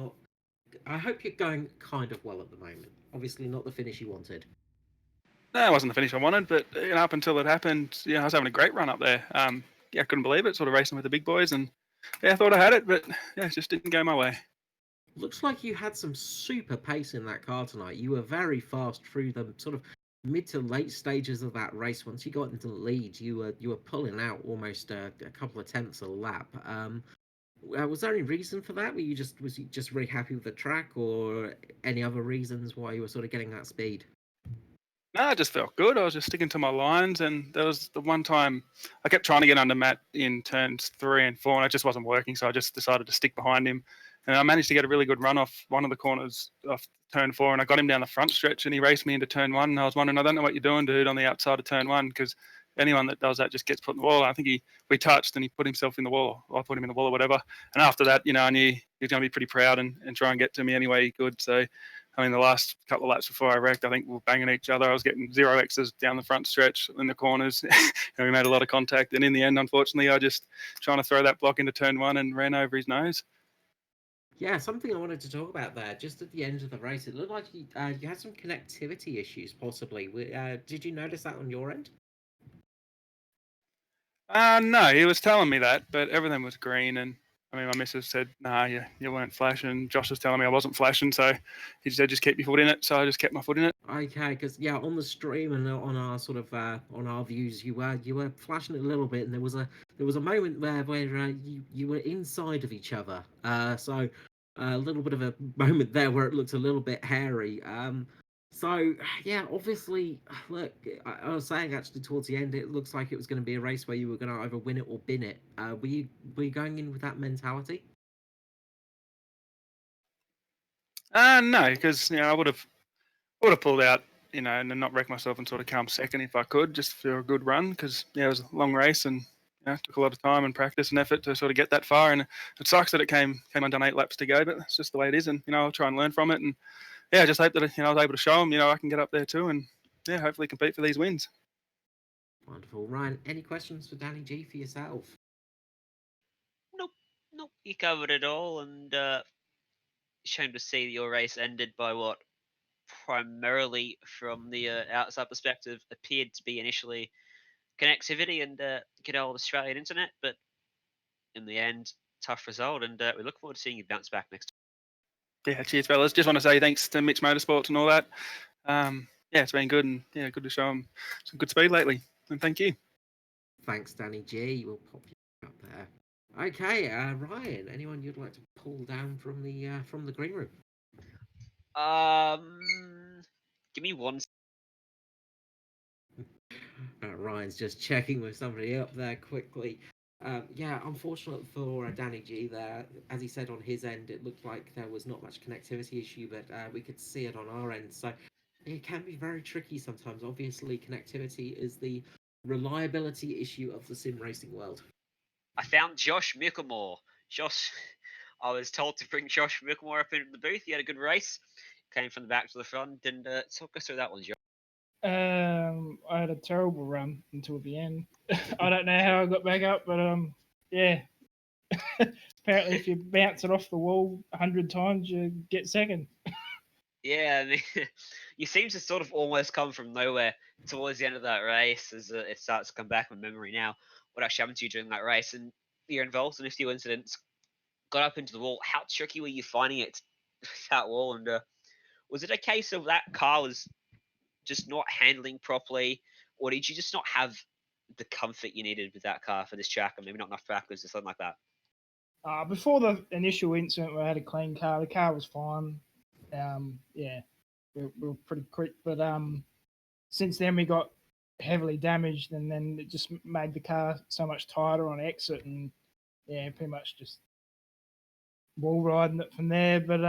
going kind of well at the moment. Obviously not the finish you wanted. No, it wasn't the finish I wanted, but up until it happened, I was having a great run up there. I couldn't believe it, sort of racing with the big boys, and I thought I had it, but it just didn't go my way. Looks like you had some super pace in that car tonight. You were very fast through the sort of mid to late stages of that race. Once you got into the lead, you were pulling out almost a couple of tenths a lap. Was there any reason for that? Was you just really happy with the track, or any other reasons why you were sort of getting that speed? No, it just felt good. I was just sticking to my lines, and there was the one time I kept trying to get under Matt in turns 3 and 4, and it just wasn't working, so I just decided to stick behind him. And I managed to get a really good run off one of the corners off turn 4, and I got him down the front stretch, and he raced me into turn 1, and I was wondering, I don't know what you're doing, dude, on the outside of turn 1, because anyone that does that just gets put in the wall. I think we touched and he put himself in the wall, or I put him in the wall or whatever. And after that, I knew he was going to be pretty proud and try and get to me any way he could. So, I mean, the last couple of laps before I wrecked, I think we were banging each other. I was getting 0Xs down the front stretch in the corners, and we made a lot of contact. And in the end, unfortunately, I just trying to throw that block into turn 1 and ran over his nose. Yeah, something I wanted to talk about there. Just at the end of the race, it looked like you had some connectivity issues, possibly. Did you notice that on your end? No, he was telling me that, but everything was green. And I mean, my missus said, "Nah, you weren't flashing." Josh was telling me I wasn't flashing, so he said, "Just keep your foot in it." So I just kept my foot in it. Okay, because yeah, on the stream and on our sort of on our views, you were flashing it a little bit, and there was a moment where you were inside of each other. So a little bit of a moment there where it looked a little bit hairy. So yeah, obviously, look, I was saying actually towards the end, it looks like it was going to be a race where you were going to either win it or bin it. Were you going in with that mentality? No, because I would have pulled out, and not wreck myself and sort of come second if I could, just for a good run. Because it was a long race and it took a lot of time and practice and effort to sort of get that far. And it sucks that it came undone 8 laps to go, but that's just the way it is. And I'll try and learn from it. And I just hope that I was able to show them, I can get up there too, and hopefully compete for these wins. Wonderful, Ryan. Any questions for Danny G for yourself? Nope. You covered it all, and shame to see your race ended by what primarily from the outside perspective appeared to be initially connectivity and good old Australian internet, but in the end, tough result, and we look forward to seeing you bounce back next time. Yeah, cheers, fellas. Just want to say thanks to Mitch Motorsports and all that. It's been good, and good to show them some good speed lately. And thank you. Thanks, Danny G. We'll pop you up there. Okay, Ryan. Anyone you'd like to pull down from the green room? Give me one. Ryan's just checking with somebody up there quickly. Yeah, unfortunate for Danny G there. As he said on his end, it looked like there was not much connectivity issue, but we could see it on our end. So it can be very tricky sometimes. Obviously, connectivity is the reliability issue of the sim racing world. I found Josh Micklemore. I was told to bring Josh Micklemore up into the booth. He had a good race. Came from the back to the front, and talk us through that one, Josh. I had a terrible run until the end. I don't know how I got back up, but yeah. Apparently, if you bounce it off the wall 100 times, you get second. Yeah, I mean, you seem to sort of almost come from nowhere towards the end of that race as it starts to come back from memory now. What actually happened to you during that race? And you're involved in a few incidents. Got up into the wall. How tricky were you finding it that wall? And was it a case of that car was just not handling properly, or did you just not have the comfort you needed with that car for this track, and maybe not enough backwards or something like that? Before the initial incident, we had a clean car. The car was fine. Yeah, we were pretty quick, but since then we got heavily damaged, and then it just made the car so much tighter on exit, and yeah, pretty much just wall riding it from there. But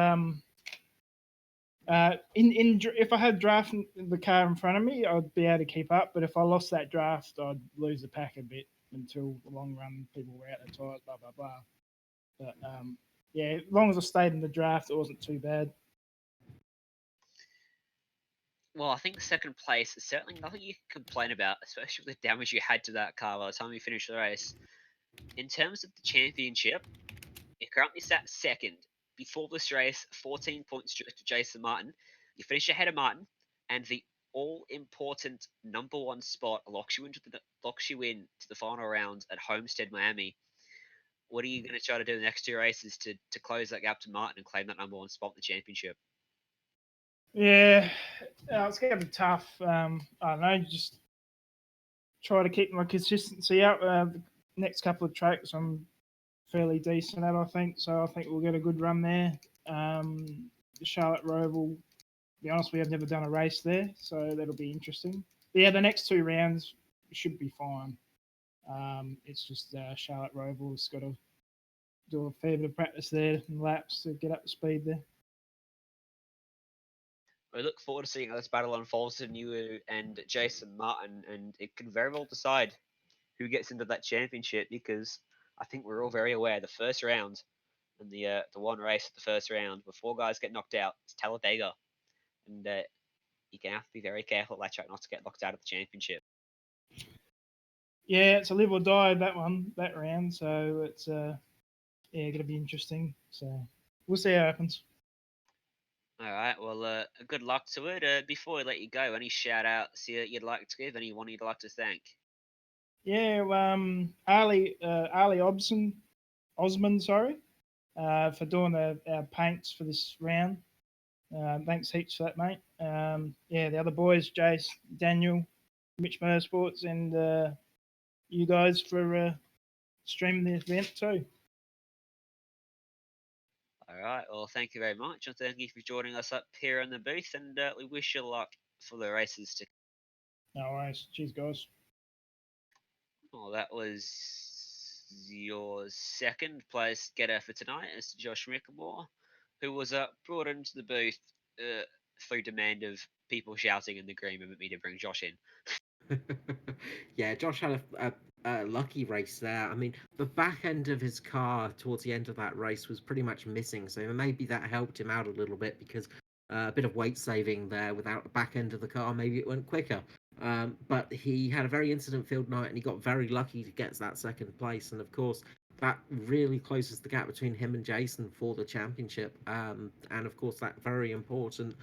if I had draft the car in front of me, I'd be able to keep up. But if I lost that draft, I'd lose the pack a bit until the long run. People were out their tires, blah blah blah. But yeah, as long as I stayed in the draft, it wasn't too bad. Well, I think second place is certainly nothing you can complain about, especially with the damage you had to that car by the time you finished the race. In terms of the championship, you're currently sat second. Before this race, 14 points to Jason Martin. You finish ahead of Martin, and the all-important number 1 spot locks you in to the final round at Homestead, Miami. What are you going to try to do the next 2 races to close that gap to Martin and claim that number 1 spot in the championship? Yeah, it's going to be tough. I don't know, just try to keep my consistency up. The next couple of tracks I'm fairly decent at, I think. So I think we'll get a good run there. The Charlotte Roval, to be honest, we have never done a race there, so that'll be interesting. But yeah, the next 2 rounds should be fine. It's just Charlotte Roval's got to do a fair bit of practice there and laps to get up to speed there. we look forward to seeing how this battle unfolds in you and Jason Martin, and it can very well decide who gets into that championship, because I think we're all very aware the first round and the one race at the first round before guys get knocked out is Talladega, and you're gonna have to be very careful at that track not to get knocked out of the championship. Yeah, it's a live or die that round. So it's going to be interesting. So we'll see how it happens. All right, well, good luck to it. Before we let you go, any shout outs you'd like to give? Anyone you'd like to thank? Yeah, Ali Osman, sorry, for doing our paints for this round. Thanks heaps for that, mate. Yeah, the other boys, Jace, Daniel, Mitch Motorsports, and you guys for streaming the event too. All right, well, thank you very much, and thank you for joining us up here in the booth, and we wish you luck for the races to. No worries. Cheers, guys. Well, that was your second place getter for tonight. It's Josh Mickamore, who was brought into the booth through demand of people shouting in the green room at me to bring Josh in. Yeah, Josh had a lucky race there. I mean, the back end of his car towards the end of that race was pretty much missing, so maybe that helped him out a little bit, because a bit of weight saving there without the back end of the car, maybe it went quicker. But he had a very incident-filled night, and he got very lucky to get that second place. And of course, that really closes the gap between him and Jason for the championship. And of course, that very important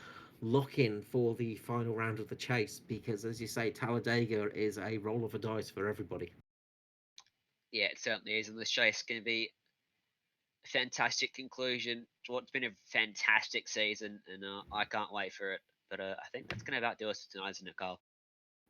lock-in for the final round of the chase, because as you say, Talladega is a roll of the dice for everybody. Yeah, it certainly is, and this chase is going to be a fantastic conclusion to what's been a fantastic season, and I can't wait for it. But I think that's going to about do us for tonight, isn't it, Carl?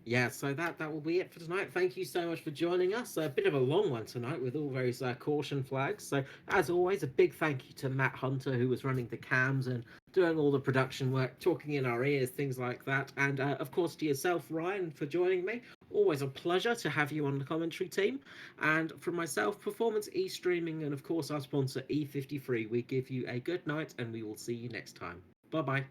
Yeah, so that will be it for tonight. Thank you so much for joining us. A bit of a long one tonight with all those caution flags. So as always, a big thank you to Matt Hunter, who was running the cams and doing all the production work, talking in our ears, things like that. And of course to yourself, Ryan, for joining me. Always a pleasure to have you on the commentary team. And from myself, Performance E-Streaming, and of course our sponsor E53, we give you a good night, and we will see you next time. Bye-bye.